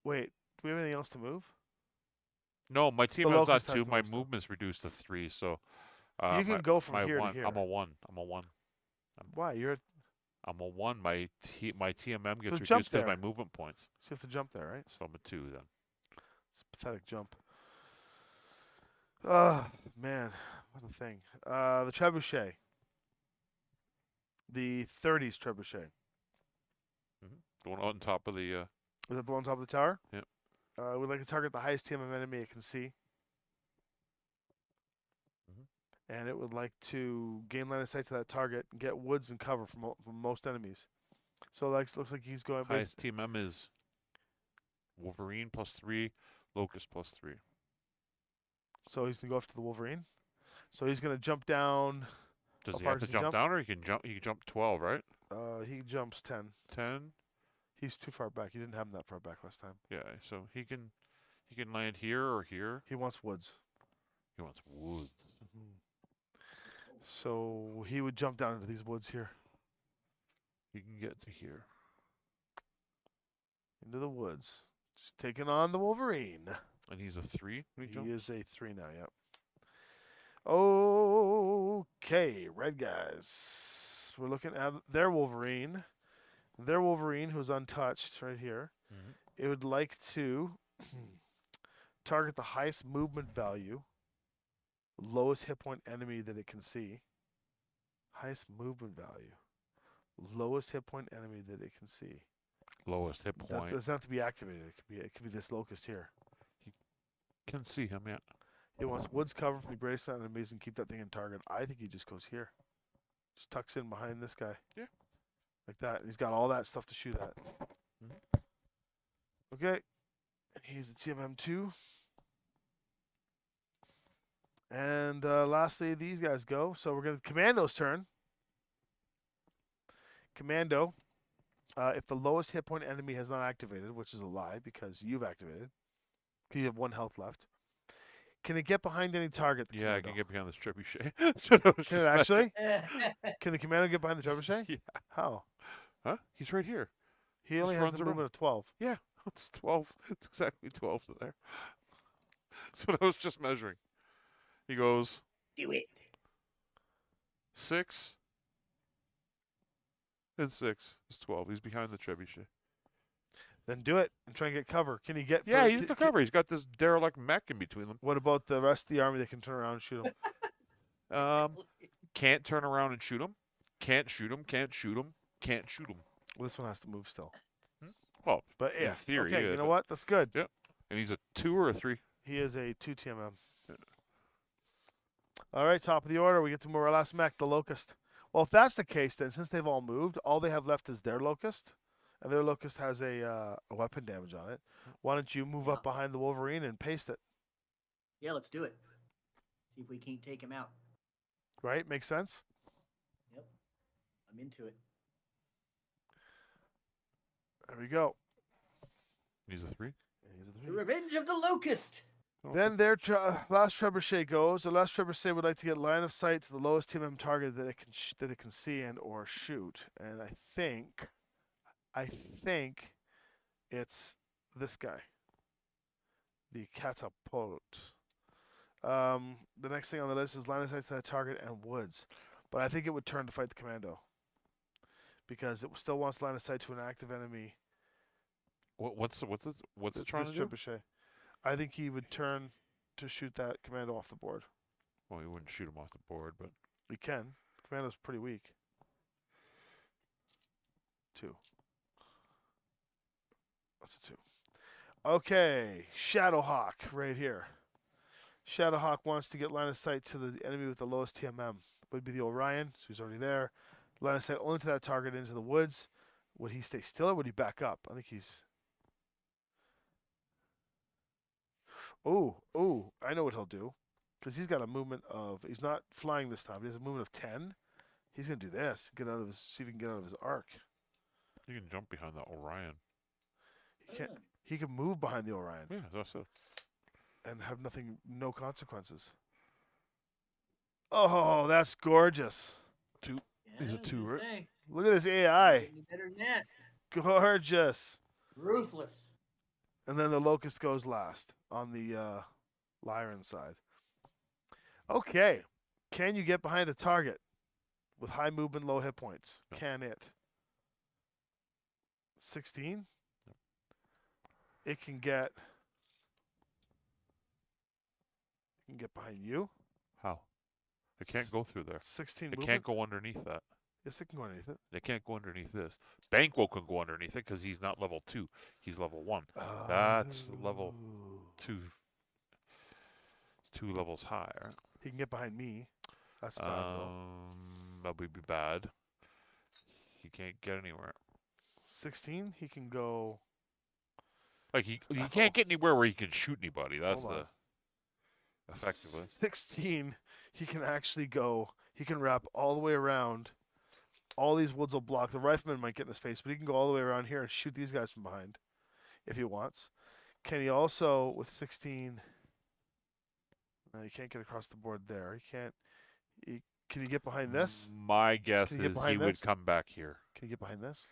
Wait, do we have anything else to move? No, my TMM's not locust has 2. My more stuff. movement's reduced to 3. So. You can go from my here to 1. here. I'm a 1. I'm a 1. Why? I'm a 1. My TMM gets So jump reduced because my there. movement points. So you have to jump there, right? So I'm a 2 then. It's a pathetic jump. Oh, man. What a thing. The trebuchet. The 30s trebuchet. Going on top of the. Is that the one on top of the tower? Yep. We'd like to target the highest TMM enemy it can see. And it would like to gain line of sight to that target and get woods and cover from most enemies. So looks like he's going. Highest TMM is Wolverine +3, Locust +3. So he's gonna go after the Wolverine. So he's gonna jump down. Does How he far have to does he jump jump? down, or he can jump? He can jump 12, right? He jumps 10. 10. He's too far back. You didn't have him that far back last time. Yeah. So he can land here or here. He wants woods. He wants woods. So he would jump down into these woods here. He can get to here. Into the woods. Just taking on the Wolverine. And he's a 3 when he jumps? He is a 3 now, yep. Okay, red guys. We're looking at their Wolverine. Their Wolverine, who's untouched right here. It would like to target the highest movement value, lowest hit point enemy that it can see. Highest movement value, lowest hit point enemy that it can see. Lowest hit point. That doesn't have to be activated. It could be this locust here. Can see him, yeah. He wants woods cover from the greatest enemies and keep that thing in target. I think he just goes here. Just tucks in behind this guy. Yeah. Like that. And he's got all that stuff to shoot at. Okay. And he's the TMM2. And lastly, these guys go. So we're going to Commando's turn. Commando. If the lowest hit point enemy has not activated, which is a lie because you've activated, because you have 1 health left. Can it get behind any target? Yeah, I Commando? can get behind this trebuchet. That's what I was Can it just actually? Can the Commando get behind the trebuchet? Yeah. How? Huh? He's right here. He only Just has runs a around. movement of 12. Yeah, it's 12. It's exactly 12 to there. That's what I was just measuring. He goes Do it. 6 and 6 is 12. He's behind the trebuchet. Then do it and try and get cover. Can he get? Yeah, for- he's ca- the ca- cover. He's got this derelict mech in between them. What about the rest of the army that can turn around and shoot him? Can't turn around and shoot him. Can't shoot him. Can't shoot him. Can't shoot him. Well, this one has to move still. Well, But in yeah, theory, okay. yeah, You know but- what? That's good. and he's a 2 or a 3. He is a 2 TMM. All right, top of the order. We get to our last mech, the Locust. Well, if that's the case, then since they've all moved, all they have left is their Locust, and their Locust has a weapon damage on it. Why don't you move up Yeah. behind the Wolverine and paste it? Yeah, let's do it. See if we can't take him out. Right? Makes sense? Yep. I'm into it. There we go. He's a 3. And he's a The 3. Revenge of the Locust. Then their last trebuchet goes. The last trebuchet would like to get line of sight to the lowest TMM target that it can see and or shoot. And I think it's this guy, the catapult. The next thing on the list is line of sight to that target and woods, but I think it would turn to fight the commando because it still wants line of sight to an active enemy. What's it trying This to do? trebuchet. I think he would turn to shoot that commando off the board. Well, he wouldn't shoot him off the board, but He can. Commando's pretty weak. 2. That's a 2. Okay, Shadowhawk right here. Shadowhawk wants to get line of sight to the enemy with the lowest TMM. Would be the Orion, so he's already there. Line of sight only to that target into the woods. Would he stay still or would he back up? I think he's... Oh, I know what he'll do. Because he's got a movement of... He's not flying this time. He has a movement of 10. He's going to do this. See if he can get out of his arc. You can jump behind that Orion. He can move behind the Orion Yeah, that's it. and have no consequences. Oh, that's gorgeous. Is it two, right? Say, Look at this AI. getting better than that. Gorgeous. Ruthless. And then the Locust goes last on the Lyran side. Okay. Can you get behind a target with high movement, low hit points? No. Can it? 16? It can get behind you. How? It can't go through there. 16 It movement. can't go underneath that. Yes, it can go underneath it. It can't go underneath this. Banquo can go underneath it because he's not level 2. He's level 1. That's level Oh. 2. 2 levels higher. He can get behind me. That's bad though. That would be bad. He can't get anywhere. 16. He can go. Like he can't get anywhere where he can shoot anybody. That's Hold on. effectively. 16. He can actually go. He can wrap all the way around. All these woods will block. The rifleman might get in his face, but he can go all the way around here and shoot these guys from behind if he wants. Can he also, with 16? No, he can't get across the board there. He can't. Can he get behind this? My guess Can he get is he behind would this? come back here. Can he get behind this?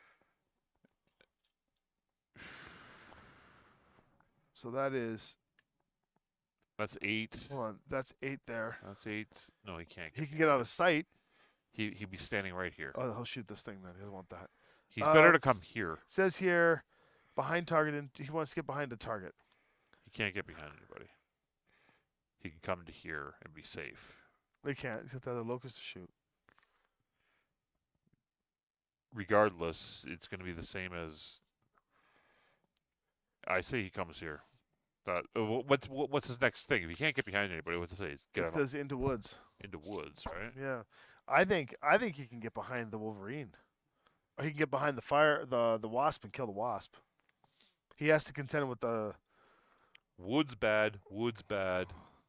So that is. That's 8. Hold on. That's 8 there. That's 8. No, he can't. He can get out of sight. He'd be standing right here. Oh, he'll shoot this thing then. He doesn't want that. He's better to come here. Says here, behind target, and he wants to get behind the target. He can't get behind anybody. He can come to here and be safe. They can't. He's got the other locust to shoot. Regardless, it's going to be the same as. I say he comes here. What's his next thing? If he can't get behind anybody, what to say? Get It out says into woods. into woods, right? Yeah, I think he can get behind the Wolverine, or he can get behind the wasp and kill the wasp. He has to contend with the. Woods bad. Woods bad.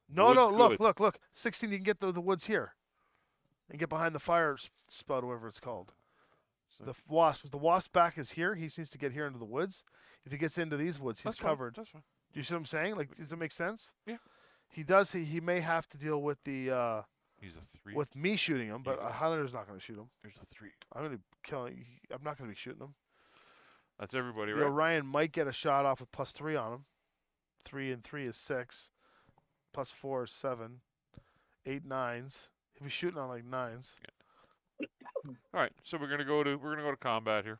No, Woods good. look. 16. You can get the woods here, and get behind the fire spout, whatever it's called. The wasp. The wasp back is here. He needs to get here into the woods. If he gets into these woods, he's That's fine, covered. That's fine. Do you see what I'm saying? Like, does it make sense? Yeah. He does. He may have to deal with the He's a 3. with me shooting him, but Yeah. Highlander's not going to shoot him. There's a 3. I'm going to kill him. I'm not going to be shooting him. That's everybody, The right? Orion might get a shot off with +3 on him. 3 and 3 is 6. +4 is 7. 8 9s. He'll be shooting on like 9s. All right, so we're gonna go to combat here.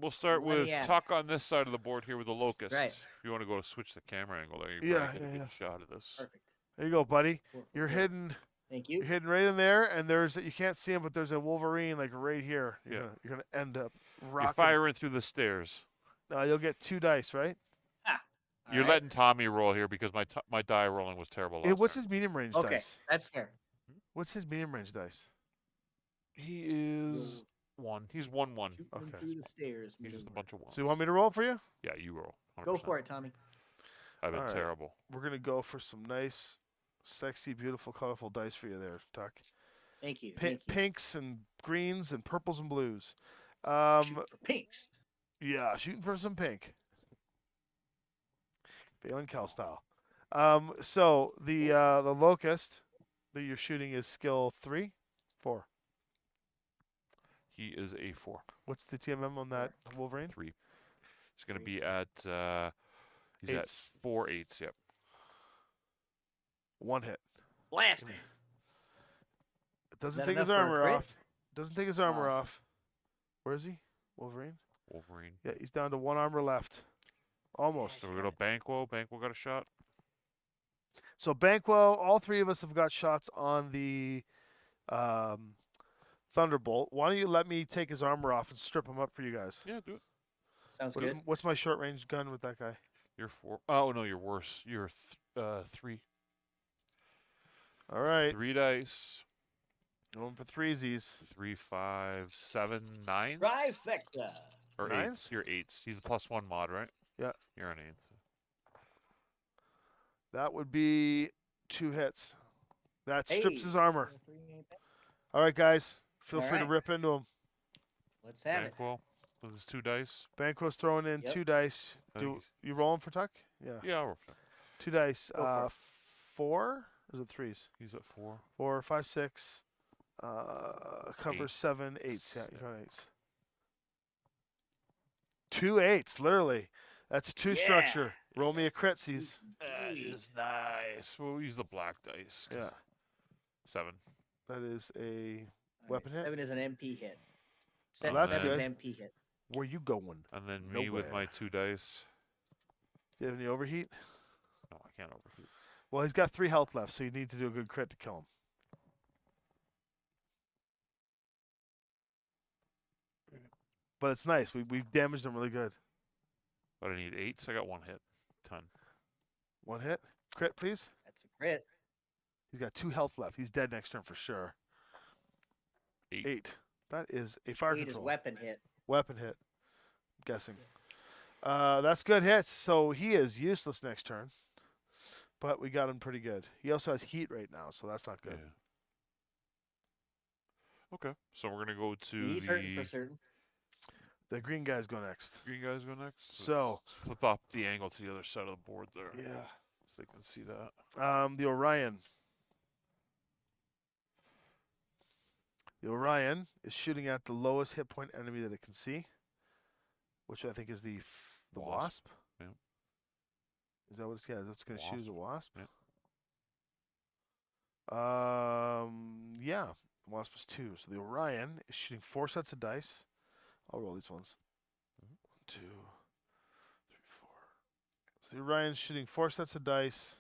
We'll start Let with me at it. Tuck on this side of the board here with the locust. Right. If you want to go to switch the camera angle there, you Yeah, probably get a yeah, good shot of this. Perfect. There you go, buddy. Cool, You're cool. hidden. Thank You're you. hidden right in there, and you can't see him, but there's a Wolverine like right here. Yeah. You're gonna end up You're rocking. firing through the stairs. You'll get 2 dice, right? All You're right. letting Tommy roll here because my die rolling was terrible last What's time. his medium range Okay, dice? that's fair. What's his medium range dice? He is 1. He's 1-1. Shoot them Okay. through the stairs. He's just a maneuver. bunch of 1s. So you want me to roll for you? Yeah, you roll. 100%. Go for it, Tommy. I've been All right. terrible. We're gonna go for some nice, sexy, beautiful, colorful dice for you there, Tuck. Thank you. Thank you. Pinks and greens and purples and blues. Shoot for pinks. Yeah, shooting for some pink. Phelan Cal style. So the locust that you're shooting is skill 3, 4. He is a 4. What's the TMM on that Wolverine? 3. He's going to be at he's at Eights. 4 8s. Yep. 1 hit. Blasting. It doesn't that take his enough for a armor crit? off. Doesn't take his armor Wow. off. Where is he? Wolverine? Wolverine. Yeah, he's down to 1 armor left. Almost. So we're going to Banquo. Banquo got a shot. So Banquo, all 3 of us have got shots on the Thunderbolt. Why don't you let me take his armor off and strip him up for you guys? Yeah, do it. Sounds good. What's my short range gun with that guy? You're 4. Oh, no, you're worse. You're 3. All right. 3 dice. Going for threesies. 3, 5, 7, 9. Trifecta. Or Nines? 8s. You're 8s. He's a +1 mod, right? Yeah. You're an 8. That would be 2 hits. That strips Hey. his armor. All right, guys. Feel All free to right. rip into him. Let's have it. Banquo with his 2 dice. Banquo's throwing in Yep. 2 dice. I think Do you rolling for Tuck? Yeah. Yeah, I'll roll for that. 2 dice. Go for it. 4? Or is it 3s? He's at 4. 4, 5, 6. Cover 8. 7, 8s. Yeah, you got 8s. 2 8s, literally. That's a 2 Yeah. structure. Roll me a crit, C's. That is nice. We'll use the black dice. Yeah. 7. That is a All weapon hit? 7 is an MP hit. Oh, that's Seven's good. MP hit. Where you going? And then me with Nowhere. my 2 dice. Do you have any overheat? No, I can't overheat. Well, he's got 3 health left, so you need to do a good crit to kill him. But it's nice. We've damaged him really good. But I need 8, so I got 1 hit. 10. 1 hit. Crit, please. That's a crit. He's got 2 health left. He's dead next turn for sure. 8. 8. That is a fire 8 is control. weapon hit. Weapon hit. I'm guessing. That's good hits. So he is useless next turn. But we got him pretty good. He also has heat right now, so that's not good. Yeah. Okay, so we're gonna go to He's hurting the for certain. The green guys go next. green guys go next. So- let's flip up the angle to the other side of the board there. Yeah. So they can see that. The Orion. The Orion is shooting at the lowest hit point enemy that it can see, which I think is the wasp. Wasp. Yeah. Is that what it's? Yeah, that's going to shoot Wasp. as a wasp. Yeah. Yeah. The wasp is 2. So the Orion is shooting 4 sets of dice. I'll roll these ones. Mhm. 1, 2, 3, 4. So the Orion's shooting 4 sets of dice.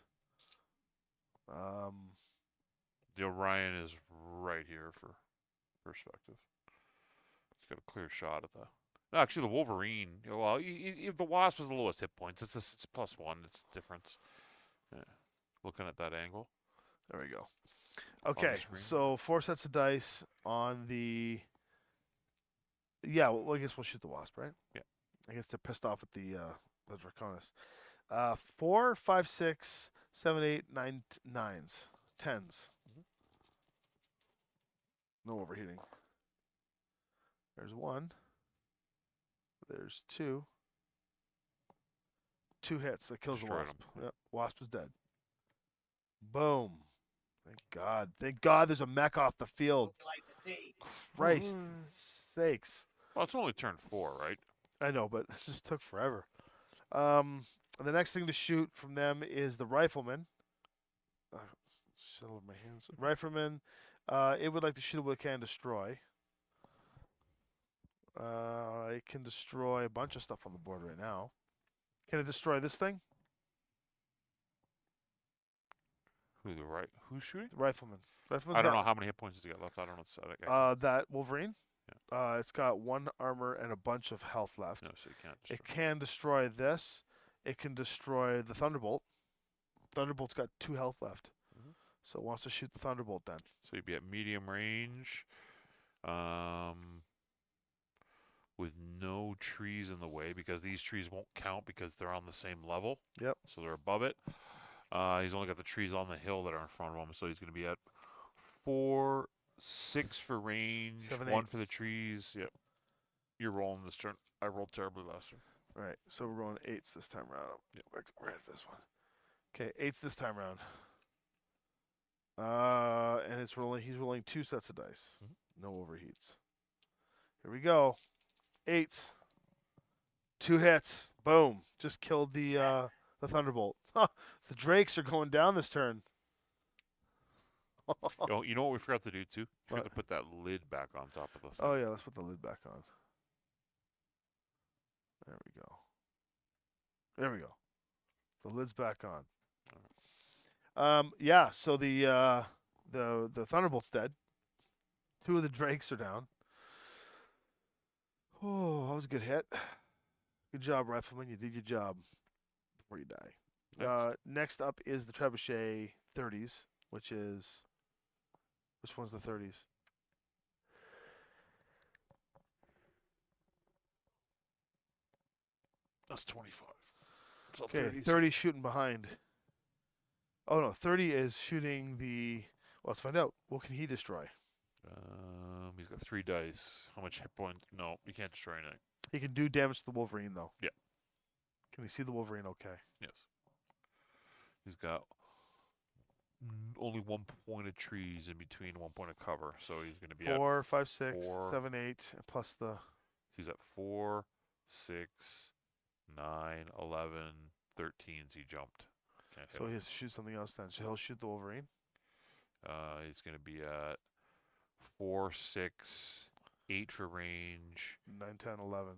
The Orion is right here for perspective. He's got a clear shot at the. No, actually, the Wolverine. Well, if the Wasp is the lowest hit points, it's +1. It's difference. Yeah. Looking at that angle. There we go. the Okay, screen. so 4 sets of dice on the. Yeah, well, I guess we'll shoot the wasp, right? Yeah. I guess they're pissed off at the Draconis. 4, 5, 6, 7, 8, 9, 9s, 10s. Mhm. No overheating. There's 1. There's 2. 2 hits. That kills Destroyed the wasp. him. Yep. Wasp is dead. Boom. Thank God. Thank God there's a mech off the field. What would you like to see? Christ sakes. Well, it's only turn 4, right? I know, but it just took forever. The next thing to shoot from them is the rifleman. Shit over my hands. Rifleman. It would like to shoot what it can destroy. It can destroy a bunch of stuff on the board right now. Can it destroy this thing? Who's shooting? The rifleman. Rifleman's I don't got- know how many hit points has he got left. I don't know. So that That Wolverine. It's got 1 armor and a bunch of health left. no, so you can't. Destroy. It can destroy this. It can destroy the Thunderbolt. Thunderbolt's got 2 health left. Mhm. So it wants to shoot the Thunderbolt then. So you'd be at medium range, with no trees in the way because these trees won't count because they're on the same level. Yep. So they're above it. He's only got the trees on the hill that are in front of him, so he's going to be at 4, 6 for range, 7, 1 8. for the trees. Yep. You're rolling this turn. I rolled terribly last turn. All right. So we're rolling 8s this time around. Yep. Back to red for this one. Okay, 8s this time around. And it's rolling. He's rolling 2 sets of dice. Mhm. No overheats. Here we go. 8s. 2 hits. Boom. Just killed the Thunderbolt. The Drakes are going down this turn. You know what we forgot to do too? We forgot What? to put that lid back on top of the thing. Oh yeah, let's put the lid back on. There we go. There we go. The lid's back on. Yeah. So the Thunderbolt's dead. 2 of the Drakes are down. Oh, that was a good hit. Good job, Rifleman. You did your job before you die. Next up is the Trebuchet 30s, which one's the 30s? That's 25. So Okay, 30's 30 shooting behind. Oh no, 30 is shooting the. Well, let's find out. What can he destroy? He's got 3 dice. How much hit point? No, you can't destroy anything. He can do damage to the Wolverine, though. Yeah. Can we see the Wolverine okay? Yes. He's got only 1 point of trees in between 1 point of cover, so he's going to be 4, 5, 6, four. 7, 8, and plus the... He's at 4, 6, 9, 11, 13s. He jumped. Can't hit So him. he has to shoot something else then. So he'll shoot the Wolverine. He's going to be at 4, 6, 8 for range. 9, 10, 11.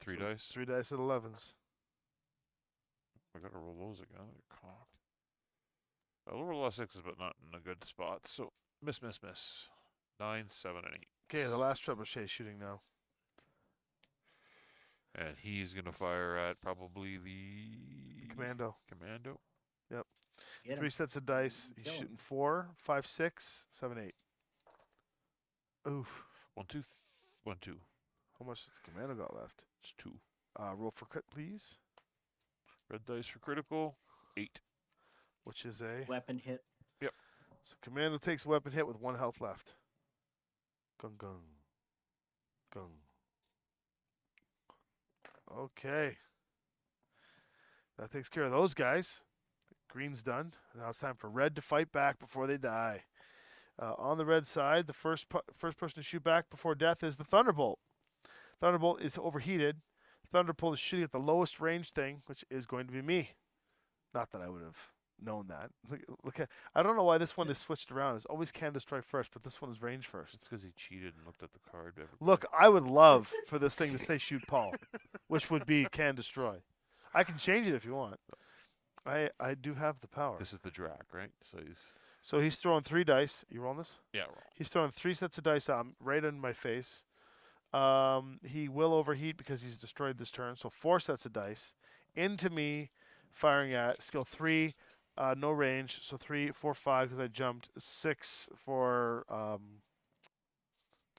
3 So dice. 3 dice at 11s. I gotta roll those again. They're cocked. I rolled a lot of 6s, but not in a good spot. So miss, miss, miss. 9, 7, and 8. Okay, the last trebuchet shooting now. And he's gonna fire at probably the Commando. Commando. Get 3 him. sets of dice. He's Kill him. shooting 4, 5, 6, 7, 8. Oof. 1, 2, 1, 2. How much does the Commando got left? It's 2. Roll for crit, please. Red dice for critical. 8. Which is a... Weapon hit. So Commando takes a weapon hit with 1 health left. Gung, gung. Gung. Okay. That takes care of those guys. Green's done. Now it's time for red to fight back before they die. On the red side, the first person to shoot back before death is the Thunderbolt. Thunderbolt is overheated. Thunderbolt is shooting at the lowest range thing, which is going to be me. Not that I would have known that. Look at, I don't know why this one is switched around. It's always can destroy first, but this one is range first. It's because he cheated and looked at the card. Look, I would love for this thing to say shoot Paul, which would be can destroy. I can change it if you want. I do have the power. This is the Drac, right? So he's throwing 3 dice. You rolling this? Yeah, roll. He's throwing 3 sets of dice out right in my face. He will overheat because he's destroyed this turn. So 4 sets of dice into me, firing at skill 3, no range. So 3, 4, 5 because I jumped. 6 for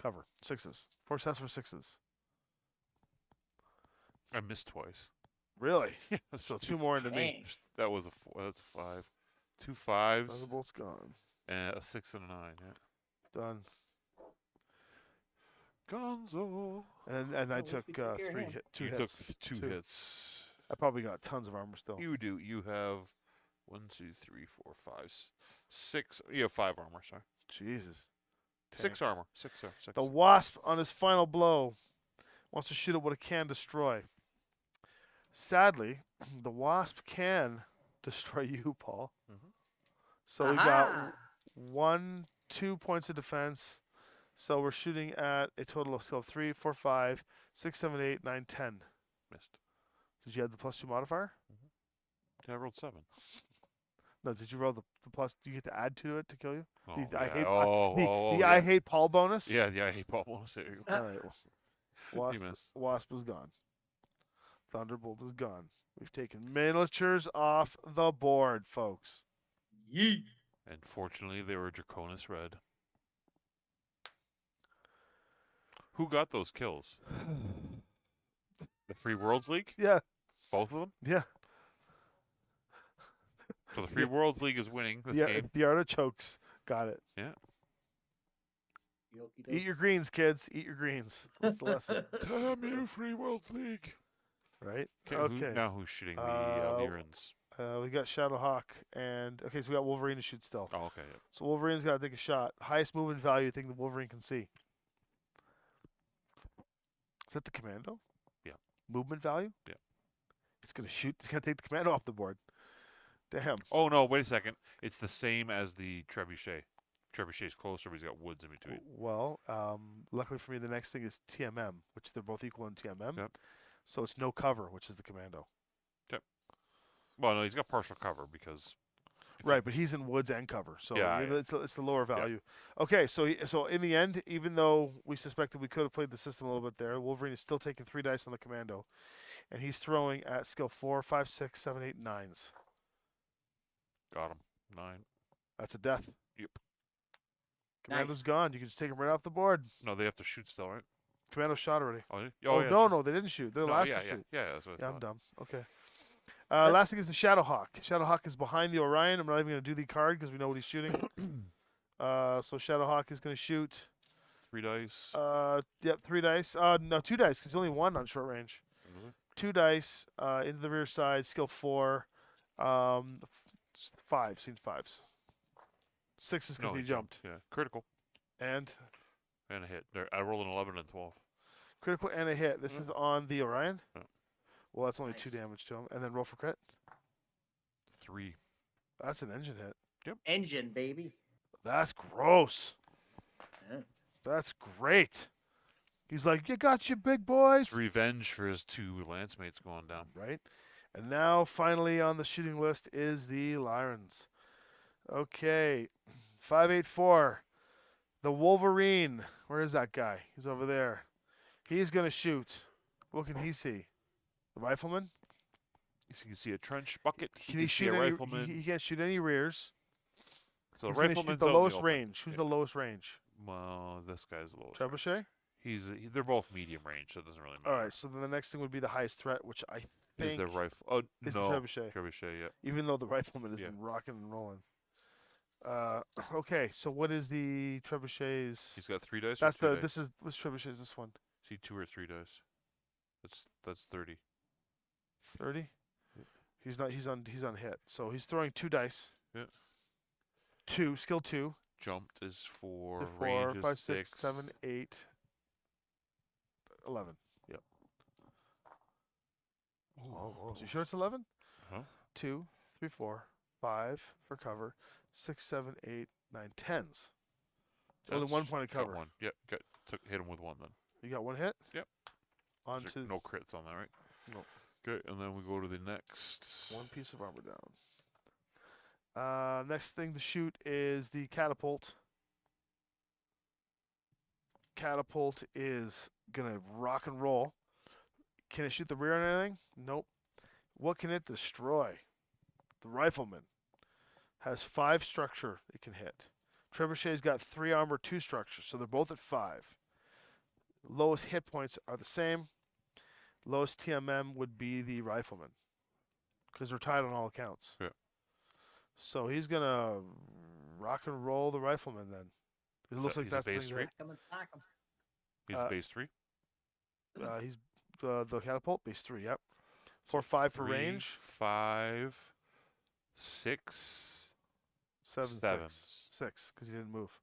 cover. 6s. 4 sets for 6s. I missed twice. Really? Yeah, So 2 more into me. Dang. That was a 4. That's a 5. 2 5s Thunderbolt's gone. and a 6 and a 9. Yeah. Done. Gonzo. And I at least took we took care of 3 him. hit, 2 you hits. took 2 Two. hits. I probably got tons of armor still. You do. You have 1, 2, 3, 4, 5, 6. You have 5 armor. Sorry. Jesus. 6 Tank. armor. 6. 6. The Wasp on his final blow wants to shoot at what it can destroy. Sadly, the Wasp can destroy you, Paul. Mhm. So we got Aha! 1, 2 points of defense. So we're shooting at a total of skill 3, 4, 5, 6, 7, 8, 9, 10. Missed. Did you have the +2 modifier? Yeah, I rolled 7. No, did you roll the plus? Do you get to add to it to kill you? Oh, The I yeah. hate oh, the yeah. I hate Paul bonus? Yeah, I hate Paul bonus. There you go. All right. Wasp, You missed. Wasp is gone. Thunderbolt is gone. We've taken miniatures off the board, folks. Yeet. And fortunately, they were Draconis Red. Who got those kills? The Free Worlds League? Yeah, Both of them? yeah. So the Free Worlds League is winning this The, game. the artichokes got it. Okey-doke. Eat your greens, kids. Eat your greens. That's the lesson, Damn you, Free Worlds League. right? Okay. Now who's shooting the Lyrans? We got Shadowhawk and okay, so we got Wolverine to shoot still. Oh, okay. Yeah. So Wolverine's got to take a shot. Highest movement value thing the Wolverine can see. Is that the Commando? Yeah. Movement value? Yeah. It's gonna shoot. It's gonna take the Commando off the board. Damn. Oh, no, wait a second. It's the same as the Trebuchet. Trebuchet's closer, but he's got woods in between. Well, luckily for me, the next thing is TMM, which they're both equal in TMM. Yep. So it's no cover, which is the Commando. Well, no, he's got partial cover because... if Right, but he's in woods and cover, so Yeah, yeah. it's the lower value. Okay, so in the end, even though we suspected we could have played the system a little bit there, Wolverine is still taking 3 dice on the Commando, and he's throwing at skill 4, 5, 6, 7, 8, 9s. Got him. 9. That's a death. Yep. Commando's gone. You can just take him right off the board. No, they have to shoot still, right? Commando shot already. Oh, Oh, yeah. no, they didn't shoot. They're the No, last yeah, to yeah, shoot. yeah, that's what I Yeah, I'm thought. dumb. Okay. Last thing is the Shadowhawk. Shadowhawk is behind the Orion. I'm not even going to do the card because we know what he's shooting. So Shadowhawk is going to shoot 3 dice. Yep, 3 dice. No, 2 dice because only one on short range. Really? 2 dice. Into the rear side. Skill 4. 5. Seen 5s. 6 is because No, he jumped. Yeah, critical And and a hit. I rolled an 11 and 12. critical and a hit. This Yeah. is on the Orion. Yeah. Well, that's only Nice. 2 damage to him. And then roll for crit. 3. That's an engine hit. Engine, baby. That's gross. Yeah. That's great. He's like, you got you, big boys. It's revenge for his 2 lance mates going down. Right. And now, finally, on the shooting list is the Lyrens. Okay. 584. The Wolverine. Where is that guy? He's over there. He's going to shoot. What can he see? The rifleman? You can see a trench bucket. Can he see shoot a any? rifleman. He can't shoot any rears. So He's the gonna rifleman's shoot the out in lowest open. range. Who's Yeah. the lowest range? Well, this guy's the lowest. Trebuchet? They're both medium range, so it doesn't really matter. All right, so then the next thing would be the highest threat, which I Is think the rifle? Oh is no, the trebuchet. Trebuchet. Yeah. Even though the rifleman has Yeah. been rocking and rolling. Okay, so what is the trebuchet's? He's got 3 dice. or That's 2 the. dice? This is which trebuchet is this one? See 2 or 3 dice. That's 30. 30. He's not. He's on hit. So he's throwing 2 dice. Yeah. 2 skill 2. Jumped is for 4, range is 5, 6. 6, 7, 8, 11. Yep. Oh, so you sure it's 11? Huh? 2, 3, 4, 5 for cover. 6, 7, 8, 9, 10s. Only That's- 1 point of got cover. 1. Yep. Hit him with 1 then. You got 1 hit? Yep. On There's to no crits on that, right? No. Okay, and then we go to the next. 1 piece of armor down. Next thing to shoot is the catapult. Catapult is gonna rock and roll. Can it shoot the rear on anything? Nope. What can it destroy? The rifleman has 5 structure it can hit. Trebuchet's got 3 armor, 2 structure, so they're both at 5. Lowest hit points are the same. Lowest TMM would be the rifleman because they're tied on all accounts. Yeah. So he's gonna rock and roll the rifleman then. It looks like He's a that's the base thing. three? Whack 'em and sock 'em. He's uh, base 3. He's the catapult base 3. Yep. 4, 5 for 3, range. 5, 6, 7, 7s. 6 because he didn't move.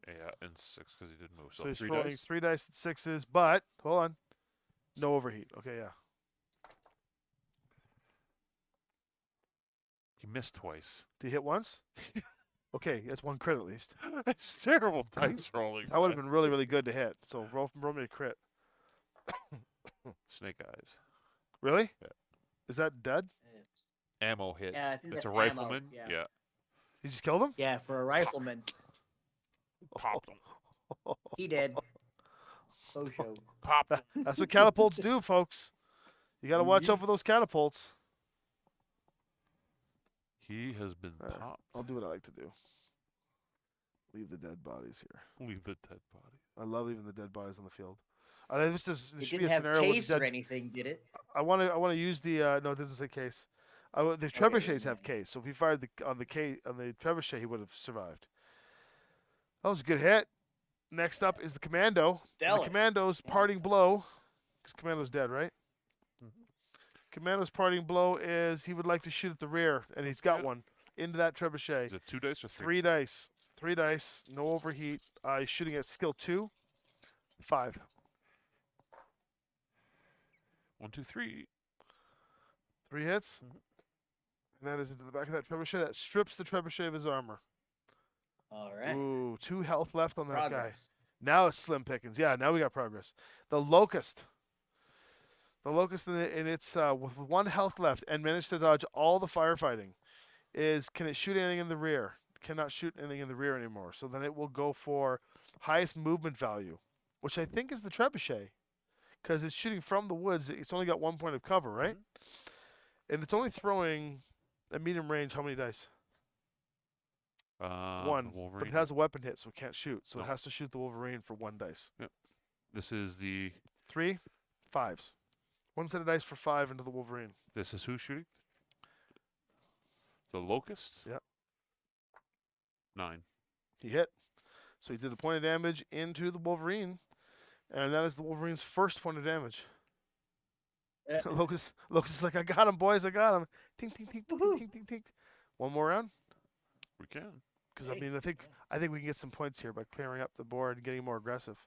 Yeah, and 6 because he did move. So, So, he's 3 throwing dice. 3 dice at 6s, but hold on, no overheat. Okay, yeah. He missed twice. Did he hit once? Okay, that's 1 crit at least. That's terrible dice rolling. That would have been really, really good to hit. So roll me a crit. Snake eyes. Really? Yeah. Is that dead? Ammo hit. Yeah, I think It's a that's ammo, rifleman. yeah. You just killed him? Yeah, for a rifleman. Popped him. He did. Faux show. Popped him. That's what catapults do, folks. You got to watch Mhm. out for those catapults. He has been Alright. popped. I'll do what I like to do. Leave the dead bodies here. Leave the dead body. I love leaving the dead bodies on the field. There It should be didn't a have scenario with case the or dead. anything, did it? I want to use the no, it doesn't say case. The trebuchets have case, so if he fired on the trebuchet, he would have survived. That was a good hit. Next up is the commando. And the Stellar. commando's parting blow, because commando's dead, right? Commando's parting blow is he would like to shoot at the rear, and he's got Yeah. one into that trebuchet. Is it 2 dice or 3? 3 dice. 3 dice. No overheat. He's shooting at skill 2. 5. 1, 2, 3. 3 hits. Mhm. And that is into the back of that trebuchet. That strips the trebuchet of his armor. All right. Ooh, 2 health left on that guy. Progress. Now it's slim pickings. Yeah, now we got progress. The locust. The locust in its with 1 health left and managed to dodge all the firefighting. Can it shoot anything in the rear? Cannot shoot anything in the rear anymore. So then it will go for highest movement value, which I think is the trebuchet, because it's shooting from the woods. It's only got 1 point of cover, right? And it's only throwing at medium range. How many dice? 1. Wolverine. But it has a weapon hit, so it can't shoot. So No. it has to shoot the Wolverine for 1 dice. This is the. 3 5s. 1 set of dice for 5 into the Wolverine. This is who's shooting? The locust. Yep. 9. He hit. So he did a point of damage into the Wolverine, and that is the Wolverine's first point of damage. Yeah. Locust is like, I got him, boys, I got him. Tink, tink, tink, tink, Woohoo. tink, tink, tink. One more round, We can. because Hey, I think we can get some points here by clearing up the board and getting more aggressive.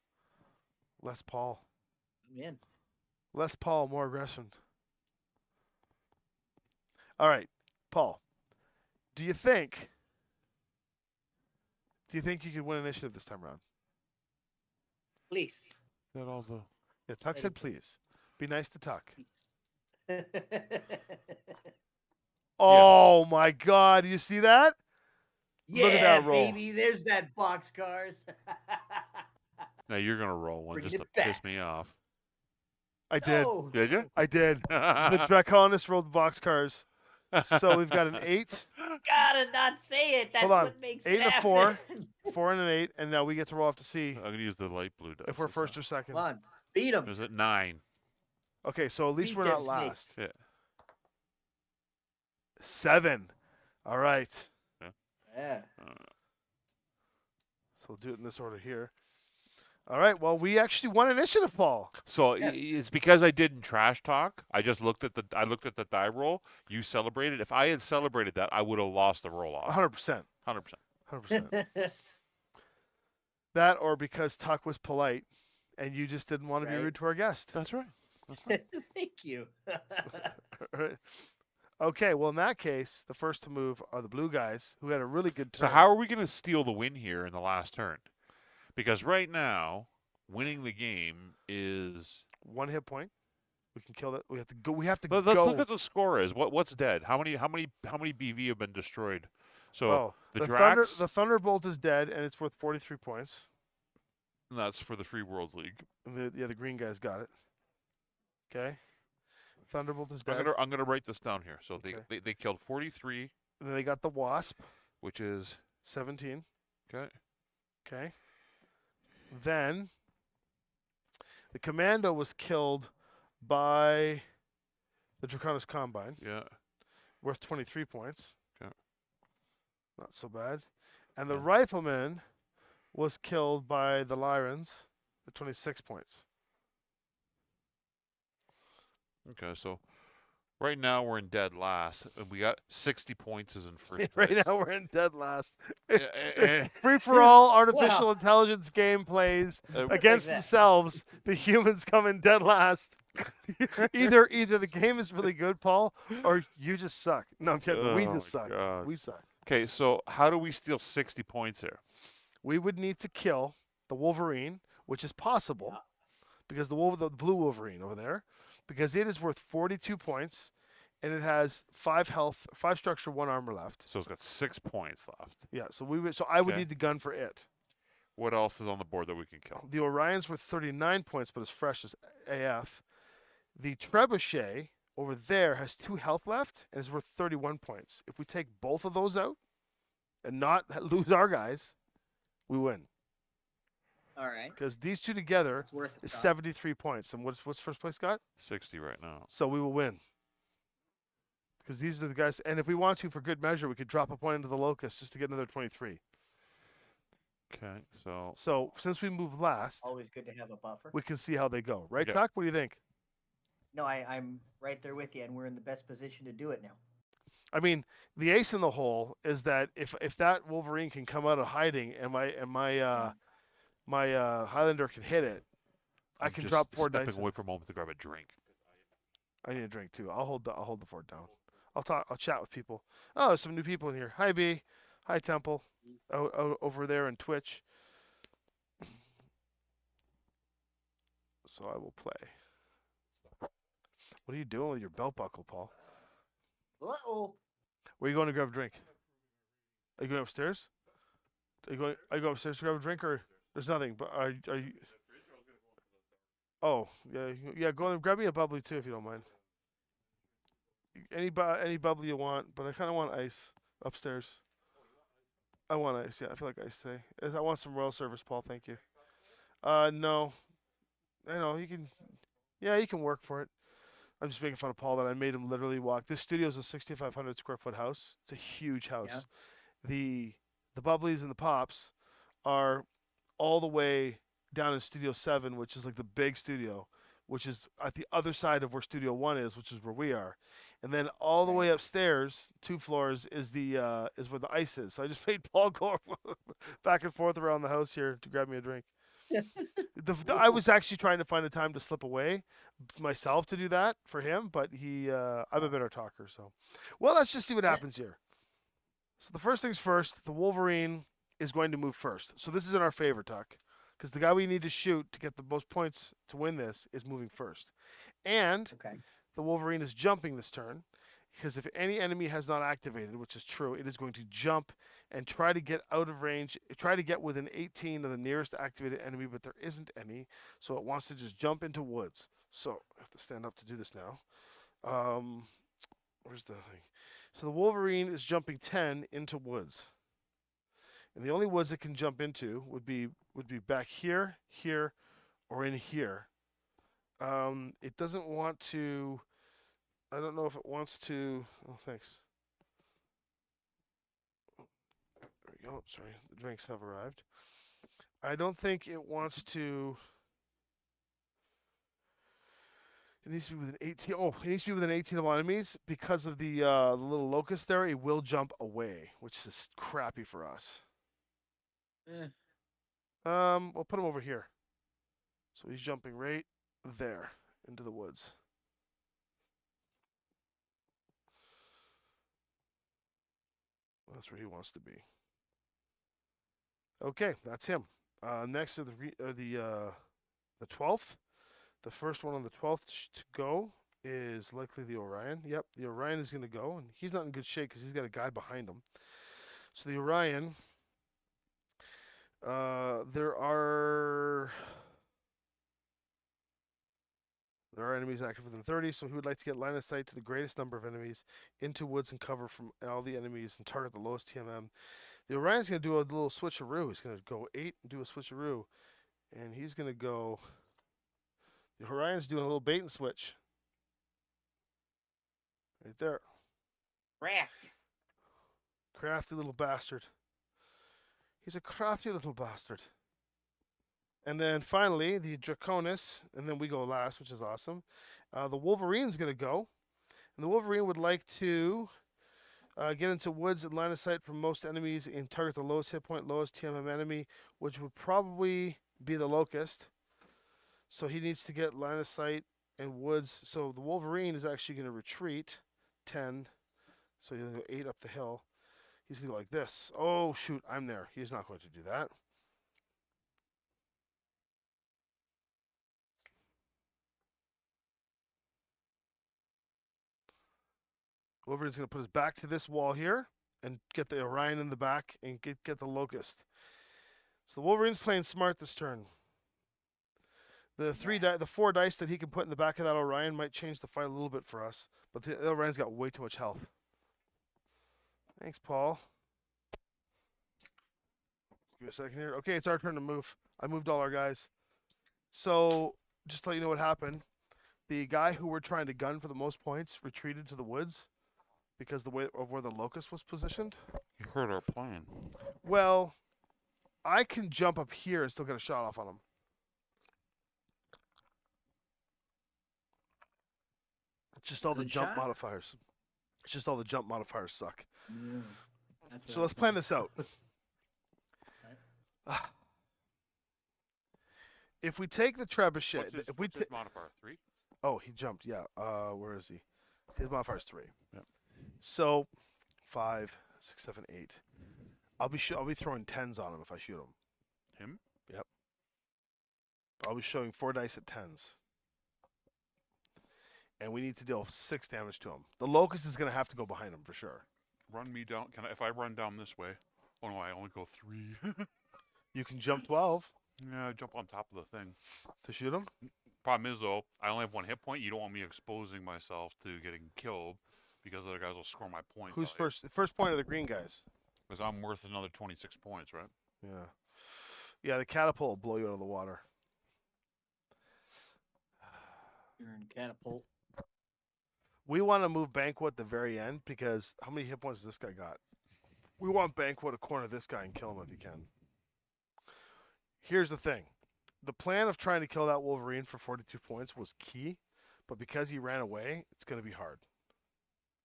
Less Paul, Man. more aggression. All right, Paul. Do you think you could win initiative this time around? Please. That all the. Yeah, Tuck Ready, said please. Be nice to Tuck. Please. Oh my God! You see that? Yeah, Look at that roll. baby. There's that boxcars. Now you're gonna roll one Bringing just to it piss back. me off. I did. No. Did you? I did. The Draconis rolled boxcars. So we've got an 8, Gotta not say it. That's Hold on. what makes 8 it and a happen. 4. 4 and an 8, and now we get to roll off to see I'm gonna use the light blue dice. if we're this first time. or second. Come on. Beat him. Is it 9? Okay, so at least Beat we're not them snakes. last. Yeah. 7. All right. Yeah. So we'll do it in this order here. All right. Well, we actually won initiative, Paul. So Yes. it's because I didn't trash talk. I just looked at the die roll. You celebrated. If I had celebrated that, I would have lost the roll off. 100%. 100%. 100%. That or because Tuck was polite and you just didn't want to be Right. rude to our guest. That's right. Thank you. Right. Okay, well, in that case, the first to move are the blue guys, who had a really good So turn. how are we going to steal the win here in the last turn? Because right now, winning the game is. 1 hit point. We can kill that. We have to go. We have to Let's go. look at the score. Is what's dead? How many BV have been destroyed? So Oh, the the Drax. the Thunderbolt is dead, and it's worth 43 points. And that's for the Free Worlds League. And the green guys got it. Okay. Thunderbolt is dead. I'm gonna write this down here. So Okay. they killed 43, And then they got the Wasp, which is 17. okay. Okay. Then the Commando was killed by the Draconis Combine, Yeah. worth 23 points. Okay. Not so bad. And the Yeah. Rifleman was killed by the Lyrans at 26 points. Okay. So right now we're in dead last, and we got 60 points as in first. Right place. now we're in dead last. Yeah, Free for all artificial intelligence game plays uh, against that. themselves. The humans come in dead last. either the game is really good, Paul, or you just suck. No, I'm kidding. We Oh just my suck. God. We suck. Okay. So how do we steal 60 points here? We would need to kill the Wolverine, which is possible, Yeah. because the blue Wolverine over there, because it is worth 42 points, and it has 5 health, 5 structure, 1 armor left. So it's got 6 points left. Yeah, so I would Okay. need the gun for it. What else is on the board that we can kill? The Orion's worth 39 points, but it's fresh as AF. The Trebuchet over there has 2 health left and is worth 31 points. If we take both of those out and not lose our guys, we win. All right. Because these two together It's worth a is shot. 73 points. And what's first place got? 60 right now. So we will win. Because these are the guys. And if we want to, for good measure, we could drop a point into the Locust just to get another 23. Okay. So So since we move last, Always good to have a buffer. we can see how they go. Right, Yeah. Tuck? What do you think? No, I'm right there with you, and we're in the best position to do it now. I mean, the ace in the hole is that if that Wolverine can come out of hiding and my Highlander can hit it, I I'm can just drop 4 stepping dice. away for a moment to grab a drink. I need a drink too. I'll hold the fort down. I'll chat with people. Oh, there's some new people in here. Hi B, hi Temple, over there in Twitch. So I will play. What are you doing with your belt buckle, Paul? Uh-oh. Where are you going to grab a drink? Are you going upstairs? Are you going upstairs to grab a drink, or there's nothing? But are you? Oh yeah. Go and grab me a bubbly too if you don't mind. Any bubbly you want, but I kind of want ice upstairs. I want ice. Yeah, I feel like ice today. I want some royal service, Paul. Thank you. No. I know you can. Yeah, you can work for it. I'm just making fun of Paul that I made him literally walk. This studio is a 6,500 square foot house. It's a huge house. Yeah. The bubblies and the pops are all the way down in Studio 7, which is like the big studio, which is at the other side of where Studio 1 is, which is where we are. And then all the Right. way upstairs, 2 floors, is is where the ice is. So I just made Paul go back and forth around the house here to grab me a drink. I was actually trying to find a time to slip away myself to do that for him, but I'm a better talker. So, well, let's just see what happens here. So the first things first, the Wolverine is going to move first. So this is in our favor, Tuck, because the guy we need to shoot to get the most points to win this is moving first. And Okay. the Wolverine is jumping this turn, because if any enemy has not activated, which is true, it is going to jump and try to get out of range, try to get within 18 of the nearest activated enemy, but there isn't any, so it wants to just jump into woods. So I have to stand up to do this now. Where's the thing? So the Wolverine is jumping 10 into woods. And the only woods it can jump into would be back here, here, or in here. It doesn't want to. I don't know if it wants to. Oh, thanks. There we go. Sorry, the drinks have arrived. I don't think it wants to. It needs to be within 18. Oh, it needs to be within 18 of enemies because of the little locust there. It will jump away, which is crappy for us. Eh. We'll put him over here. So he's jumping right there into the woods. That's where he wants to be. Okay, that's him. Next to the 12th. The first one on the 12th to go is likely the Orion. Yep, the Orion is going to go, and he's not in good shape because he's got a guy behind him. So the Orion, there are enemies active within 30, so he would like to get line of sight to the greatest number of enemies into woods and cover from all the enemies and target the lowest TMM. The Orion's going to do a little switcheroo. He's going to go 8 and do a switcheroo, and he's going to go. The Orion's doing a little bait and switch. Right there. Crafty. Crafty little bastard. He's a crafty little bastard. And then finally, the Draconis, and then we go last, which is awesome. The Wolverine's going to go. And the Wolverine would like to get into woods and line of sight from most enemies and target the lowest hit point, lowest TMM enemy, which would probably be the Locust. So he needs to get line of sight and woods. So the Wolverine is actually going to retreat 10. So he's going to go 8 up the hill. He's going to go like this. Oh, shoot, I'm there. He's not going to do that. Wolverine's going to put his back to this wall here and get the Orion in the back and get the Locust. So the Wolverine's playing smart this turn. The 4 dice that he can put in the back of that Orion might change the fight a little bit for us, but the Orion's got way too much health. Thanks, Paul. Give me a second here. Okay, it's our turn to move. I moved all our guys. So, just to let you know what happened, the guy who we're trying to gun for the most points retreated to the woods because the way of where the Locust was positioned. You heard our plan. Well, I can jump up here and still get a shot off on him. It's just all the Good jump shot. modifiers. It's just all the jump modifiers suck. Yeah. That's what So I let's was plan thinking. this out. If we take the trebuchet, What's if we his modifier? 3? oh, he jumped. Yeah. Where is he? His modifier is 3. Yep. So 5, 6, 7, 8. I'll be throwing 10s on him if I shoot him. Him? Yep. I'll be showing 4 dice at 10s. And we need to deal 6 damage to him. The Locust is going to have to go behind him for sure. Run me down. If I run down this way? Oh no, I only go 3. You can jump 12 Yeah, jump on top of the thing. to shoot him. Problem is though, I only have 1 hit point. You don't want me exposing myself to getting killed because other guys will score my point. Who's first? First point of the green guys. Because I'm worth another 26 points, right? Yeah. Yeah, the catapult will blow you out of the water. You're in catapult. We want to move Banquo at the very end because how many hit points does this guy got? We want Banquo to corner this guy and kill him if he can. Here's the thing. The plan of trying to kill that Wolverine for 42 points was key, but because he ran away, it's going to be hard.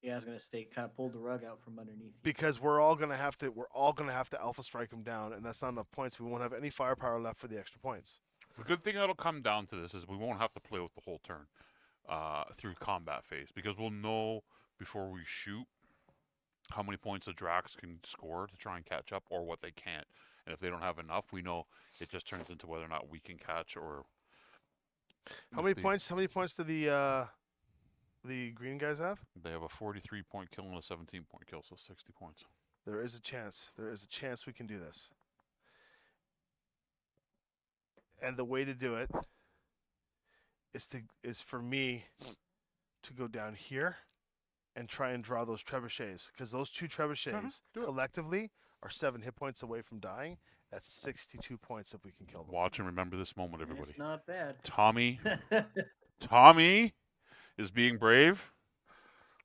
Yeah, I was gonna say, kind of pulled the rug out from underneath. You. Because we're all going to have to alpha strike him down, and that's not enough points. We won't have any firepower left for the extra points. The good thing that'll come down to this is we won't have to play with the whole turn through combat phase because we'll know before we shoot how many points the Drax can score to try and catch up or what they can't. And if they don't have enough, we know it just turns into whether or not we can catch or. How many points? How many points do the green guys have? They have a 43-point kill and a 17-point kill, so 60 points. There is a chance. There is a chance we can do this. And the way to do it is for me to go down here and try and draw those trebuchets, because those two trebuchets do it. collectively are 7 hit points away from dying. That's 62 points if we can kill them. Watch and remember this moment, everybody. It's not bad. Tommy is being brave.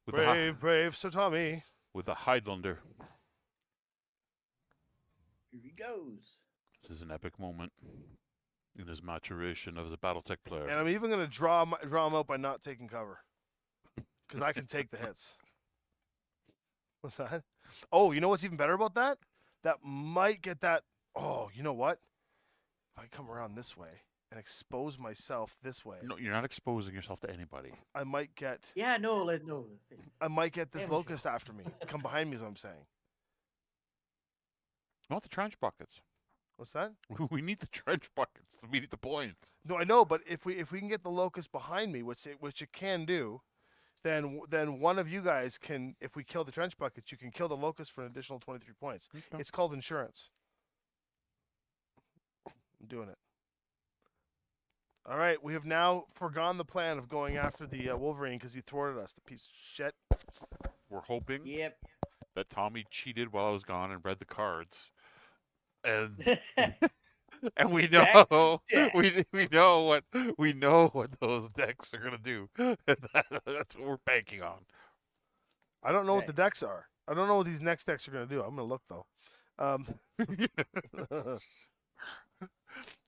With Brave Sir Tommy. with the Highlander. Here he goes. This is an epic moment in his maturation as a Battletech player. And I'm even going to draw him out by not taking cover, because I can take the hits. What's that? Oh, you know what's even better about that? That might get that. Oh, you know what? If I come around this way and expose myself this way, No, you're not exposing yourself to anybody. I might get. Yeah, no. I might get this Damage. locust after me. Come behind me is what I'm saying. Not the trench buckets. What's that? We need the trench buckets to meet the points. No, I know, but if we can get the locust behind me, which it can do, then one of you guys can. If we kill the trench buckets, you can kill the locust for an additional 23 points. Okay. It's called insurance. I'm doing it. All right, we have now forgone the plan of going after the Wolverine because he thwarted us, the piece of shit. We're hoping Yep. that Tommy cheated while I was gone and read the cards. And and we Back know to we know what those decks are gonna do. That's what we're banking on. I don't know what Okay. the decks are. I don't know what these next decks are going to do. I'm going to look, though.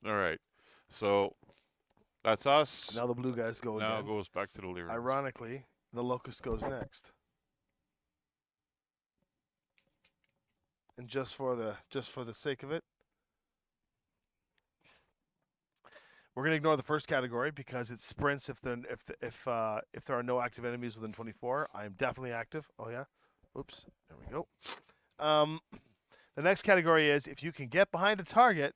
All right, so that's us. Now the blue guys go Now it again. goes back to the Lyrians. Ironically, the locust goes next. And just for the sake of it, we're gonna ignore the first category because it's sprints. If there are no active enemies within 24, I am definitely active. Oh yeah, oops, there we go. The next category is if you can get behind a target,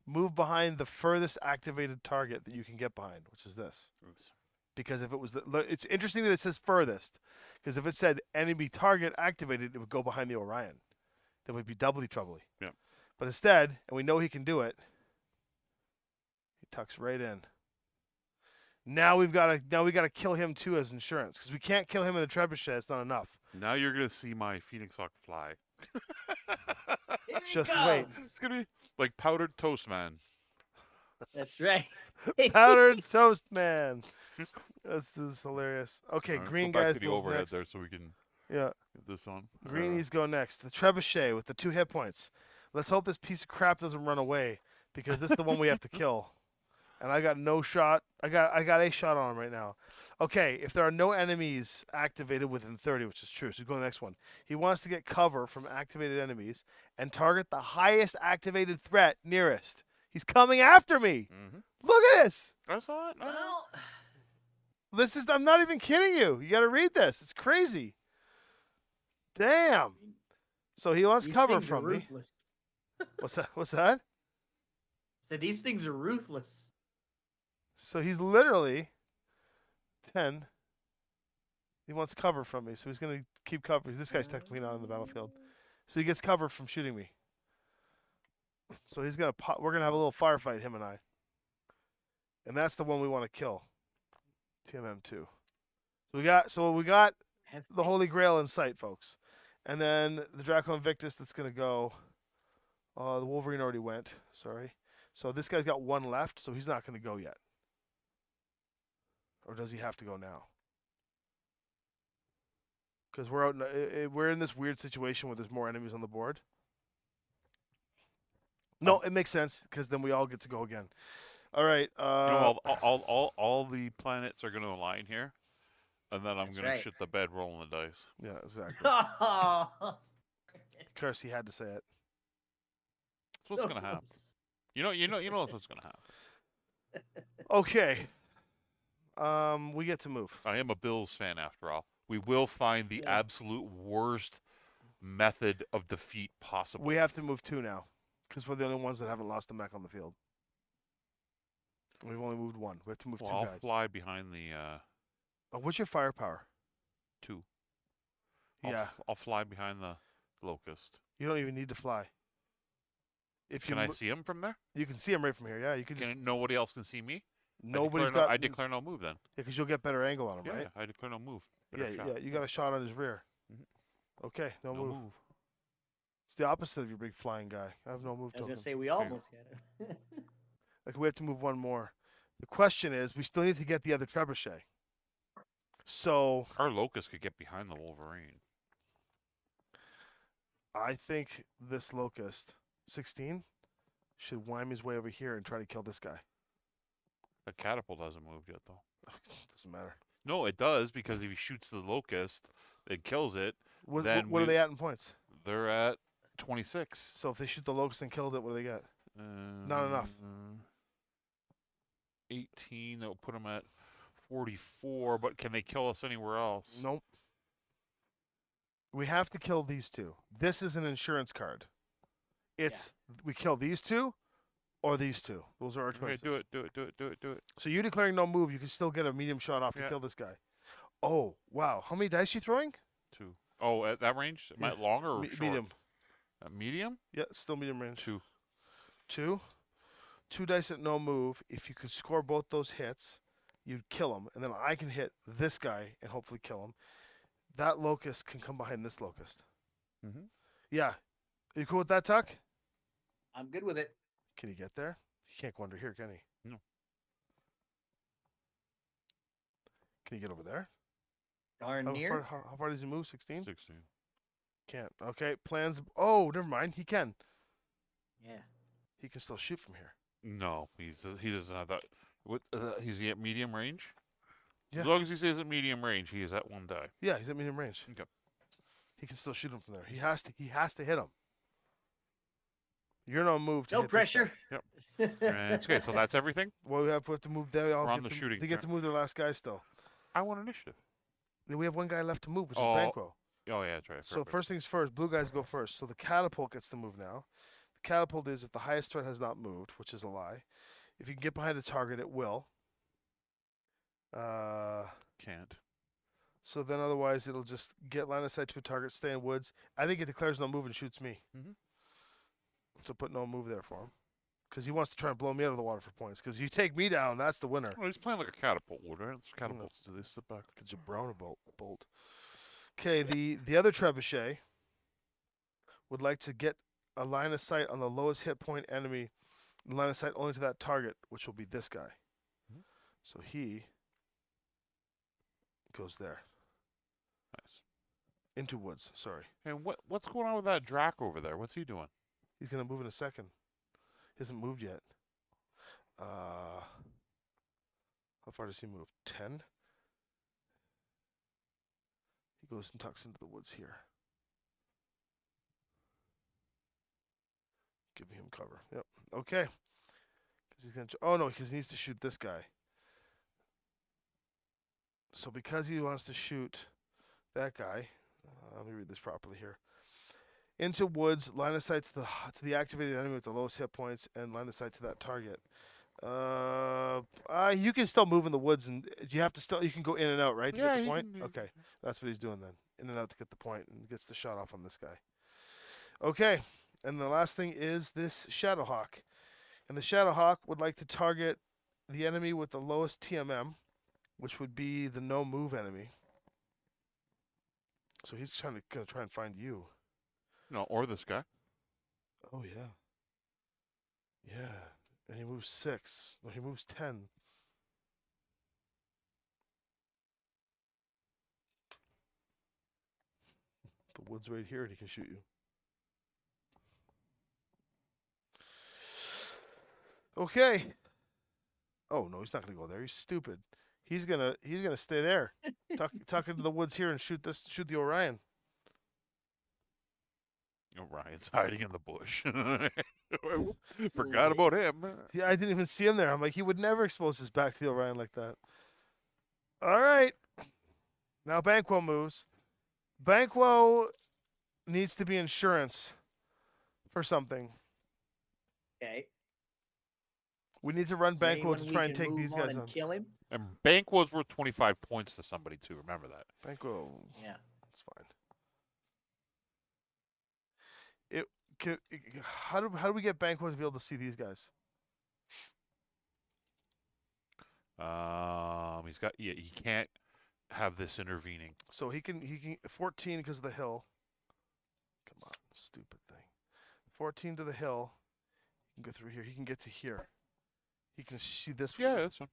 move behind the furthest activated target that you can get behind, which is this. Oops. Because if it was it's interesting that it says furthest, because if it said enemy target activated, it would go behind the Orion. That would be doubly troubly. Yeah. But instead, and we know he can do it, he tucks right in. Now we got to kill him too as insurance, because we can't kill him in a trebuchet. It's not enough. Now you're gonna see my Phoenix Hawk fly. Here he Just wait. comes. It's gonna be like powdered toast, man. That's right. Powdered toast man. This is hilarious. Okay, All right, green go back guys to the go overhead next. there, so we can Yeah. get this on. Greenies go next. The trebuchet with the 2 hit points. Let's hope this piece of crap doesn't run away, because this is the one we have to kill. And I got no shot. I got a shot on him right now. Okay, if there are no enemies activated within 30, which is true, so go to the next one. He wants to get cover from activated enemies and target the highest activated threat nearest. He's coming after me. Mm-hmm. Look at this. I saw it. Well, I'm not even kidding you. You got to read this. It's crazy. Damn. So he wants these cover things are from me. ruthless. What's that? So these things are ruthless. So he's literally 10. He wants cover from me, so he's going to keep cover. This guy's technically not on the battlefield. So he gets cover from shooting me. So he's going to we're going to have a little firefight, him and I. And that's the one we want to kill. TMM2. So we got Have the Holy Grail in sight, folks. And then the Draco Invictus that's going to go. The Wolverine already went. Sorry. So this guy's got 1 left, so he's not going to go yet. Or does he have to go now? Because we're in this weird situation where there's more enemies on the board. No, it makes sense because then we all get to go again. All right. All the planets are going to align here, and then I'm That's going to right. shit the bed rolling the dice. yeah, exactly. Oh, Of course, he had to say it. That's what's so going to happen. close. You know what's going to happen. Okay. We get to move. I am a Bills fan after all. We will find the Yeah. absolute worst method of defeat possible. We have to move 2 now because we're the only ones that haven't lost a mech on the field. We've only moved 1. We have to move Well, 2 I'll guys. fly behind the What's your firepower? 2. Yeah, I'll fly behind the locust. you don't even need to fly. If you Can I see him from there? you can see him right from here. Yeah, you can just. Can nobody else can see me? Nobody's I declare no move then. Yeah, because you'll get better angle on him, Yeah, right? I declare no move. Yeah, Better shot. yeah. You got a shot on his rear. Mhm. Okay, no No move. move. It's the opposite of your big flying guy. I have no move I was token. gonna say we almost got it. Like we have to move 1 more. The question is, we still need to get the other trebuchet. So Our locust could get behind the Wolverine. I think this locust, 16, should whine his way over here and try to kill this guy. The catapult hasn't moved yet, though. Doesn't matter. No, it does because if he shoots the locust, it kills it. What Then are we- they at in points? They're at 26. So if they shoot the locust and killed it, what do they get? Not enough. 18. That will put them at 44. But can they kill us anywhere else? Nope. We have to kill these 2. This is an insurance card. It's we kill these 2 or these 2. Those are our Okay, choices. do it. So you declaring no move, you can still get a medium shot off to Yeah. kill this guy. Oh, wow. How many dice you throwing? 2. Oh, at that range? Am I Yeah. longer or short? Medium. Medium? Yeah, still medium range. 2. 2. 2 dice at no move. If you could score both those hits, you'd kill him. And then I can hit this guy and hopefully kill him. That locust can come behind this locust. Mm-hmm. Yeah. Are you cool with that, Tuck? I'm good with it. Can he get there? He can't go under here, can he? No. Can he get over there? Darn How near. how far does he move? 16? 16. Can't. Okay. Plans. Oh, never mind. He can. Yeah. He can still shoot from here. No, he doesn't have that. What? He's at medium range? Yeah. As long as he stays at medium range, he is at 1 die. Yeah, he's at medium range. Okay. He can still shoot him from there. He has to hit him. You're no move to No hit this guy. pressure. And it's okay, so that's everything? Well, we have to move. They all We're on get the to, shooting They get to move their last guy still. I want initiative. Then we have 1 guy left to move, which is Oh, Banquo. Oh, yeah, that's right. So first things first, blue guys go first. So the catapult gets to move now. The catapult is if the highest threat has not moved, which is a lie. If you can get behind a target, it will. Can't. So then otherwise it'll just get line of sight to a target, stay in woods. I think it declares no move and shoots me. Mhm. So put no move there for him. Because he wants to try and blow me out of the water for points. Because you take me down, that's the winner. Well, he's playing like a catapult would, right? Catapults do this. Sit back. Because you brown a bolt. Okay, the other trebuchet would like to get a line of sight on the lowest hit point enemy, line of sight only to that target, which will be this guy. Mhm. So he goes there. Nice. Into woods, sorry. And what's going on with that Drac over there? What's he doing? He's going to move in a second. He hasn't moved yet. How far does he move? 10? He goes and tucks into the woods here. Giving him cover. Yep. Okay. Because he's gonna. Oh no, because he needs to shoot this guy. So because he wants to shoot that guy, let me read this properly here. Into woods, line of sight to the activated enemy with the lowest hit points, and line of sight to that target. You can still move in the woods, and you have to still. You can go in and out, right? To get the he point. can- Okay, that's what he's doing then. In and out to get the point, and gets the shot off on this guy. Okay, and the last thing is this Shadowhawk, and the Shadowhawk would like to target the enemy with the lowest TMM, which would be the no move enemy. So he's gonna try and find you. No, or this guy. Oh yeah. Yeah. And he moves 6. No, he moves 10. The wood's right here and he can shoot you. Okay. Oh no, he's not gonna go there. He's stupid. He's gonna stay there. Tuck into the woods here and shoot the Orion. Orion's hiding in the bush. Fooled Forgot me. about him. Yeah, I didn't even see him there. I'm like, he would never expose his back to the Orion like that. All right. Now Banquo moves. Banquo needs to be insurance for something. Okay. We need to run Is there Banquo to anyone we try and can take move these on guys and on. kill him? And Banquo's worth 25 points to somebody too. Remember that. Banquo, Yeah. it's fine. How do we get Banquo to be able to see these guys? He's got he can't have this intervening. So he can 14 because of the hill. Come on, stupid thing. 14 to the hill. He can go through here. He can get to here. He can see this. Yeah, that's fine.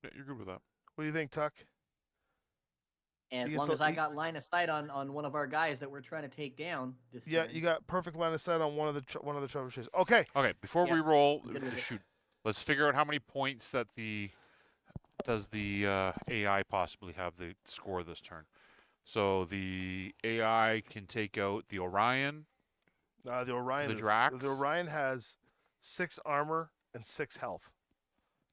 Yeah, you're good with that. What do you think, Tuck? And as He long gets as I he- got line of sight on one of our guys that we're trying to take down. This Yeah, turn. you got perfect line of sight on one of the trebuchets. Okay. Okay, before Yep, we roll, I'm good with it. shoot. Let's figure out how many points that does the AI possibly have the score this turn. So the AI can take out the Orion. The Orion. The Drax? The Orion has 6 armor and 6 health.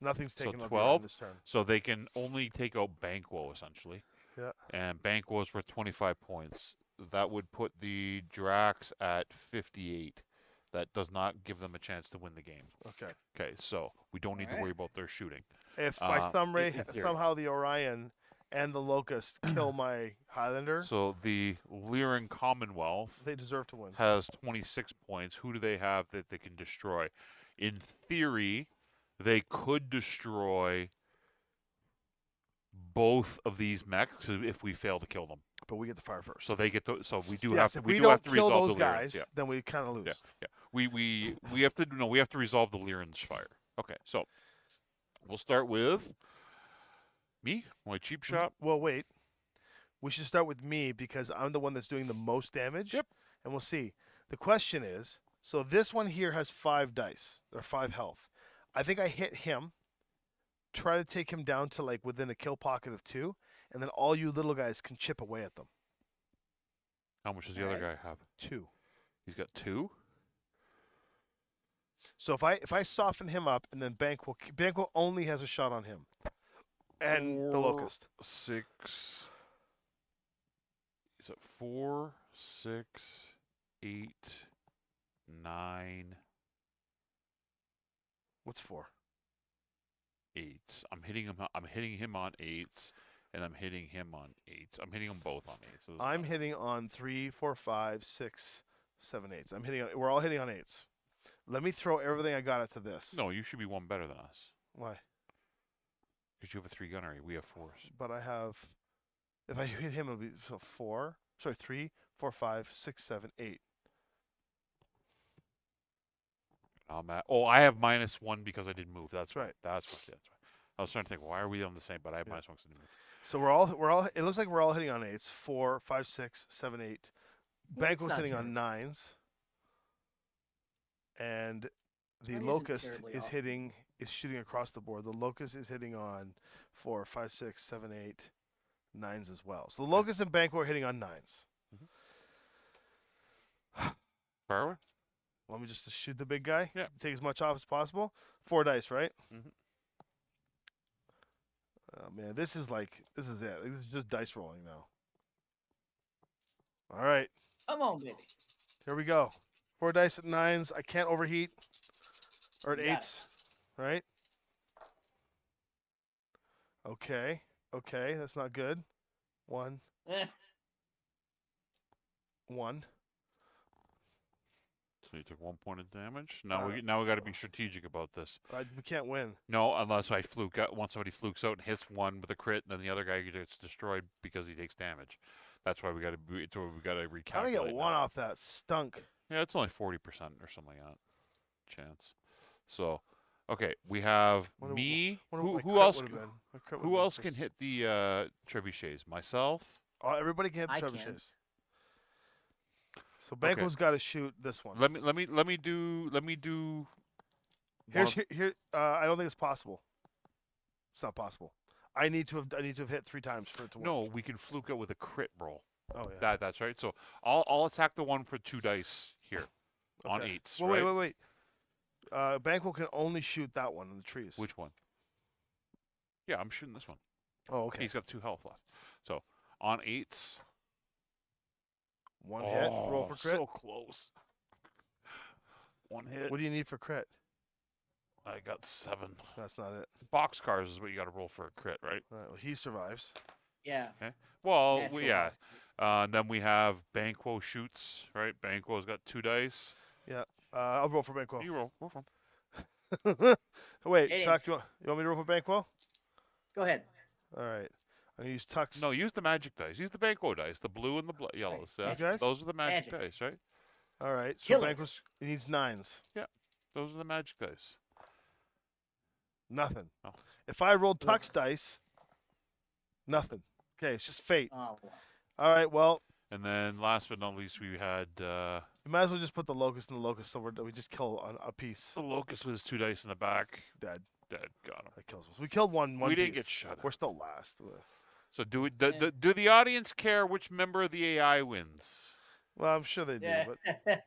Nothing's So taken out the Orion 12? this turn. So they can only take out Banquo, essentially. Yeah. And Banquo's worth 25 points. That would put the Drax at 58. That does not give them a chance to win the game. Okay. Okay, so we don't need to Alright. worry about their shooting. If by in theory. somehow the Orion and the Locust kill my Highlander, So the Lyran Commonwealth they deserve to win. has 26 points. Who do they have that they can destroy? In theory, they could destroy both of these mechs if we fail to kill them. But we get the fire first. So they get to. So we do yes, have to. if We we do don't have to kill resolve those the Lyrans. guys, Yeah, then we kind of lose. yeah. We have to. No, we have to resolve the Lyran's fire. Okay, so we'll start with me, my cheap shot. Well, wait. We should start with me because I'm the one that's doing the most damage. Yep. And we'll see. The question is, so this one here has 5 dice or 5 health. I think I hit him. Try to take him down to like within a kill pocket of 2, and then all you little guys can chip away at them. How much does the other guy have? 2. He's got 2. So if I soften him up, and then Banquo only has a shot on him, and the Locust. 6. Is it 4, 6, 8, 9, What's 4? 8s? I'm hitting him on 8s, and I'm hitting him on 8s. I'm hitting them both on 8s. So I'm hitting on 3, 4, 5, 6, 7, 8s. We're all hitting on 8s. Let me throw everything I got into this. No, you should be one better than us Why? because you have a 3 gunner. We have 4s. But I have. If I hit him, it'll be 4. Sorry, 3, 4, 5, 6, 7, 8. I'm at. Oh, I have -1 because I didn't move. That's right. That's right. I was trying to think, why are we on the same? But I have Yeah. -1 because I didn't move. So we're all. It looks like we're all hitting on 8s. 4, 5, 6, 7, 8. Well, Banquo's that's not hitting on 9s. And the That isn't Locust terribly is often. is shooting across the board. The Locust is hitting on 4, 5, 6, 7, 8, 9s as well. So the Locust and Banquo are hitting on 9s. Fire away. Let me just shoot the big guy. Yeah. Take as much off as possible. 4 dice, right? Mhm. Oh man, this is it. This is just dice rolling now. All right, Come on, baby. here we go. 4 dice at 9s. I can't overheat. Or at You got 8s, right? Okay. Okay, that's not good. 1, Eh, 1. So you took 1 point of damage. Now we got to be strategic about this. We can't win. No, unless I fluke out. Once somebody flukes out and hits one with a crit, then the other guy gets destroyed because he takes damage. That's why we got to recalculate. How do I get now. 1 off that? Stunk. Yeah, it's only 40% or something like that chance. So, okay, we have Wonder- me. wonder what my Who crit else? would've been. My crit would've Who been else can 6. hit the trebuchets? Myself. Oh, everybody can hit the I can. trebuchets. So Banquo's got to shoot this one. Let me do Here's here. I don't think it's possible. It's not possible. I need to have hit 3 times for it to work. No, we can fluke it with a crit roll. Oh yeah. That's right. So I'll attack the one for 2 dice here on Okay. 8s. Well, right? wait. Banquo can only shoot that one in the trees. Which one? Yeah, I'm shooting this one. Oh, okay. He's got 2 health left. So on 8s. 1 hit. Roll for crit. So close. 1 hit. What do you need for crit? I got 7. That's not it. Boxcars is what you got to roll for a crit, right? All right, well, he survives. Yeah. Well, natural yeah. box. Then we have Banquo shoots, right? Banquo's got 2 dice. I'll roll for Banquo. You roll for him. Wait, Hit him. Tuck, you want me to roll for Banquo? Go ahead. All right. I'm going to use Tuck's. No, use the magic dice. Use the Banquo dice, the blue and the yellows. Yeah? These guys? Those are the magic Magic. dice, right? All right. So Killers. Banquo's, he needs 9s. Those are the magic dice. Nothing. Oh. If I rolled Look. Tuck's dice, nothing. Okay, it's just fate. Oh, All right, well, And then last but not least, we had we might as well just put the locust in the locust so we just kill a piece. the locust with his 2 dice in the back. Dead. Dead. Got him. That kills us. We killed one We didn't piece. get shut We're out. still last. So do Yeah. the audience care which member of the AI wins? Well, I'm sure they do, yeah. but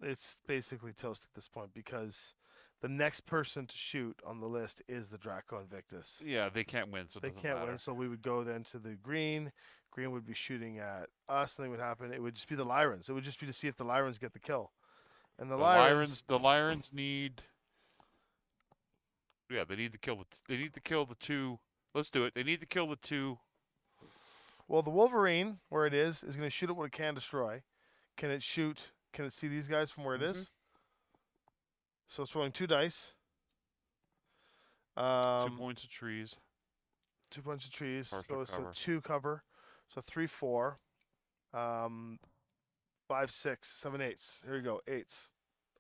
it's basically toast at this point because the next person to shoot on the list is the Draco Invictus. Yeah, they can't win, so it They doesn't can't matter. win, so we would go then to the green. Green would be shooting at us. Something would happen. It would just be the Lyrans. It would just be to see if the Lyrans get the kill. And the Lyrans need. Yeah, they need to kill the 2. Let's do it. They need to kill the 2. Well, the Wolverine, where it is going to shoot at what it can destroy. Can it shoot? Can it see these guys from where it is? So it's rolling 2 dice. 2 Um, points of trees. 2 points of trees. Partial So it's cover. a 2 cover. So 3, 4. 5, 6, 7, 8s. Here we go. 8s.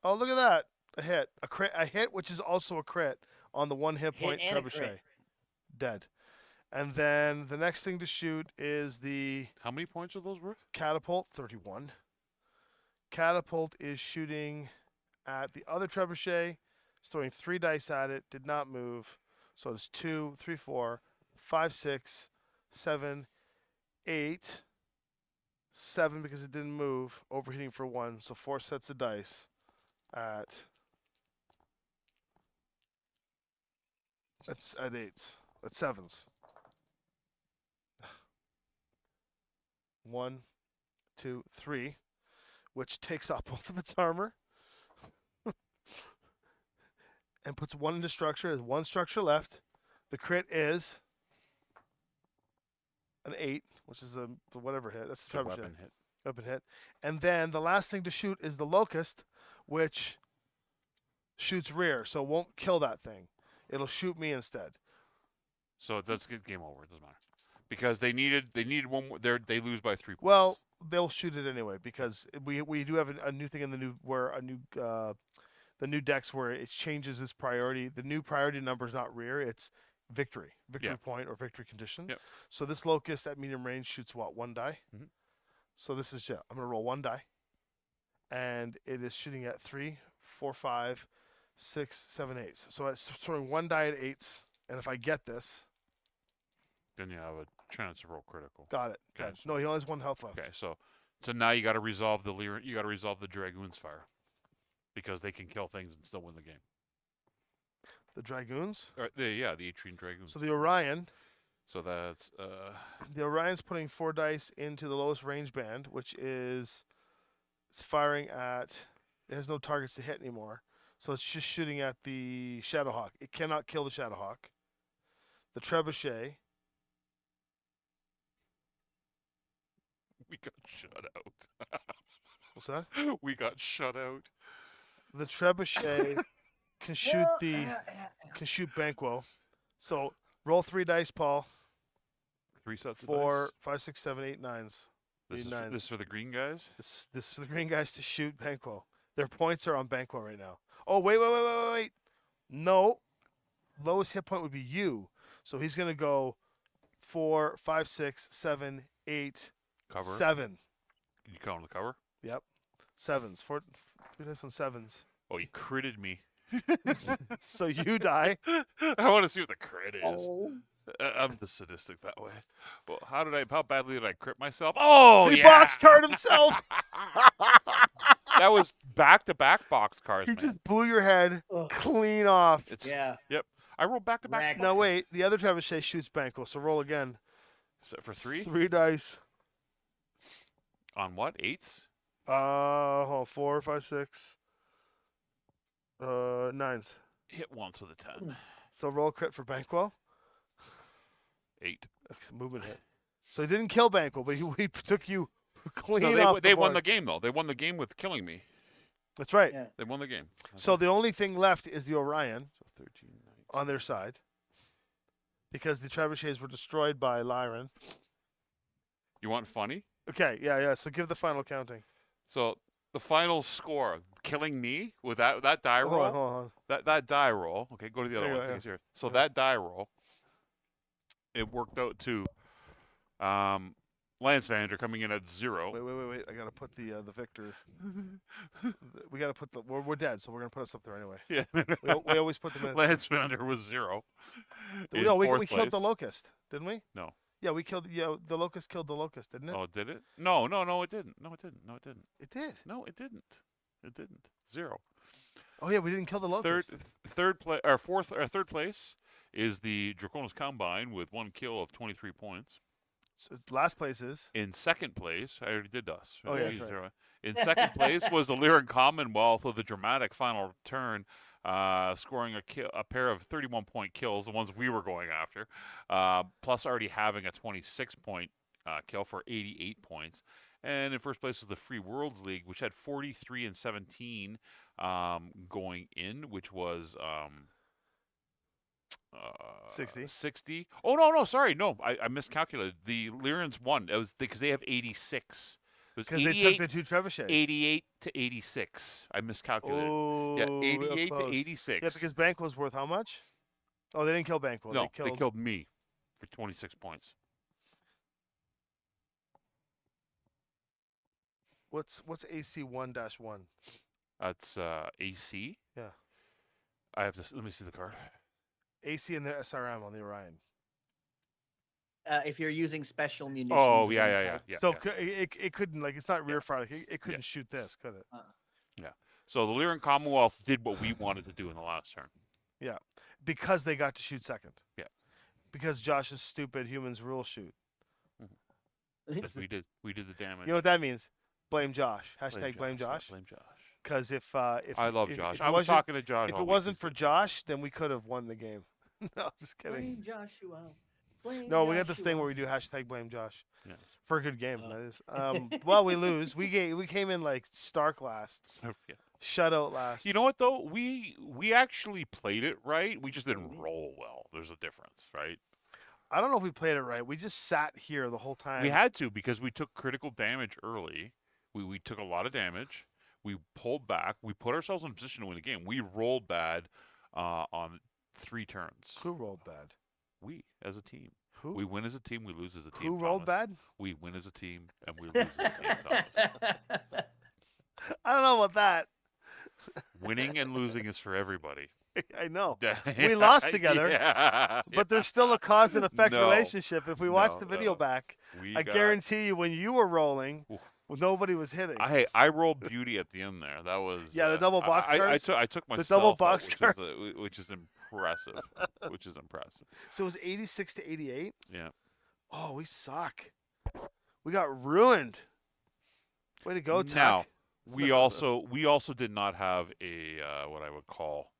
Oh, look at that. A hit. A crit. A hit, which is also a crit on the 1 hit Hit point and a trebuchet. crit. Dead. And then the next thing to shoot is the How many points are those worth? catapult. 31. Catapult is shooting at the other trebuchet. It's throwing 3 dice at it. Did not move. So it's 2, 3, 4, 5, 6, 7, 8. 7 because it didn't move. Overheating for 1. So 4 sets of dice at. That's at 8s. At 7s. 1, 2, 3. Which takes off both of its armor. And puts 1 into structure. There's 1 structure left. The crit is an 8, which is a whatever hit. That's the It's a trebuchet. weapon hit. Weapon hit. And then the last thing to shoot is the locust, which shoots rear, so it won't kill that thing. It'll shoot me instead. So that's good. Game over. It doesn't matter because they needed one more. They lose by 3 points. Well, they'll shoot it anyway because we do have a new thing in the new the new decks where it changes its priority. The new priority number is not rear; it's victory point or victory condition. Yep. So this locust at medium range shoots what, 1 die. Mhm. So this is I'm gonna roll 1 die, and it is shooting at 3, 4, 5, 6, 7, 8. So it's throwing 1 die at 8s, and if I get this, then you have a chance to roll critical. got it. Okay, Dead. so- No, he only has 1 health left. Okay, so now you got to resolve the dragoon's fire because they can kill things and still win the game. The dragoons. Or the Atrian dragoons. So the Orion. So that's The Orion's putting 4 dice into the lowest range band, which is it's firing at. It has no targets to hit anymore, so it's just shooting at the Shadowhawk. It cannot kill the Shadowhawk. The Trebuchet. we got shut out. What's that? We got shut out. The Trebuchet can shoot Banquo. So roll 3 dice, Paul. 3 sets of 4, dice. 5, 6, 7, 8, 9s. This eight is, nines. this is for the green guys. This is for the green guys to shoot Banquo. Their points are on Banquo right now. Oh, wait. No. Lowest hit point would be you. So he's going to go 4, 5, 6, 7, 8, Cover. 7. You count the cover? Yep. 7s. 4 dice on 7s. Oh, you critted me. So you die. I want to see what the crit is. Oh. I'm just sadistic that way. Well, how badly did I crit myself? Oh, He yeah. boxcard himself. That was back-to-back box cards, He man. just blew your head Ugh. clean off. It's Yeah. Yep. I rolled back-to-back. Rack. Now wait, the other trebuchet shoots Banquo, so roll again. So for 3 3 dice. on what? 8s? Hold on, 4, 5, 6. 9s. Hit once with a 10. So roll a crit for Banquo. 8. Movement hit. So he didn't kill Banquo, but he took you clean So off they the won the board. game though. They won the game with killing me. That's right. Yeah. They won the game. So the only thing left is the Orion So 13. 19. on their side. Because the trebuchets were destroyed by Lyran. You want funny? Okay, yeah. So give the final counting. So the final score, killing me with that die Hold roll. on, hold on. That die roll. Okay, go to the other There you one. go, Take us here. So Yeah. that die roll, it worked out to Lance Vander coming in at 0. Wait. I gotta put the victor. We gotta put the. We're dead, so we're gonna put us up there anyway. Yeah. We always put them in. Lance Vander was 0. in No, we fourth killed the place. locust, didn't we? No. Yeah, we killed. Yeah, the locust killed the locust, didn't it? Oh, did it? No, it didn't. No, it didn't. No, it didn't. It did. No, it didn't. It didn't. 0. Oh yeah, we didn't kill the locust. Third place is the Draconis Combine with 1 kill of 23 points. So last place is. In second place, I already did us. Oh, yeah, He's that's right. 0. In second place was the Lyran Commonwealth with the dramatic final turn, scoring a pair of 31-point kills, the ones we were going after, plus already having a 26-point kill for 88 points. And in first place was the Free Worlds League, which had 43 and 17 going in, which was 60. 60. Oh no, sorry, no, I miscalculated. The Lyrans won. It was because they have 86. It was Because they 88, took the 2 trebuchets. 88 to 86. I miscalculated. Oh, Yeah, real 88 to close. 86. Yeah, because Banquo's worth how much? Oh, they didn't kill Banquo. no, they killed. me for 26 points. What's AC 1-1? That's AC. Yeah. I have to let me see the card. AC and the SRM on the Orion. If you're using special munitions. Oh, you're yeah. gonna So yeah. it couldn't, like, it's not rear fire. It couldn't shoot this, could it? So the Lyran Commonwealth did what we wanted to do in the last turn. Because they got to shoot second. Yeah. Because Josh's stupid humans rule shoot. hold. We did the damage. You know what that means? Blame Josh. Hashtag blame yeah, Josh. Blame Josh. Because if I love if, Josh. if I it was wasn't- talking to Josh. If all it week. wasn't for Josh, then we could have won the game. No, I'm just kidding. Blame Joshua. Blame No, we got this thing Joshua. where we do hashtag blame Josh Yes. for a good game. That is. Well, we lose. We came in like Stark last, Yeah. shutout last. You know what though? We actually played it right. We just didn't roll well. There's a difference, right? I don't know if we played it right. We just sat here the whole time. We had to because we took critical damage early. We took a lot of damage. We pulled back. We put ourselves in a position to win the game. We rolled bad on 3 turns. Who rolled bad? We as a team. Who? We win as a team. We lose as a team. Who rolled Thomas. bad? We win as a team and we lose as a team. Thomas. I don't know about that. Winning and losing is for everybody. I know. We lost together, Yeah, But there's still a cause and effect No. relationship. If we watch No, the video no. back, We I got- guarantee you, when you were rolling, Oof. nobody was hitting. I rolled beauty at the end there. That was Yeah, the double box cards? I took The myself double out, box which is impressive. Which is impressive. So it was 86 to 88. Yeah. Oh, we suck. We got ruined. Way to go, Tuck. Now we also did not have a what I would call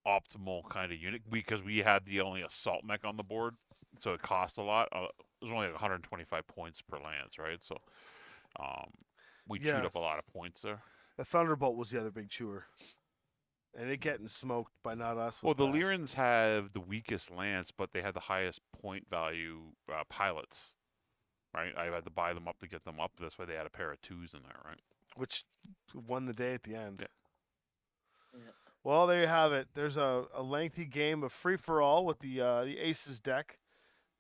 optimal kind of unit because we had the only assault mech on the board, so it cost a lot. It was only like 125 points per lance, right? So we Yeah. chewed up a lot of points there. The Thunderbolt was the other big chewer. And it getting smoked by not us. Well, Was the bad. Lyrans have the weakest lance, but they had the highest point value pilots, right? I had to buy them up to get them up. That's why they had a pair of 2s in there, right? Which won the day at the end. Yeah. Yeah. Well, there you have it. There's a lengthy game of free for all with the Aces deck.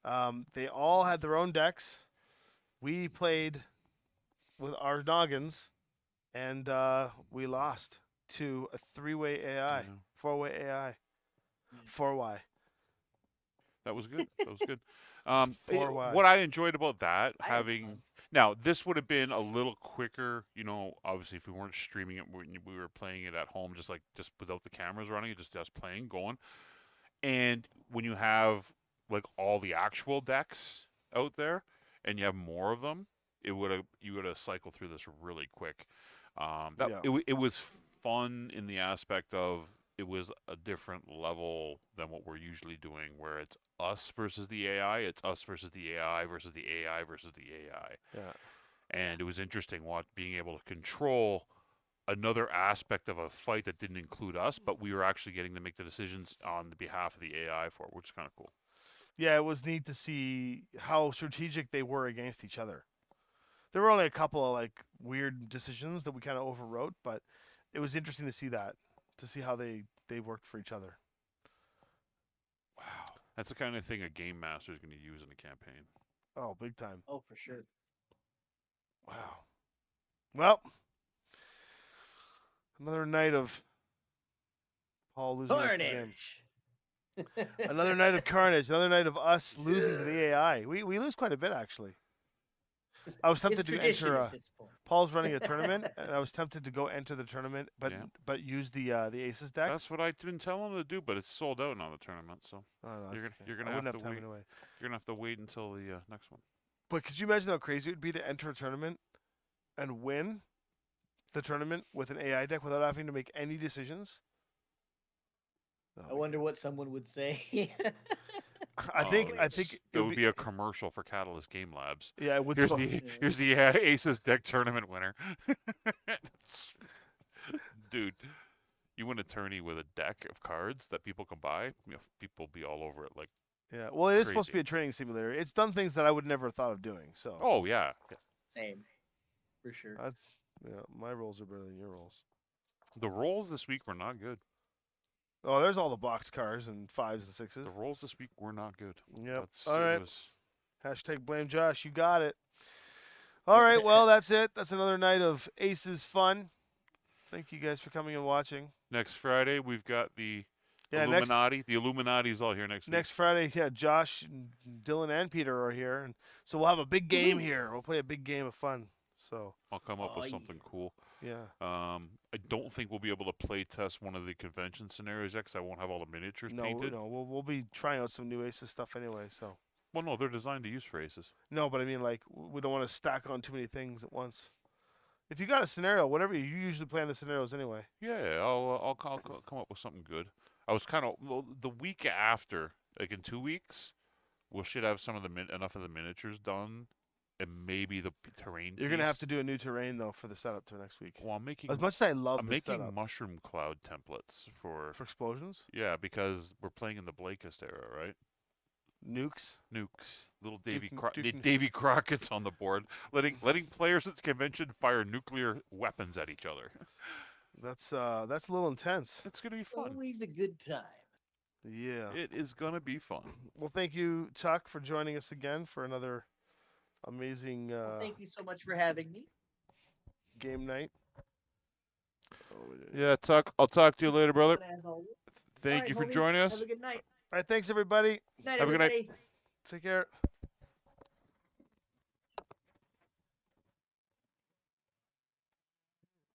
They all had their own decks. We played with our noggins, and we lost. to a 3-way AI, Yeah. 4-way AI, 4Y. That was good. That was good. 4Y. What I enjoyed about that, I had having fun. now this would have been a little quicker. Obviously, if we weren't streaming it, we were playing it at home, just without the cameras running, just us playing, going. And when you have like all the actual decks out there, and you have more of them, you would have cycled through this really quick. Yeah. It was fun in the aspect of it was a different level than what we're usually doing, where it's us versus the AI, it's us versus the AI versus the AI versus the AI, Yeah. and it was interesting being able to control another aspect of a fight that didn't include us, but we were actually getting to make the decisions on the behalf of the AI for it, which is kind of cool. Yeah, it was neat to see how strategic they were against each other. There were only a couple of like weird decisions that we kind of overwrote, but it was interesting to see that, to see how they worked for each other. Wow. That's the kind of thing a game master is going to use in a campaign. Oh, big time. Oh, for sure. Wow. Well, another night of Paul losing us the game. Carnage. Another night of carnage. Another night of us losing to the AI. We lose quite a bit actually. I was tempted It's to tradition enter. at this point. Paul's running a tournament, and I was tempted to go enter the tournament, but Yeah. but use the Aces deck. That's what I've been telling them to do, but it's sold out now, the tournament. So Oh, no, that's okay. you're gonna I have wouldn't to have time wait. anyway. You're gonna have to wait until the next one. But could you imagine how crazy it would be to enter a tournament and win the tournament with an AI deck without having to make any decisions? That'd I be wonder great. what someone would say. I think It it would be a commercial for Catalyst Game Labs. yeah, it would. Here's to- the Yeah. here's the Aces deck tournament winner. Dude, you win a tourney with a deck of cards that people can buy. People will be all over it. Like, yeah. Well, it is supposed to Crazy. be a training simulator. It's done things that I would never have thought of doing. So oh yeah, Same, for sure. that's my rolls are better than your rolls. the rolls this week were not good. Oh, there's all the box cars and 5s and 6s. The rolls this week were not good. Yep. That's, All it right. was- Hashtag blame Josh. You got it. All right. Well, that's it. That's another night of Aces fun. Thank you guys for coming and watching. Next Friday we've got the Yeah, Illuminati. The Illuminati's all here next week. next Friday, yeah, Josh, and Dylan, and Peter are here, and so we'll have a big game Woohoo. here. We'll play a big game of fun. So I'll come up Oh, with yeah. something cool. yeah, I don't think we'll be able to play test one of the convention scenarios yet because I won't have all the miniatures no, painted. no, we'll be trying out some new Aces stuff anyway. So Well, no, they're designed to use for aces. no, but I mean, like, we don't want to stack on too many things at once. If you got a scenario, whatever you usually plan the scenarios anyway. Yeah, I'll come up with something good. I was kind of the week after, like in 2 weeks, we should have some of enough of the miniatures done, and maybe the terrain. You're gonna have piece. to do a new terrain though for the setup to next week. Well, I'm making As much as I love I'm the making setup mushroom cloud templates for for explosions, because we're playing in the Blakist era, right? nukes. Nukes, little Duke- Davy Crockett's on the board, letting players at the convention fire nuclear weapons at each other. That's a little intense. It's gonna be fun. Always a good time. Yeah. It is gonna be fun. Well, thank you, Chuck, for joining us again for another amazing Well, thank you so much for having me. game night. Yeah, I'll talk to you later, brother. As always. Thank All you right, for homie. joining us. Have a good night. All right, thanks everybody. Night, Have a good night. everybody. Take care.